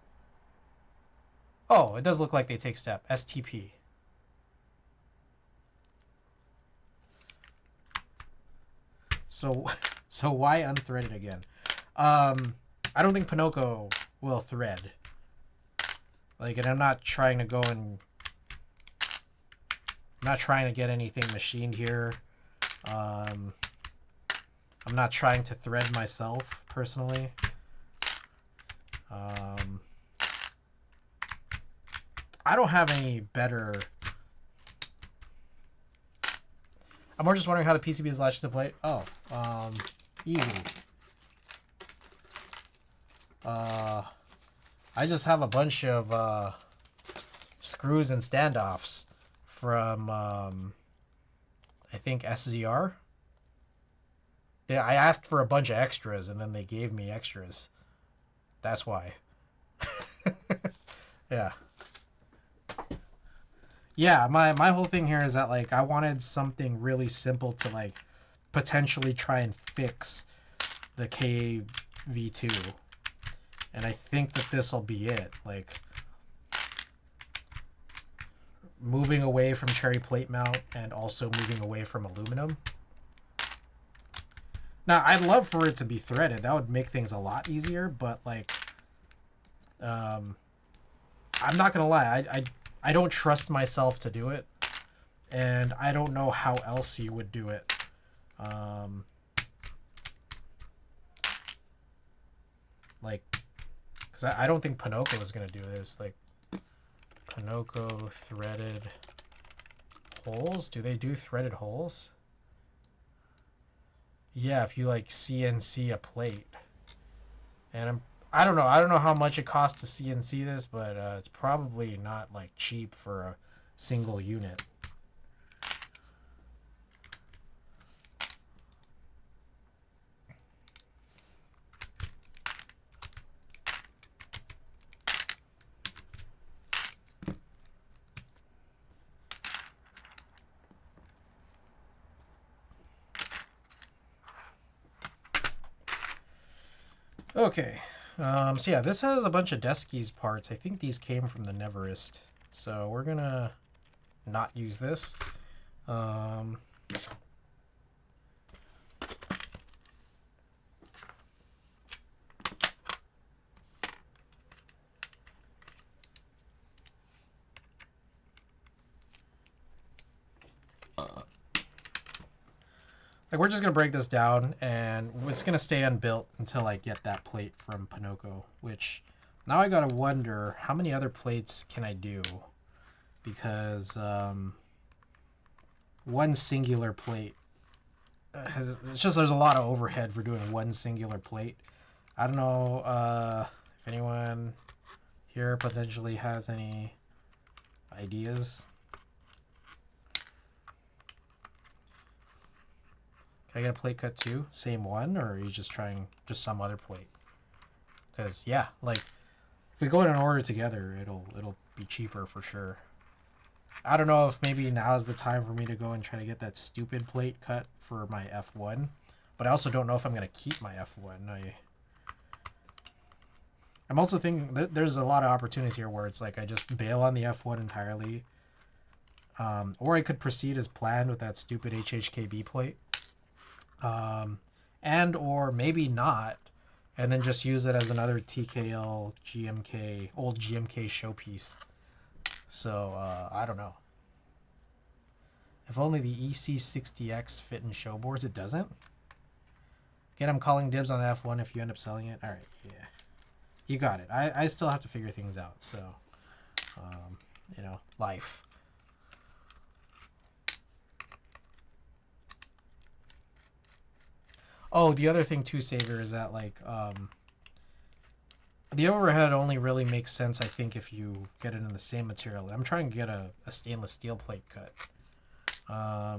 Oh, it does look like they take step. STP. So, so why unthreaded again? I don't think Pinocchio will thread. Like, and I'm not trying to go and... I'm not trying to get anything machined here. I'm not trying to thread myself, personally. I don't have any better... I'm more just wondering how the PCB is latched to the plate. Oh, easy. I just have a bunch of screws and standoffs from I think SZR. Yeah, I asked for a bunch of extras and then they gave me extras. That's why. Yeah. Yeah, my whole thing here is that, like, I wanted something really simple to, like, potentially try and fix the KV2. And I think that this will be it. Like, moving away from cherry plate mount and also moving away from aluminum. Now, I'd love for it to be threaded. That would make things a lot easier, but, like, I'm not gonna lie, I don't trust myself to do it, and I don't know how else you would do it. Like, because I don't think Pinocchio is gonna do this. Like, Pinocchio threaded holes? Do they do threaded holes? Yeah, if you, like, CNC a plate. And I don't know how much it costs to CNC this, but it's probably not, like, cheap for a single unit. Okay, so yeah, this has a bunch of Deskies parts. I think these came from the Neverest, so we're gonna not use this. Like, we're just gonna break this down, and it's gonna stay unbuilt until I get that plate from Pinocchio. Which now I gotta wonder how many other plates can I do, because one singular plate it's just there's a lot of overhead for doing one singular plate. I don't know if anyone here potentially has any ideas. Can I get a plate cut too? Same one, or are you just trying just some other plate? Because yeah, like, if we go in an order together, it'll be cheaper for sure. I don't know if maybe now is the time for me to go and try to get that stupid plate cut for my F1, but I also don't know if I'm gonna keep my F1. I'm also thinking there's a lot of opportunities here where it's like I just bail on the F1 entirely, or I could proceed as planned with that stupid HHKB plate. And or maybe not, and then just use it as another TKL GMK, old GMK showpiece. So I don't know. If only the EC60X fit in show boards. It doesn't. Again, I'm calling dibs on F1 if you end up selling it. All right, yeah, you got it. I still have to figure things out. So, you know, life. Oh, the other thing too, Savior, is that, like, the overhead only really makes sense, I think, if you get it in the same material. I'm trying to get a stainless steel plate cut. I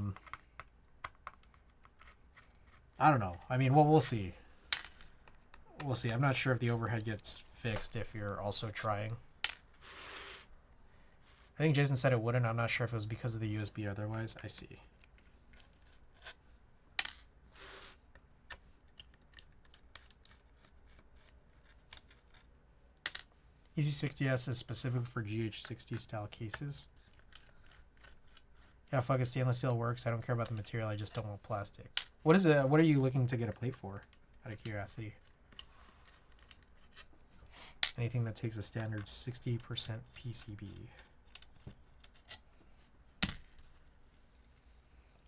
don't know. I mean, well, we'll see. We'll see. I'm not sure if the overhead gets fixed if you're also trying. I think Jason said it wouldn't. I'm not sure if it was because of the USB or otherwise. I see. EC60S is specific for GH60 style cases. Yeah, fuck it, stainless steel works. I don't care about the material. I just don't want plastic. What is it? What are you looking to get a plate for? Out of curiosity. Anything that takes a standard 60% PCB.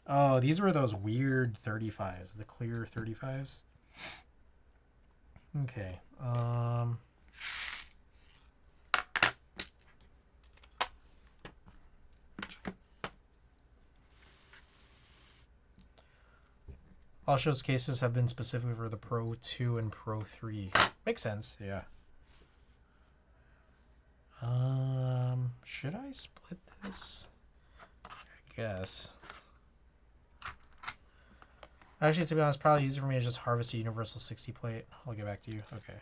Oh, these were those weird 35s, the clear 35s. Okay. All shows cases have been specific for the Pro 2 and Pro 3. Makes sense, yeah. Should I split this? I guess. Actually, to be honest, probably easier for me to just harvest a universal 60 plate. I'll get back to you. Okay.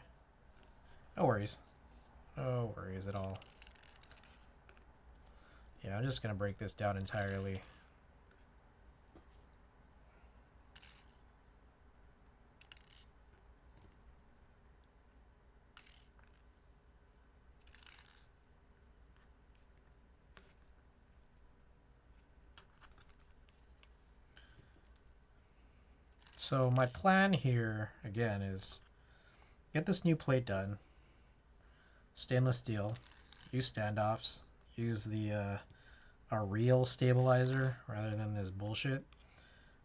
No worries. No worries at all. Yeah, I'm just going to break this down entirely. So my plan here, again, is get this new plate done. Stainless steel. Use standoffs. Use the a real stabilizer rather than this bullshit.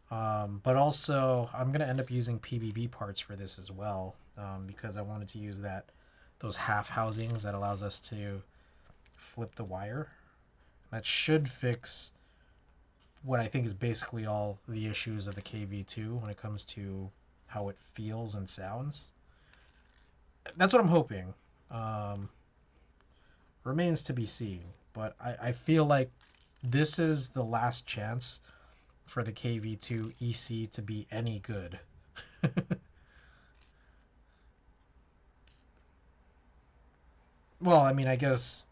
But also, I'm going to end up using PBB parts for this as well, because I wanted to use those half housings that allows us to flip the wire. That should fix what I think is basically all the issues of the KV2 when it comes to how it feels and sounds. That's what I'm hoping. Remains to be seen, but I feel like this is the last chance for the KV2 EC to be any good. Well, I mean, I guess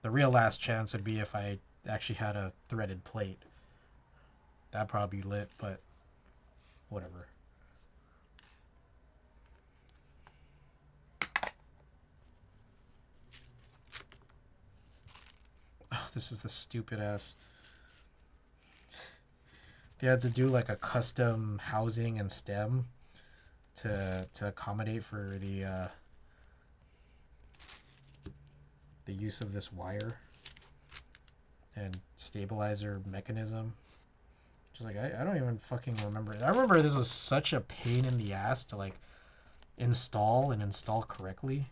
the real last chance would be if I actually had a threaded plate. That'd probably be lit, but whatever. Oh, this is the stupid ass. They had to do like a custom housing and stem to accommodate for the use of this wire and stabilizer mechanism. Just like I don't even fucking remember. I remember this was such a pain in the ass to like install and install correctly.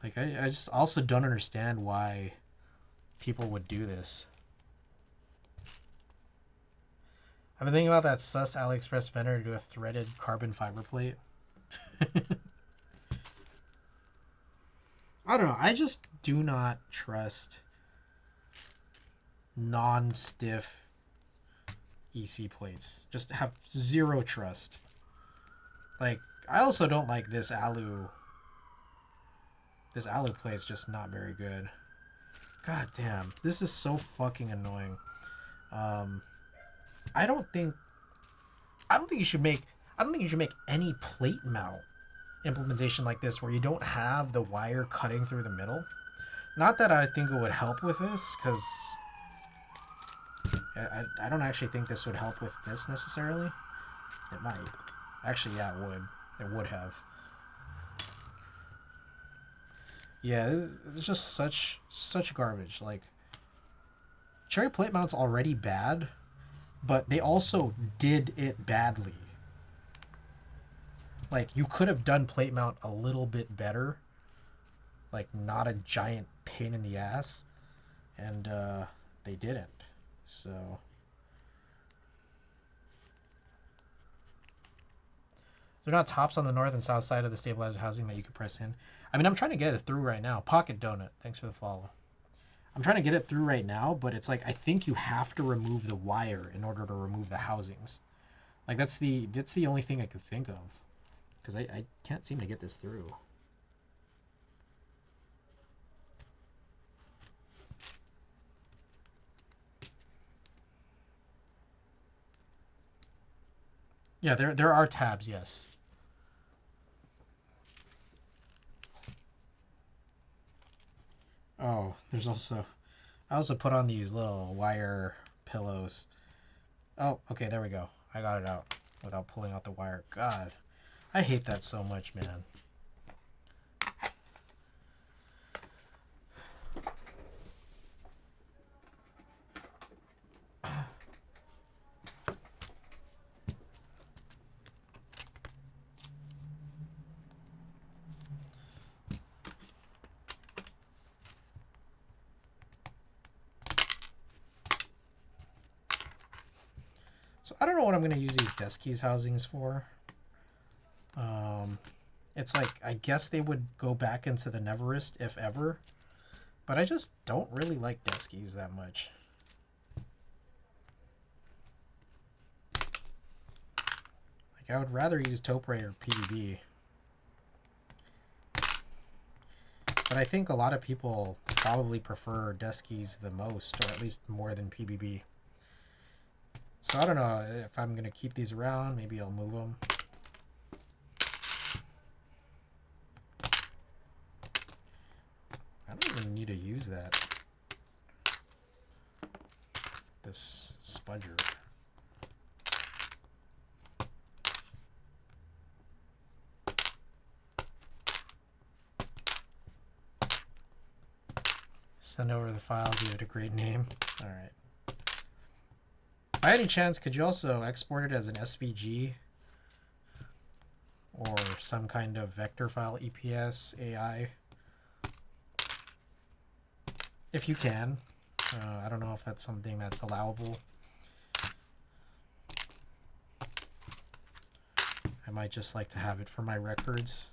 Like I just also don't understand why people would do this. I've been thinking about that sus AliExpress vendor to do a threaded carbon fiber plate. I don't know. I just do not trust non-stiff EC plates. Just have zero trust. Like, I also don't like this alu. This alu plate's just not very good. God damn. This is so fucking annoying. I don't think you should make any plate mount implementation like this where you don't have the wire cutting through the middle. Not that I think it would help with this, because I don't actually think this would help with this necessarily. It might. Actually, yeah, it would. It would have. Yeah, it's just such garbage. Like, cherry plate mount's already bad, but they also did it badly. Like, you could have done plate mount a little bit better. Like, not a giant pain in the ass. And they didn't. So they're not tops on the north and south side of the stabilizer housing that you could press in. I mean, I'm trying to get it through right now. Pocket Donut, thanks for the follow. I'm trying to get it through right now, but it's like I think you have to remove the wire in order to remove the housings. Like that's the only thing I could think of, because I can't seem to get this through. Yeah, there are tabs, yes. Oh, there's also... I also put on these little wire pillows. Oh, okay, there we go. I got it out without pulling out the wire. God, I hate that so much, man. So I don't know what I'm going to use these desk keys housings for. It's like, I guess they would go back into the Neverest if ever. But I just don't really like desk keys that much. Like, I would rather use Topre or PBB. But I think a lot of people probably prefer desk keys the most, or at least more than PBB. So I don't know if I'm going to keep these around. Maybe I'll move them. I don't even need to use that. This spudger. Send over the file, give it a great name. All right. By any chance, could you also export it as an SVG or some kind of vector file, EPS, AI? If you can. I don't know if that's something that's allowable. I might just like to have it for my records.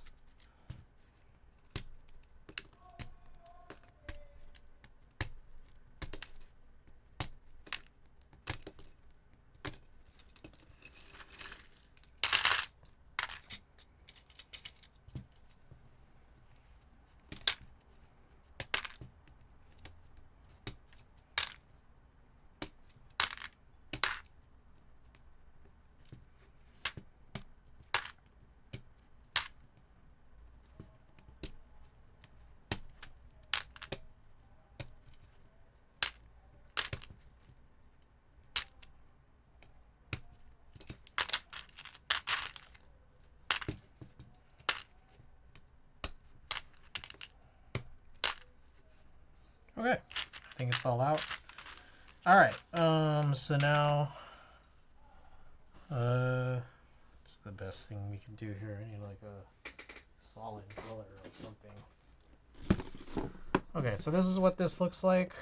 Okay, I think it's all out. All right, so now, what's the best thing we can do here? I need like a solid color or something. Okay, so this is what this looks like.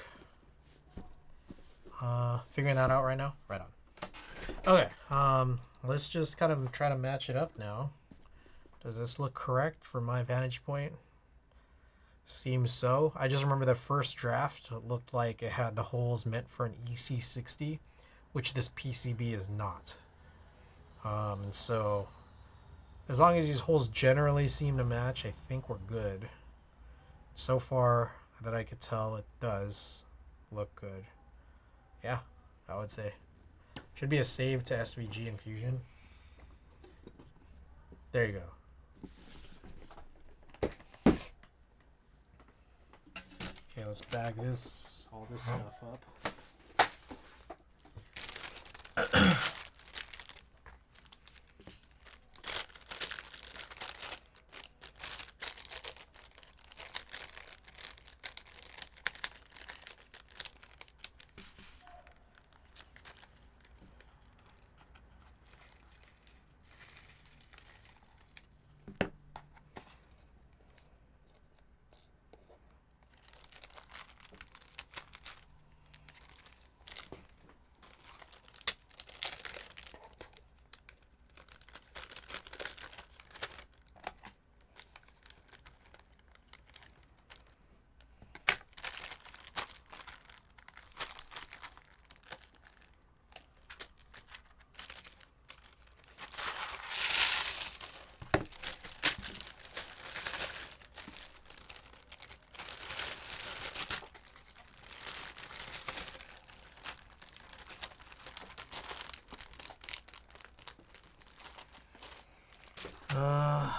Figuring that out right now? Right on. Okay, let's just kind of try to match it up now. Does this look correct from my vantage point? Seems so. I just remember the first draft looked like it had the holes meant for an EC60, which this PCB is not. And so, as long as these holes generally seem to match, I think we're good. So far that I could tell, it does look good. Yeah, I would say. Should be a save to SVG in Fusion. There you go. Okay, let's bag all this stuff up.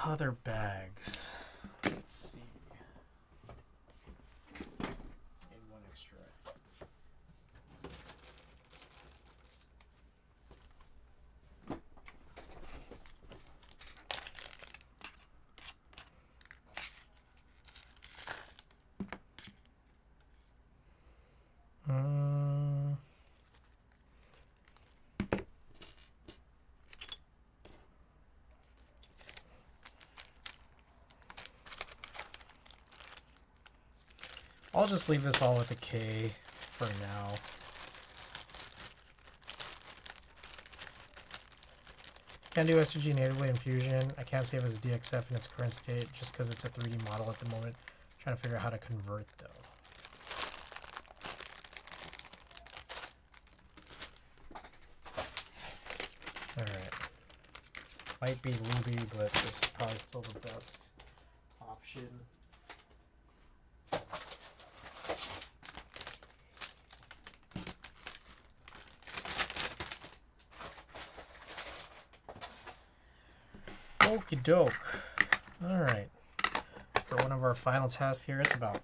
Other bags. Let's see. I'll just leave this all with a K for now. Can do SVG natively in Fusion. I can't save as a DXF in its current state just because it's a 3D model at the moment. Trying to figure out how to convert though. Alright. Might be Ruby, but this is probably still the best option. Okie doke. Alright. For one of our final tests here, it's about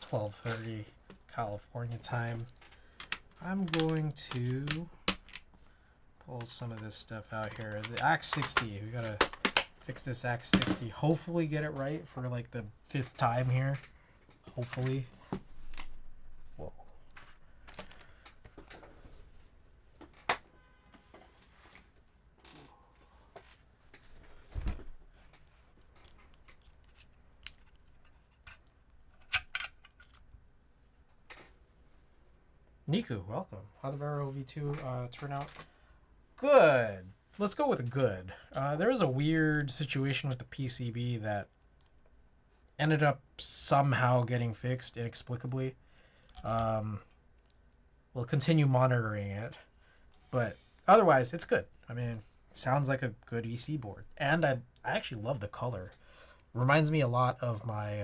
12:30 California time. I'm going to pull some of this stuff out here. The Axe 60. We gotta fix this Axe 60. Hopefully get it right for like the 5th time here. Hopefully. Whoa. Niku, welcome. How did the Vero V2 turn out? Good. Let's go with good. There was a weird situation with the PCB that ended up somehow getting fixed inexplicably. We'll continue monitoring it, but otherwise it's good. I mean, it sounds like a good EC board, and I actually love the color. Reminds me a lot of my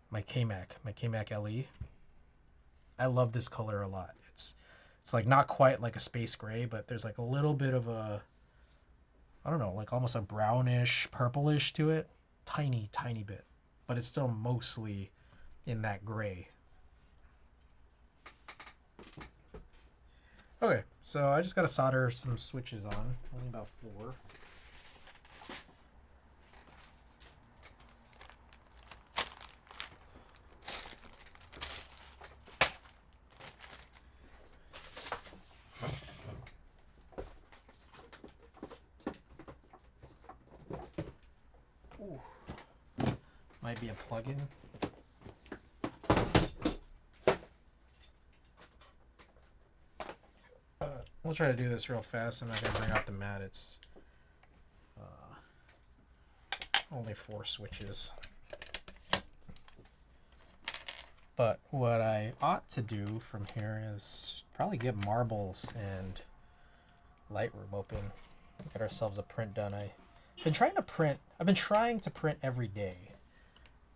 my KMac LE. I love this color a lot. It's like not quite like a space gray, but there's like a little bit of a, I don't know, like almost a brownish, purplish to it. Tiny bit. But it's still mostly in that gray. Okay, so I just got to solder some switches on. Only about 4. Might be a plugin. We'll try to do this real fast. I'm not going to bring out the mat. It's only 4 switches. But what I ought to do from here is probably get marbles and Lightroom open. Get ourselves a print done. I've been trying to print every day,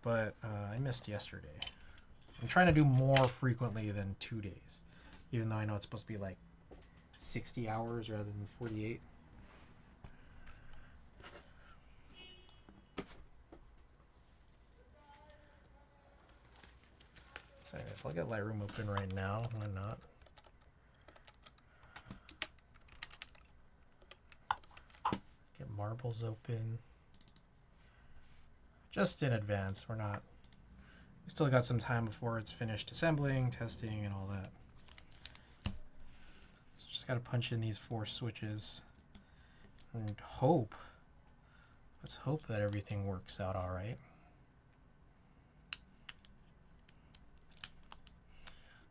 but I missed yesterday. I'm trying to do more frequently than 2 days, even though I know it's supposed to be like 60 hours rather than 48. So anyways, I'll get Lightroom open right now. Why not? Get marbles open. Just in advance. We still got some time before it's finished assembling, testing, and all that. So just got to punch in these 4 switches and let's hope that everything works out all right.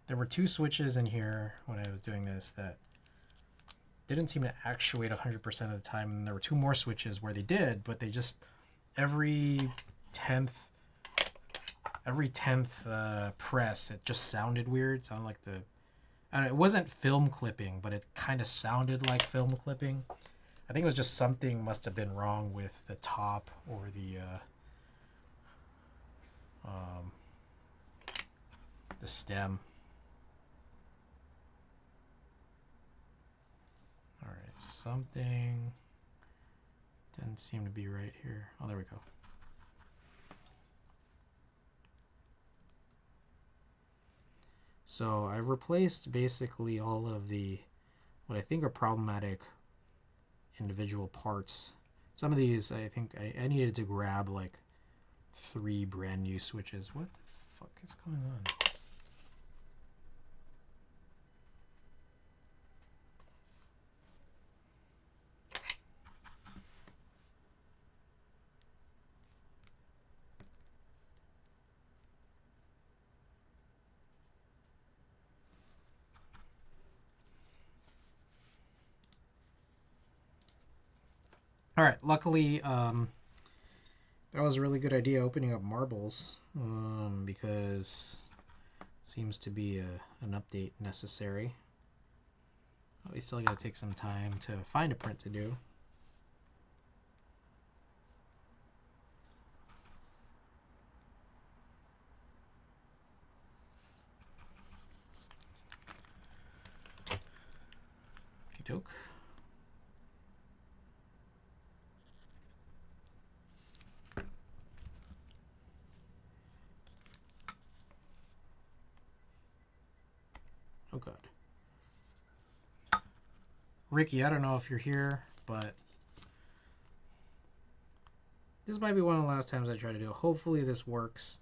There were 2 switches in here when I was doing this that didn't seem to actuate 100% of the time, and there were 2 more switches where they did, but they just every 10th press, it just sounded weird. It sounded like I don't know, it wasn't film clipping, but it kind of sounded like film clipping. I think it was just something must have been wrong with the top or the stem. All right, something didn't seem to be right here. Oh, there we go. So I've replaced basically all of what I think are problematic individual parts. Some of these I think I needed to grab like 3 brand new switches. What the fuck is going on? All right. Luckily, that was a really good idea opening up marbles, because seems to be an update necessary. We still got to take some time to find a print to do. Okie doke. Oh god. Ricky, I don't know if you're here, but this might be one of the last times I try to do it. Hopefully this works.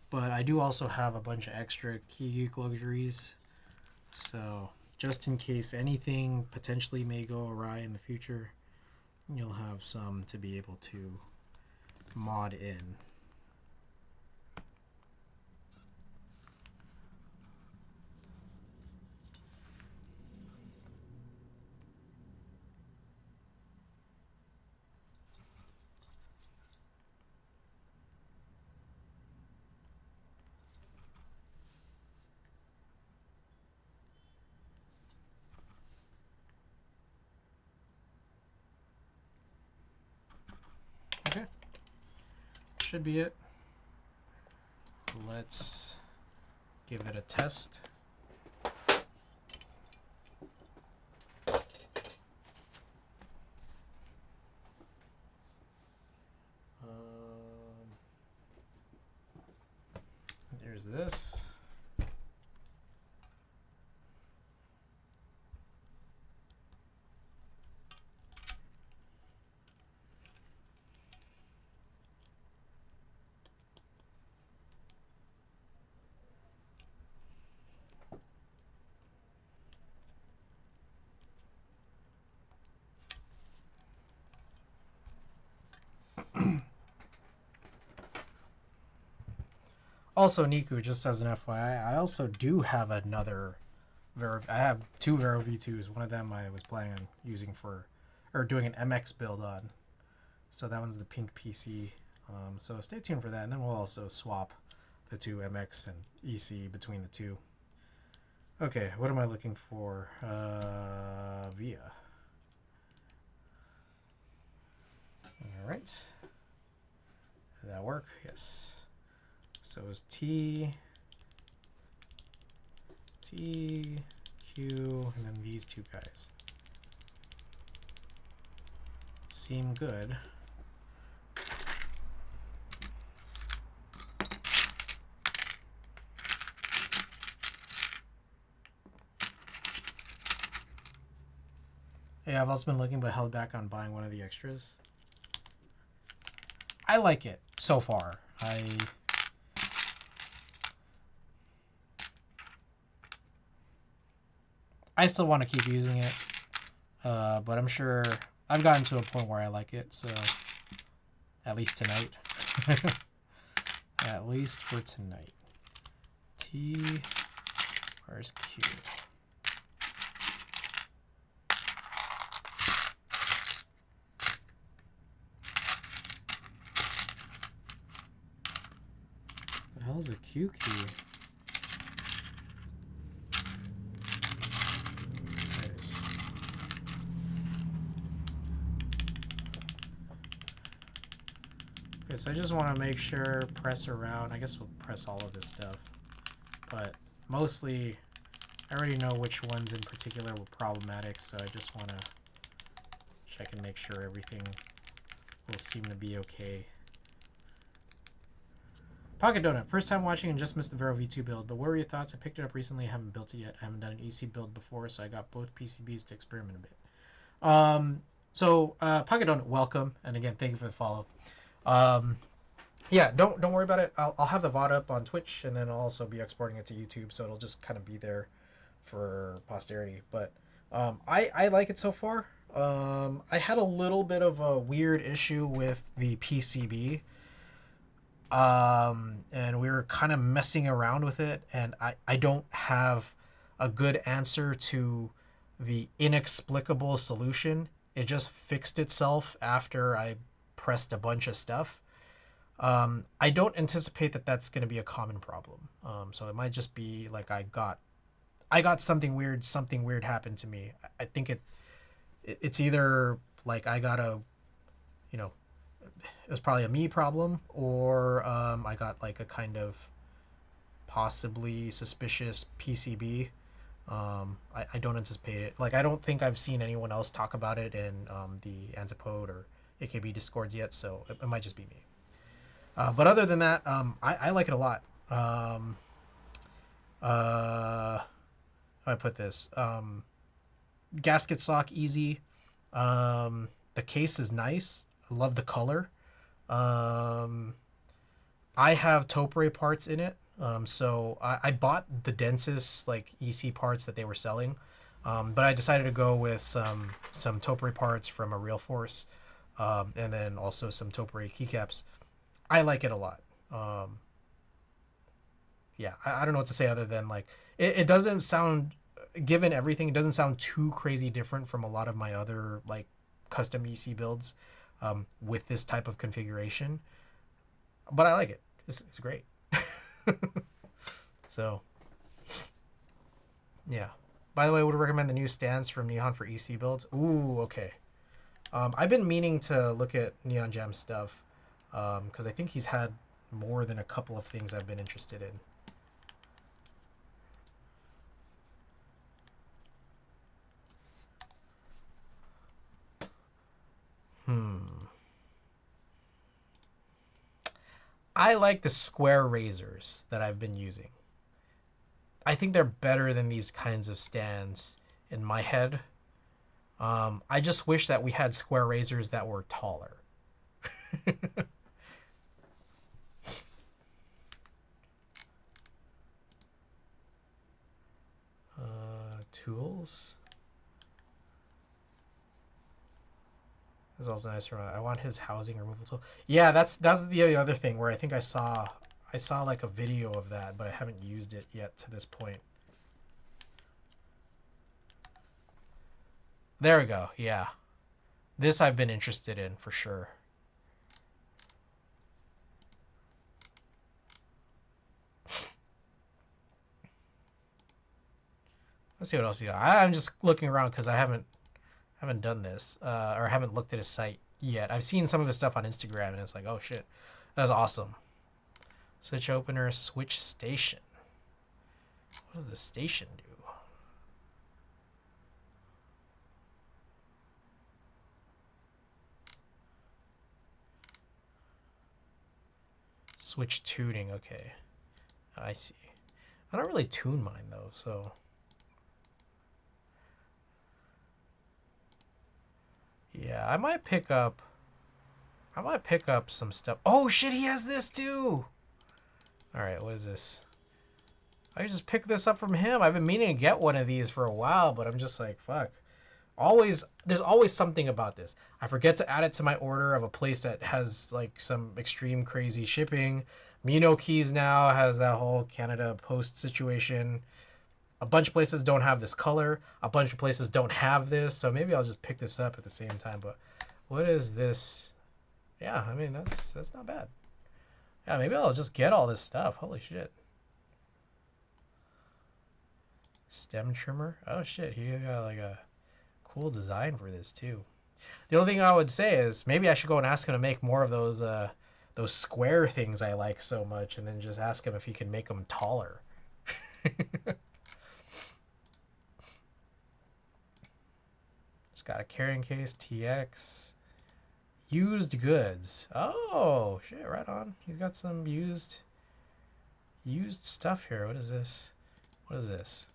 But I do also have a bunch of extra Key Geek luxuries. So just in case anything potentially may go awry in the future, you'll have some to be able to mod in. Okay, should be it. Let's give it a test. There's this. Also, Niku, just as an FYI, I also do have another Vero. I have two Vero V2s. One of them I was planning on using for, or doing an MX build on. So that one's the pink PC. So stay tuned for that, and then we'll also swap the two MX and EC between the two. Okay, what am I looking for? Via. All right. Did that work? Yes. So it's T, Q, and then these two guys. Seem good. Hey, I've also been looking but held back on buying one of the extras. I like it so far. I still want to keep using it, but I'm sure I've gotten to a point where I like it, so at least tonight. At least for tonight. T, where's Q? The hell's a Q key? Okay, so I just want to make sure, press around. I guess we'll press all of this stuff. But mostly, I already know which ones in particular were problematic, so I just want to check and make sure everything will seem to be okay. Pocket Donut, first time watching and just missed the Vero V2 build, but what were your thoughts? I picked it up recently, haven't built it yet. I haven't done an EC build before, so I got both PCBs to experiment a bit. Pocket Donut, welcome, and again, thank you for the follow. Yeah, don't worry about it. I'll have the VOD up on Twitch, and then I'll also be exporting it to YouTube, so it'll just kind of be there for posterity. But I like it so far. I had a little bit of a weird issue with the PCB, and we were kind of messing around with it, and I don't have a good answer to the inexplicable solution. it just fixed itself after I pressed a bunch of stuff. I don't anticipate that that's going to be a common problem. So it might just be like I got something weird. Something weird happened to me. I think it's either like I got a, you know, it was probably a me problem, or I got like a kind of possibly suspicious PCB. I don't anticipate it. Like I don't think I've seen anyone else talk about it in the Antipode or AKB discords yet, so it might just be me. But other than that, I like it a lot. How do I put this? Gasket sock easy. The case is nice. I love the color. I have Topre parts in it. So I bought the densest like EC parts that they were selling. But I decided to go with some Topre parts from a Real Force, and then also some Topre keycaps. I like it a lot. Yeah, I don't know what to say other than like it doesn't sound, given everything, it doesn't sound too crazy different from a lot of my other like custom EC builds with this type of configuration. But I like it. It's great. So, yeah. By the way, I would recommend the new stands from Neon for EC builds. Ooh, okay. I've been meaning to look at Neon Jam stuff because I think he's had more than a couple of things I've been interested in. I like the square razors that I've been using. I think they're better than these kinds of stands in my head. I just wish that we had square razors that were taller. Tools. This is also nice. I want his housing removal tool. Yeah, that's the other thing where I think I saw like a video of that, but I haven't used it yet to this point. There we go. Yeah, this I've been interested in for sure. Let's see what else you got. I'm just looking around because I haven't done this or haven't looked at his site yet. I've seen some of his stuff on Instagram and it's like, oh shit, that's awesome. Switch opener, switch station. What does the station do? Switch tuning, okay. I see. I don't really tune mine though, so. Yeah, I might pick up some stuff. Oh shit, he has this too! Alright, what is this? I can just pick this up from him. I've been meaning to get one of these for a while, but I'm just like, fuck. There's always something about this. I forget to add it to my order of a place that has like some extreme crazy shipping. Mino Keys now has that whole Canada Post situation. A bunch of places don't have this color. A bunch of places don't have this. So maybe I'll just pick this up at the same time. But what is this? Yeah, I mean, that's not bad. Yeah, maybe I'll just get all this stuff. Holy shit. Stem trimmer. Oh shit, he got like a cool design for this too. The only thing I would say is maybe I should go and ask him to make more of those square things I like so much, and then just ask him if he can make them taller. It's got a carrying case, TX, used goods. Oh shit, right on. He's got some used stuff here. What is this? What is this?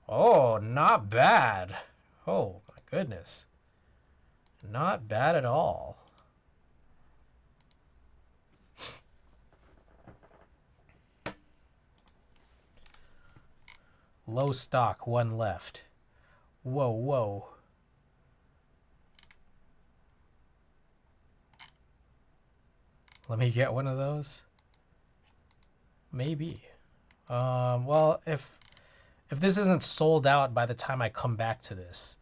Oh, not bad. Oh my goodness. Not bad at all. Low stock, one left. Whoa, whoa. Let me get one of those. Maybe. Well, if if this isn't sold out by the time I come back to this,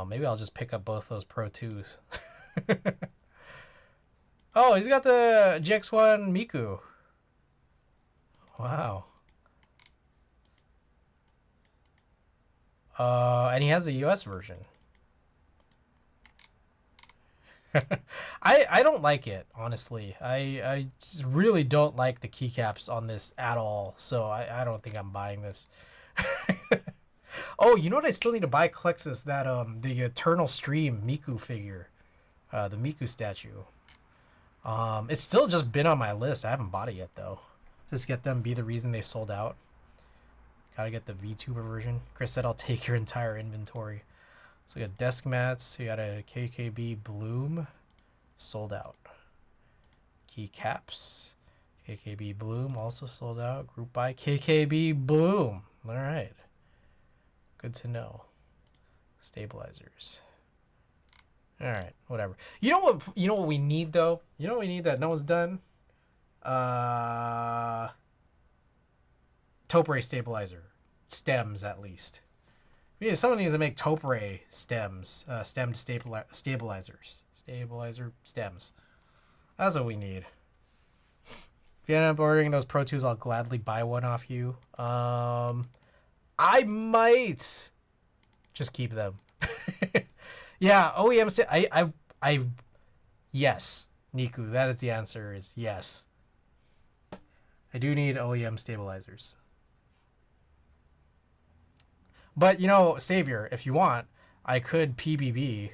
maybe I'll just pick up both those Pro 2s. Oh, he's got the GX1 Miku. Wow. And he has the US version. I don't like it, honestly. I really don't like the keycaps on this at all, so I don't think I'm buying this. Oh, you know what I still need to buy, Klexus? That the Eternal Stream Miku figure. The Miku statue. It's still just been on my list. I haven't bought it yet though. Just get them, be the reason they sold out. Gotta get the VTuber version. Chris said I'll take your entire inventory. So we got desk mats. We got a KKB Bloom. Sold out. Keycaps. KKB Bloom also sold out. Group buy KKB Bloom. Alright. Good to know. Stabilizers. Alright, whatever. You know what we need though? You know what we need that no one's done? Topre stabilizer. Stems at least. Someone needs to make Topre stems. Stemmed stabilizers. Stabilizer stems. That's what we need. If you end up ordering those Pro 2s, I'll gladly buy one off you. I might just keep them. Yeah, OEM yes, Niku, that is the answer, is yes. I do need OEM stabilizers. But, you know, Savior, if you want, I could PBBify.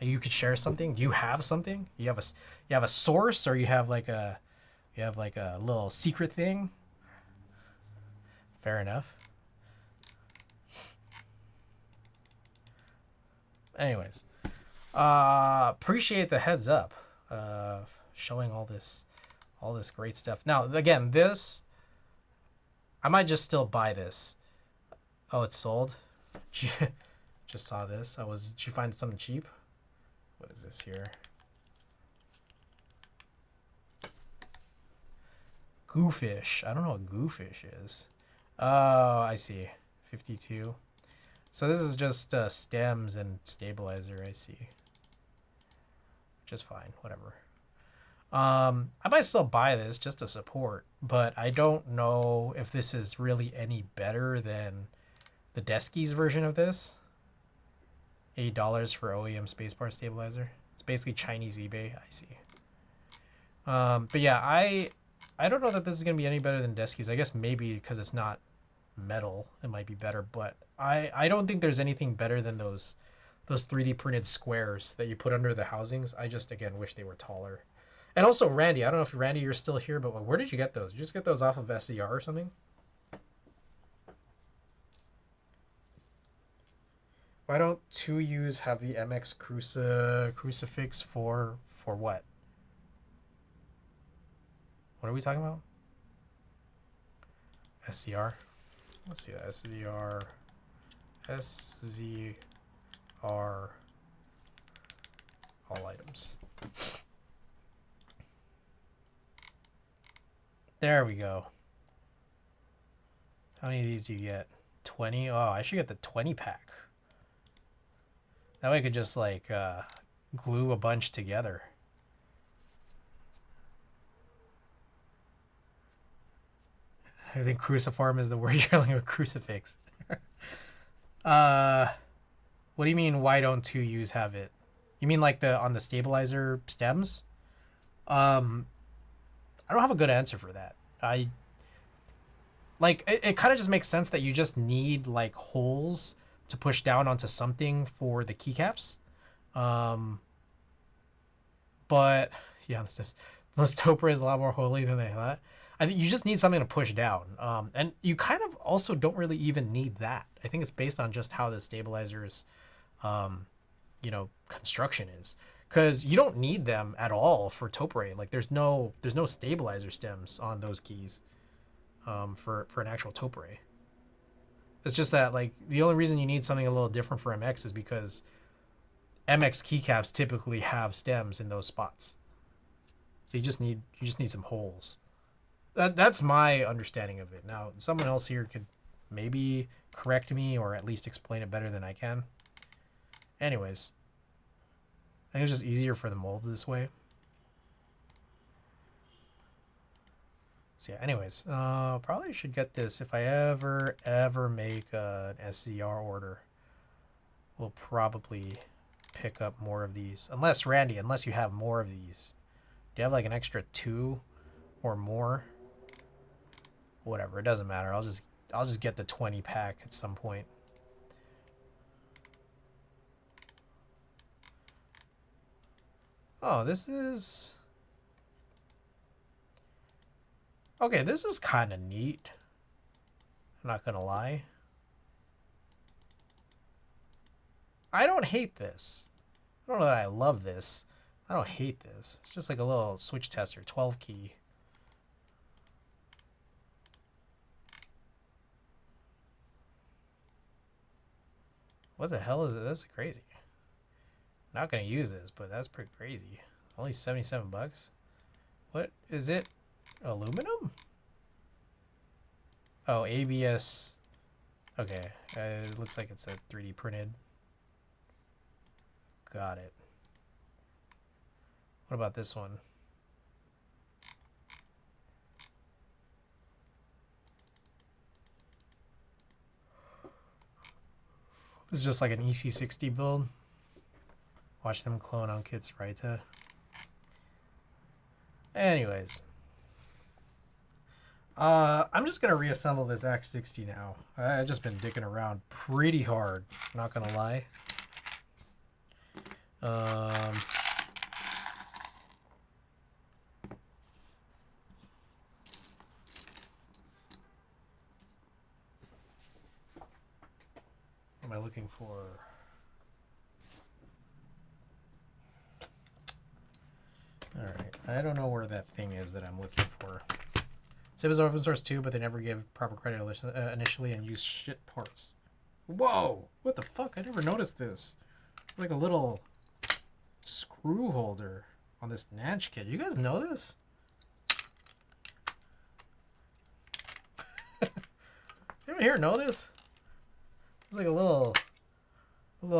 You could share something. Do you have something? You have a source, or you have like a little secret thing? Fair enough. Anyways, appreciate the heads up, showing all this great stuff. Now, again, this, I might just still buy this. Oh, it's sold. Just saw this. Did you find something cheap? What is this here? Goofish. I don't know what Goofish is. Oh, I see. 52. So this is just stems and stabilizer, I see. Which is fine, whatever. I might still buy this just to support, but I don't know if this is really any better than the Deskies version of this. $8 for OEM spacebar stabilizer. It's basically Chinese eBay, I see. But yeah, I don't know that this is going to be any better than Deskies. I guess maybe because it's not metal, it might be better, but I don't think there's anything better than those 3D printed squares that you put under the housings. I just, again, wish they were taller. And also, Randy, I don't know if Randy, you're still here, but where did you get those? Did you just get those off of SCR or something? Why don't 2Us have the MX crucifix for what? What are we talking about? SCR. Let's see that. SZR. All items. There we go. How many of these do you get? 20? Oh, I should get the 20 pack. That way I could just like glue a bunch together. I think cruciform is the word you're looking with, crucifix. What do you mean, why don't 2Us have it? You mean like on the stabilizer stems? I don't have a good answer for that. It kind of just makes sense that you just need like holes to push down onto something for the keycaps. But yeah, the stems. Unless Topra is a lot more holy than they thought. I think you just need something to push down. And you kind of also don't really even need that. I think it's based on just how the stabilizer's, construction is. Because you don't need them at all for Topre. Like there's no stabilizer stems on those keys for an actual Topre. It's just that like the only reason you need something a little different for MX is because MX keycaps typically have stems in those spots. So you just need some holes. That's my understanding of it. Now, someone else here could maybe correct me or at least explain it better than I can. Anyways, I think it's just easier for the molds this way. So yeah, anyways, probably should get this if I ever make an SCR order. We'll probably pick up more of these. Unless, Randy, unless you have more of these. Do you have like an extra 2 or more? Whatever, it doesn't matter. I'll just get the 20 pack at some point. Oh, this is... Okay, this is kind of neat. I'm not gonna lie. I don't hate this. I don't know that I love this. I don't hate this. It's just like a little switch tester, 12 key. What the hell is it? That's crazy. Not gonna use this, but that's pretty crazy. Only 77 bucks. What is it? Aluminum? Oh, ABS. Okay, it looks like it's a 3D printed. Got it. What about this one? It's just like an EC60 build. Watch them clone on kits, right? Anyways. I'm just gonna reassemble this Axe 60 now. I've just been dicking around pretty hard, not gonna lie. What am I looking for? Alright, I don't know where that thing is that I'm looking for. It was open source too, but they never gave proper credit initially and used shit parts. Whoa! What the fuck? I never noticed this. Like a little screw holder on this Natch kit. You guys know this? Anyone here know this? It's like a little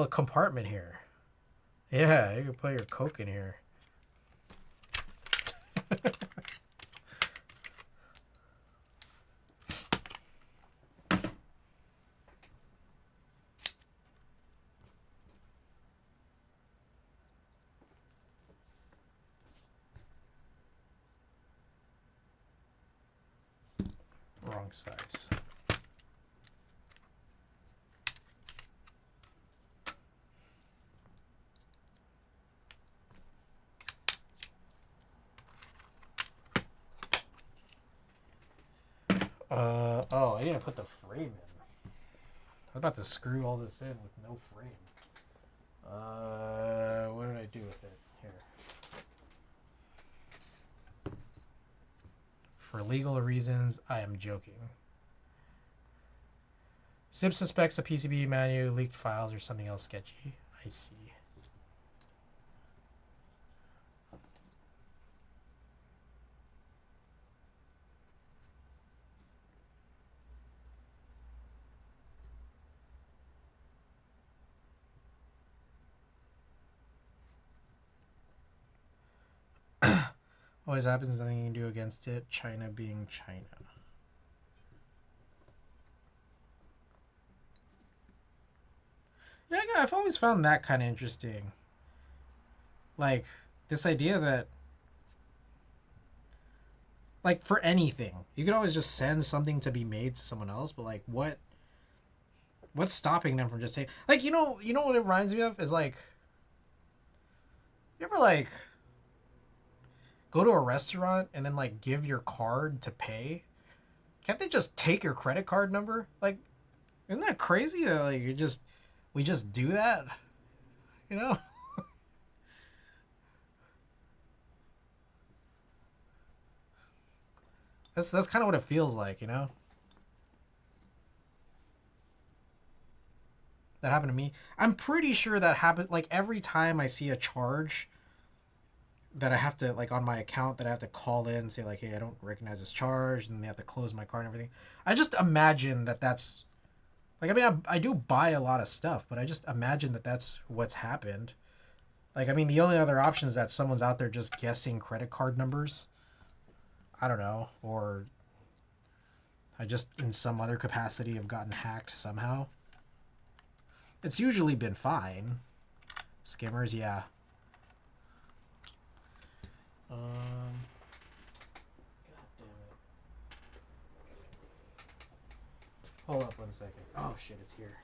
compartment here. Yeah, you can put your Coke in here. Wrong size. Oh, I didn't put the frame in. I'm about to screw all this in with no frame. What did I do with it? Here. For legal reasons, I am joking. SIP suspects a PCB menu, leaked files, or something else sketchy. I see. Always happens, nothing you can do against it. China being China. Yeah, I've always found that kind of interesting. Like, this idea that, like, for anything, you could always just send something to be made to someone else, but, like, what's stopping them from just saying, like, you know what it reminds me of? Is, like, you ever, like, go to a restaurant and then, like, give your card to pay? Can't they just take your credit card number? Like, isn't that crazy that, like, we just do that? You know? That's kind of what it feels like, you know? That happened to me. I'm pretty sure that happened, like, every time I see a charge that I have to, like, on my account, that I have to call in and say, like, hey, I don't recognize this charge, and they have to close my card and everything. I just imagine that that's, like, I mean, I do buy a lot of stuff, but I just imagine that that's what's happened. Like, I mean, the only other option is that someone's out there just guessing credit card numbers. I don't know. Or I just, in some other capacity, have gotten hacked somehow. It's usually been fine. Skimmers, yeah. God damn it. Hold up 1 second. Oh shit, it's here.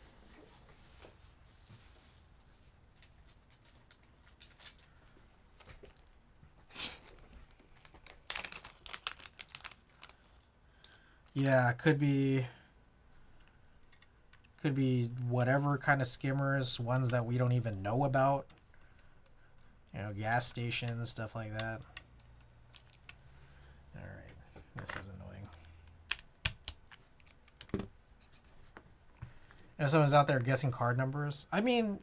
Yeah, could be whatever kind of skimmers, ones that we don't even know about. You know, gas stations, stuff like that. Alright, this is annoying. If someone's out there guessing card numbers, I mean,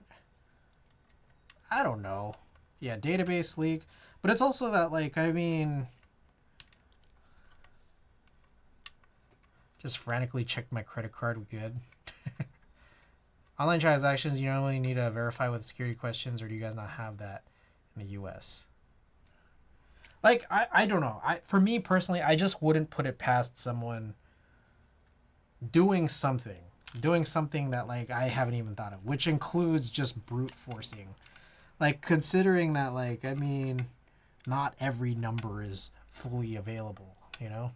I don't know. Yeah, database leak. But it's also that, like, I mean, just frantically checked my credit card. We good. Online transactions, you normally need to verify with security questions, or do you guys not have that in the US? Like, I don't know. For me personally, I just wouldn't put it past someone doing something that, like, I haven't even thought of, which includes just brute forcing. Like, considering that, like, I mean, not every number is fully available, you know?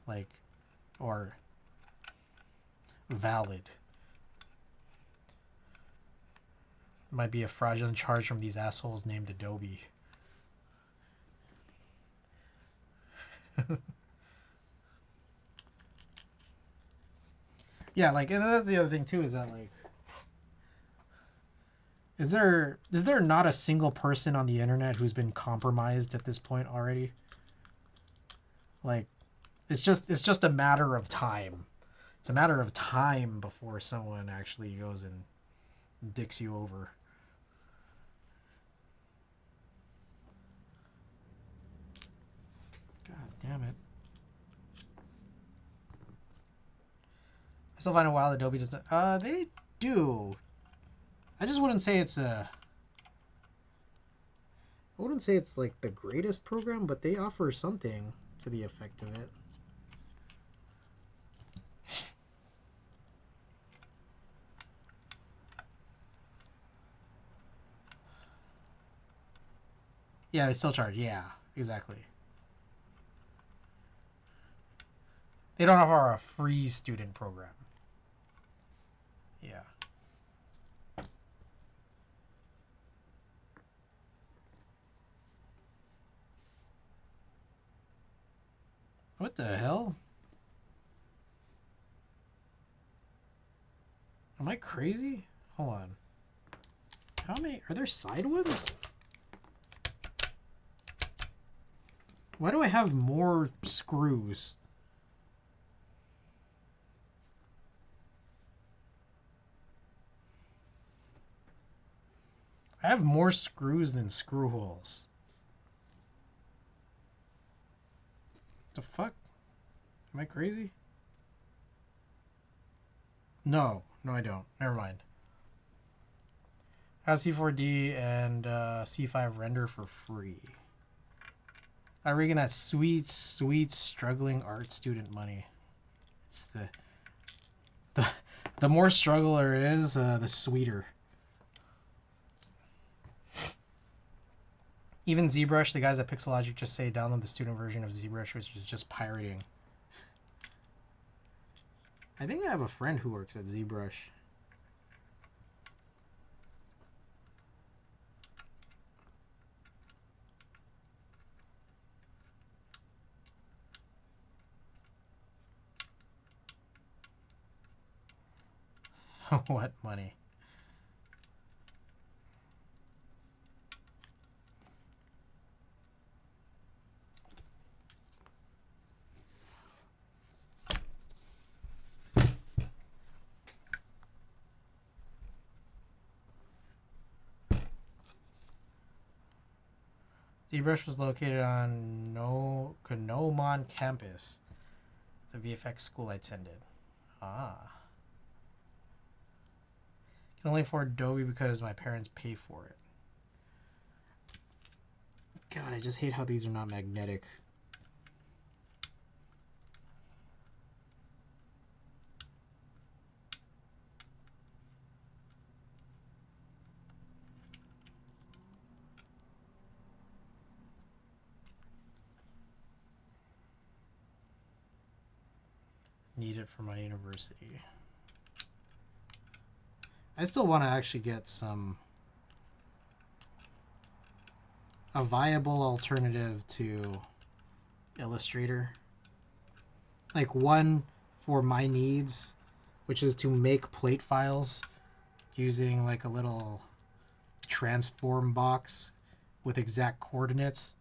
Like, or valid. Might be a fraudulent charge from these assholes named Adobe. Yeah, like, and that's the other thing too, is that, like, is there not a single person on the internet who's been compromised at this point already? Like, it's just a matter of time. It's a matter of time before someone actually goes and dicks you over. God damn it. I still find it wild that Adobe doesn't. They do. I just wouldn't say it's a. I wouldn't say it's like the greatest program, but they offer something to the effect of it. Yeah, they still charge. Yeah, exactly. They don't offer a free student program. Yeah. What the hell? Am I crazy? Hold on. How many? Are there side ones? Why do I have more screws? I have more screws than screw holes. The fuck? Am I crazy? No, I don't. Never mind. I have C4D and C5 render for free. I'm rigging that sweet struggling art student money. It's the more struggle there is, the sweeter. Even ZBrush, the guys at Pixelogic just say download the student version of ZBrush, which is just pirating. I think I have a friend who works at ZBrush. What money? ZBrush was located on Konomon campus, the VFX school I attended. Ah. Can only afford Adobe because my parents pay for it. God, I just hate how these are not magnetic. Need it for my university. I still want to actually get a viable alternative to Illustrator. Like one for my needs, which is to make plate files using like a little transform box with exact coordinates.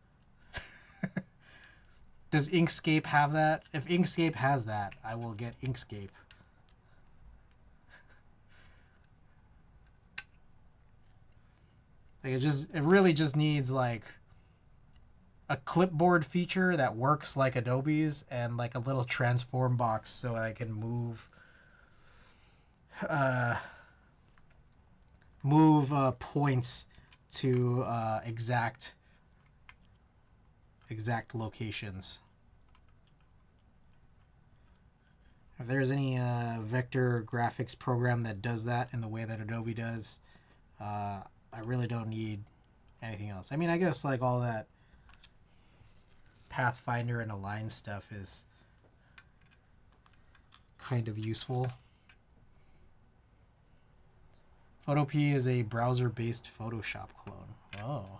Does Inkscape have that? If Inkscape has that, I will get Inkscape. Like it really just needs like a clipboard feature that works like Adobe's and like a little transform box so I can move points to exact locations. If there's any vector graphics program that does that in the way that Adobe does, I really don't need anything else. I mean, I guess like all that Pathfinder and Align stuff is kind of useful. Photopea is a browser-based Photoshop clone. Oh.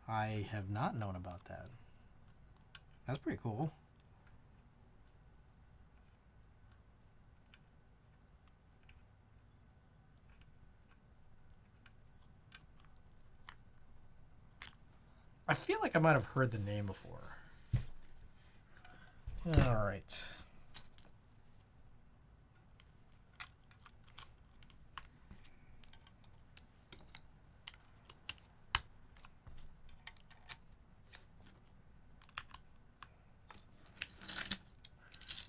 I have not known about that. That's pretty cool. I feel like I might have heard the name before. All right.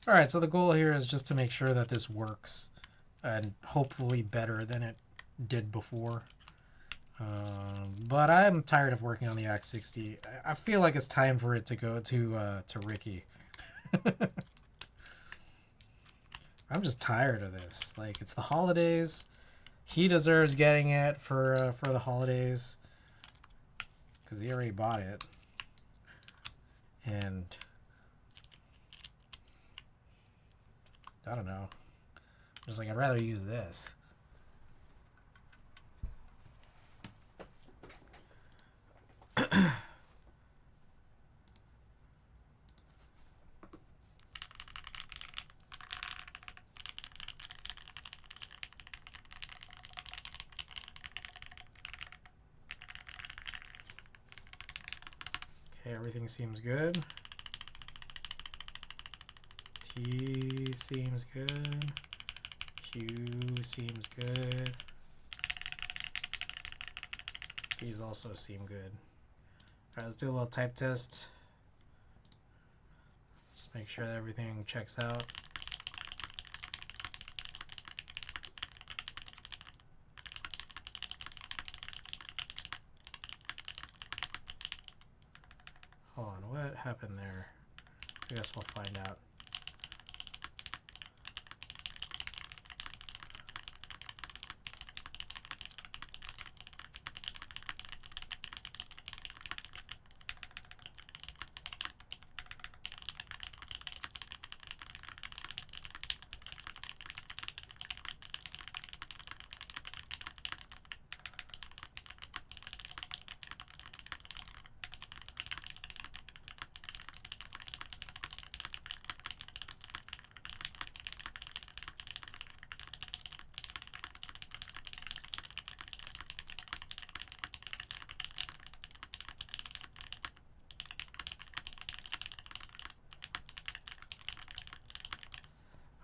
All right, so the goal here is just to make sure that this works and hopefully better than it did before. But I'm tired of working on the Act 60. I feel like it's time for it to go to Ricky. I'm just tired of this. Like, it's the holidays. He deserves getting it for the holidays because he already bought it. And I don't know. Just like, I'd rather use this. Okay, everything seems good. T seems good. Q seems good. These also seem good. Alright, let's do a little type test. Just make sure that everything checks out. Hold on, what happened there? I guess we'll find out.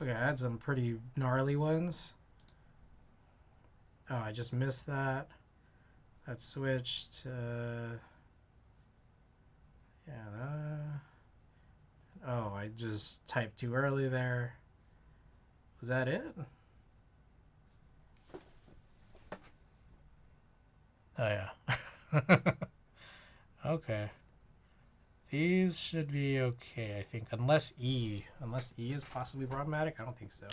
Okay, I had some pretty gnarly ones. Oh, I just missed that. That switched. Yeah. Oh, I just typed too early there. Was that it? Oh, yeah. Okay. These should be okay, I think. Unless E is possibly problematic. I don't think so.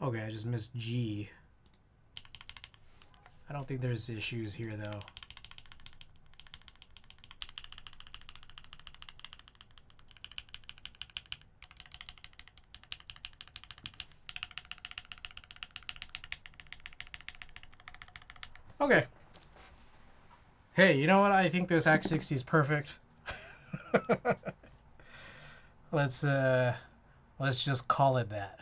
Okay, I just missed G. I don't think there's issues here, though. Okay. Hey, you know what? I think this Act 60 is perfect. Let's just call it that.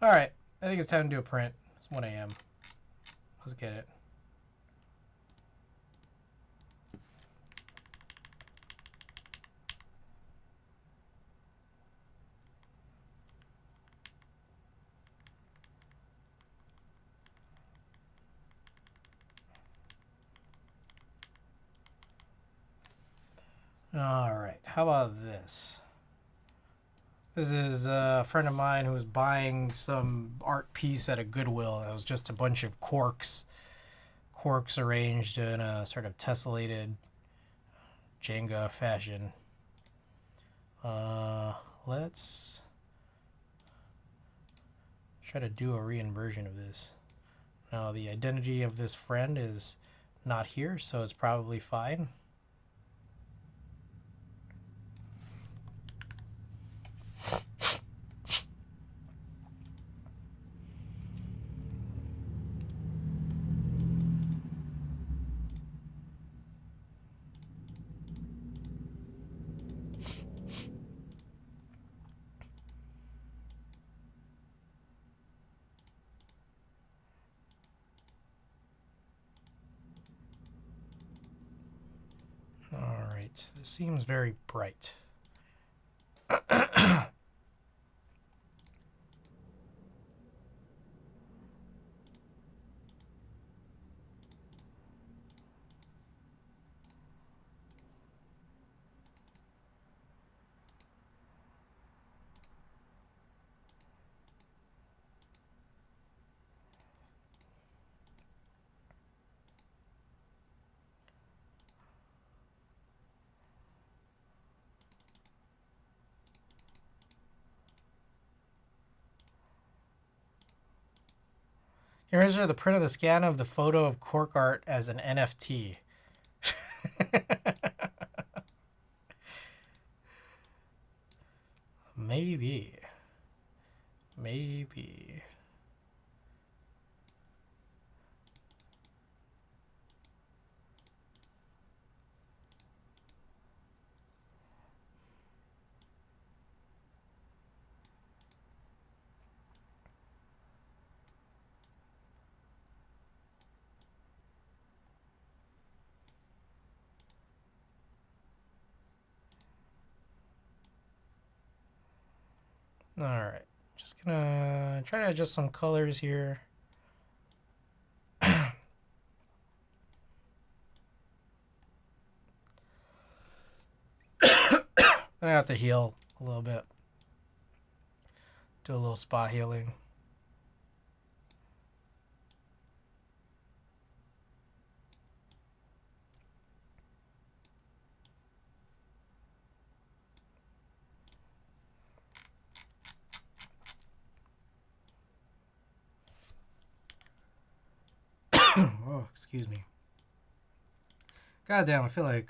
All right, I think it's time to do a print. It's 1 a.m. Let's get it. All right, how about this? This is a friend of mine who was buying some art piece at a Goodwill. It was just a bunch of corks arranged in a sort of tessellated Jenga fashion. Let's try to do a reinversion of this. Now, the identity of this friend is not here, so it's probably fine. All right, this seems very bright. Here is the print of the scan of the photo of cork art as an NFT. Maybe. All right, just gonna try to adjust some colors here. I have to heal a little bit. Do a little spa healing. Oh, excuse me. God damn, I feel like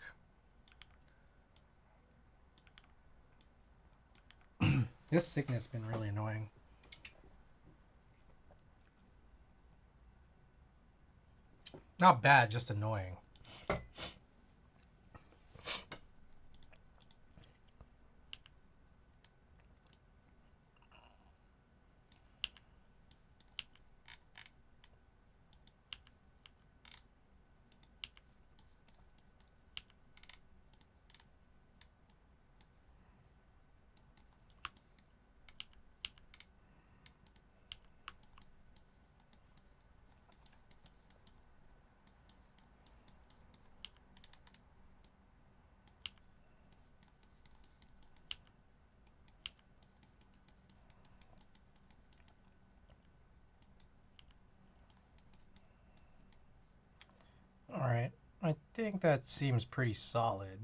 this sickness has been really annoying. Not bad, just annoying. Alright, I think that seems pretty solid.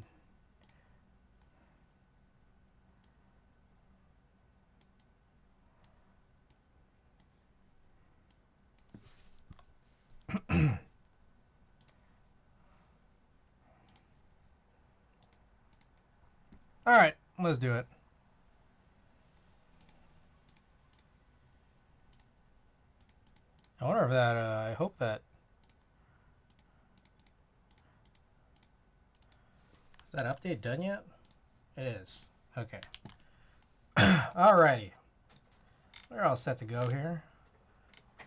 Alright, let's do it. I wonder if that, I hope that... Is that update done yet? It is. Okay. Alrighty. We're all set to go here.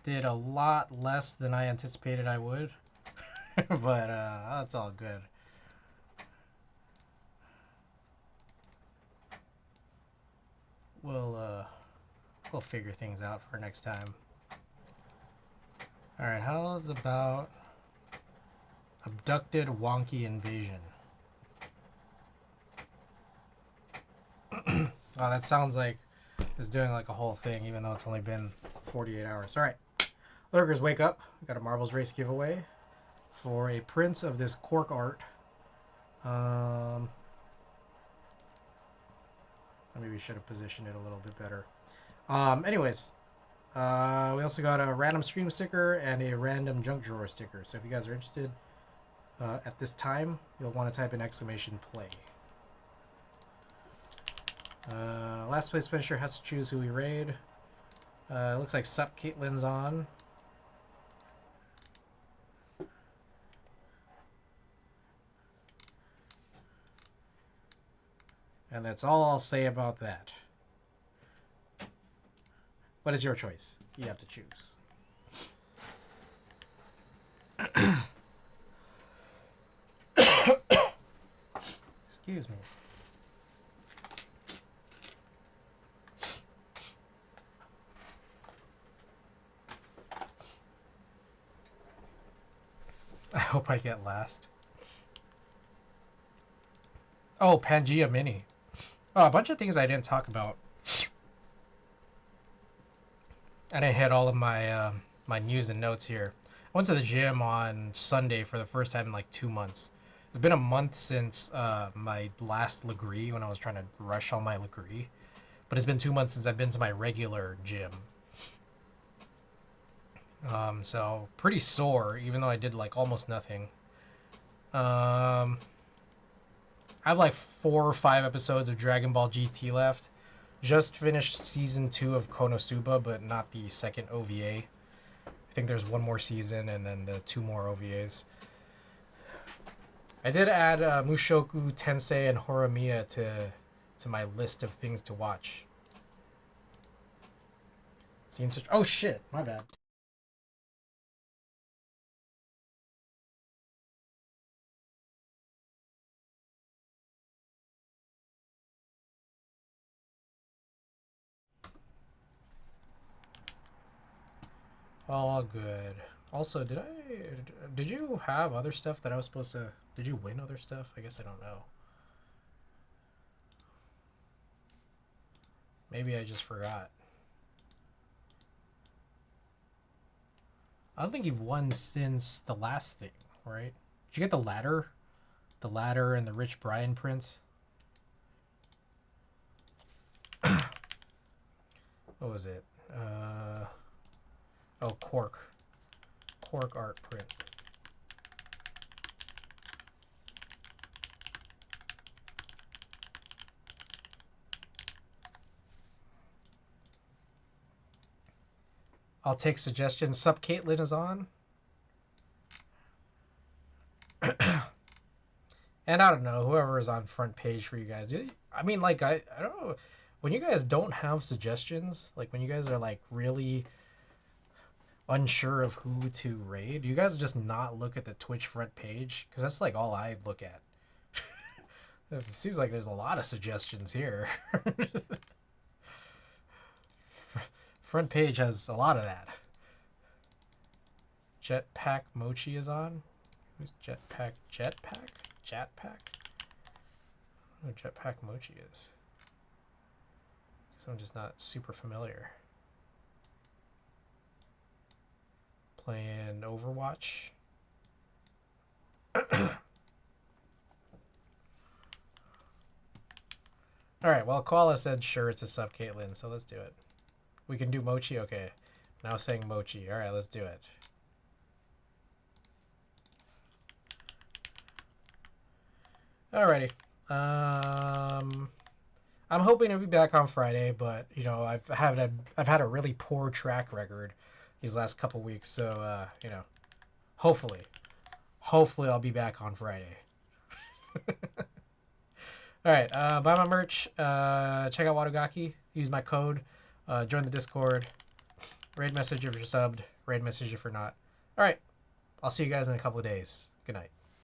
Did a lot less than I anticipated I would. But, that's all good. We'll figure things out for next time. Alright, how's about abducted wonky invasion? Oh, that sounds like it's doing like a whole thing, even though it's only been 48 hours. Alright. Lurkers, wake up. We got a Marbles Race giveaway for a print of this cork art. Maybe we should have positioned it a little bit better. Anyways, we also got a random stream sticker and a random junk drawer sticker. So if you guys are interested at this time, you'll want to type in !play. Last place finisher has to choose who we raid. It looks like Sup Caitlin's on. And that's all I'll say about that. What is your choice? You have to choose. Excuse me. I hope I get last. Oh, Pangea Mini. Oh, a bunch of things I didn't talk about. I didn't hit all of my my news and notes here. I went to the gym on Sunday for the first time in like 2 months. It's been a month since my last Legree when I was trying to rush all my Legree. But it's been 2 months since I've been to my regular gym. So pretty sore, even though I did like almost nothing. I have like 4 or 5 episodes of Dragon Ball GT left. Just finished season 2 of Konosuba, but not the second OVA. I think there's 1 more season and then the 2 more OVAs. I did add Mushoku Tensei and Horimiya to my list of things to watch. Scene switch. Oh shit, my bad. All good. Also, did you have other stuff that I was supposed to... Did you win other stuff? I guess I don't know. Maybe I just forgot. I don't think you've won since the last thing, right? Did you get the ladder? The ladder and the Rich Brian prints? What was it? Oh, Cork. Cork art print. I'll take suggestions. Sup, Caitlin is on. And I don't know, whoever is on front page for you guys. I mean, like, I don't know. When you guys don't have suggestions, like when you guys are like really unsure of who to raid, you guys just not look at the Twitch front page? Because that's like all I look at. It seems like there's a lot of suggestions here. Front page has a lot of that. Jetpack Mochi is on. Who's Jetpack? Jetpack? Jetpack? I don't know who Jetpack Mochi is. So I'm just not super familiar. Playing Overwatch. Alright, well, Koala said sure it's a sub, Caitlin, so let's do it. We can do Mochi? Okay. Now saying Mochi. Alright, let's do it. Alrighty. I'm hoping to be back on Friday, but you know I've had a really poor track record these last couple weeks, so you know, hopefully I'll be back on Friday. All right, buy my merch. Check out Watogaki. Use my code. Join the Discord. Raid message if you're subbed. Raid message if you're not. All right, I'll see you guys in a couple of days. Good night.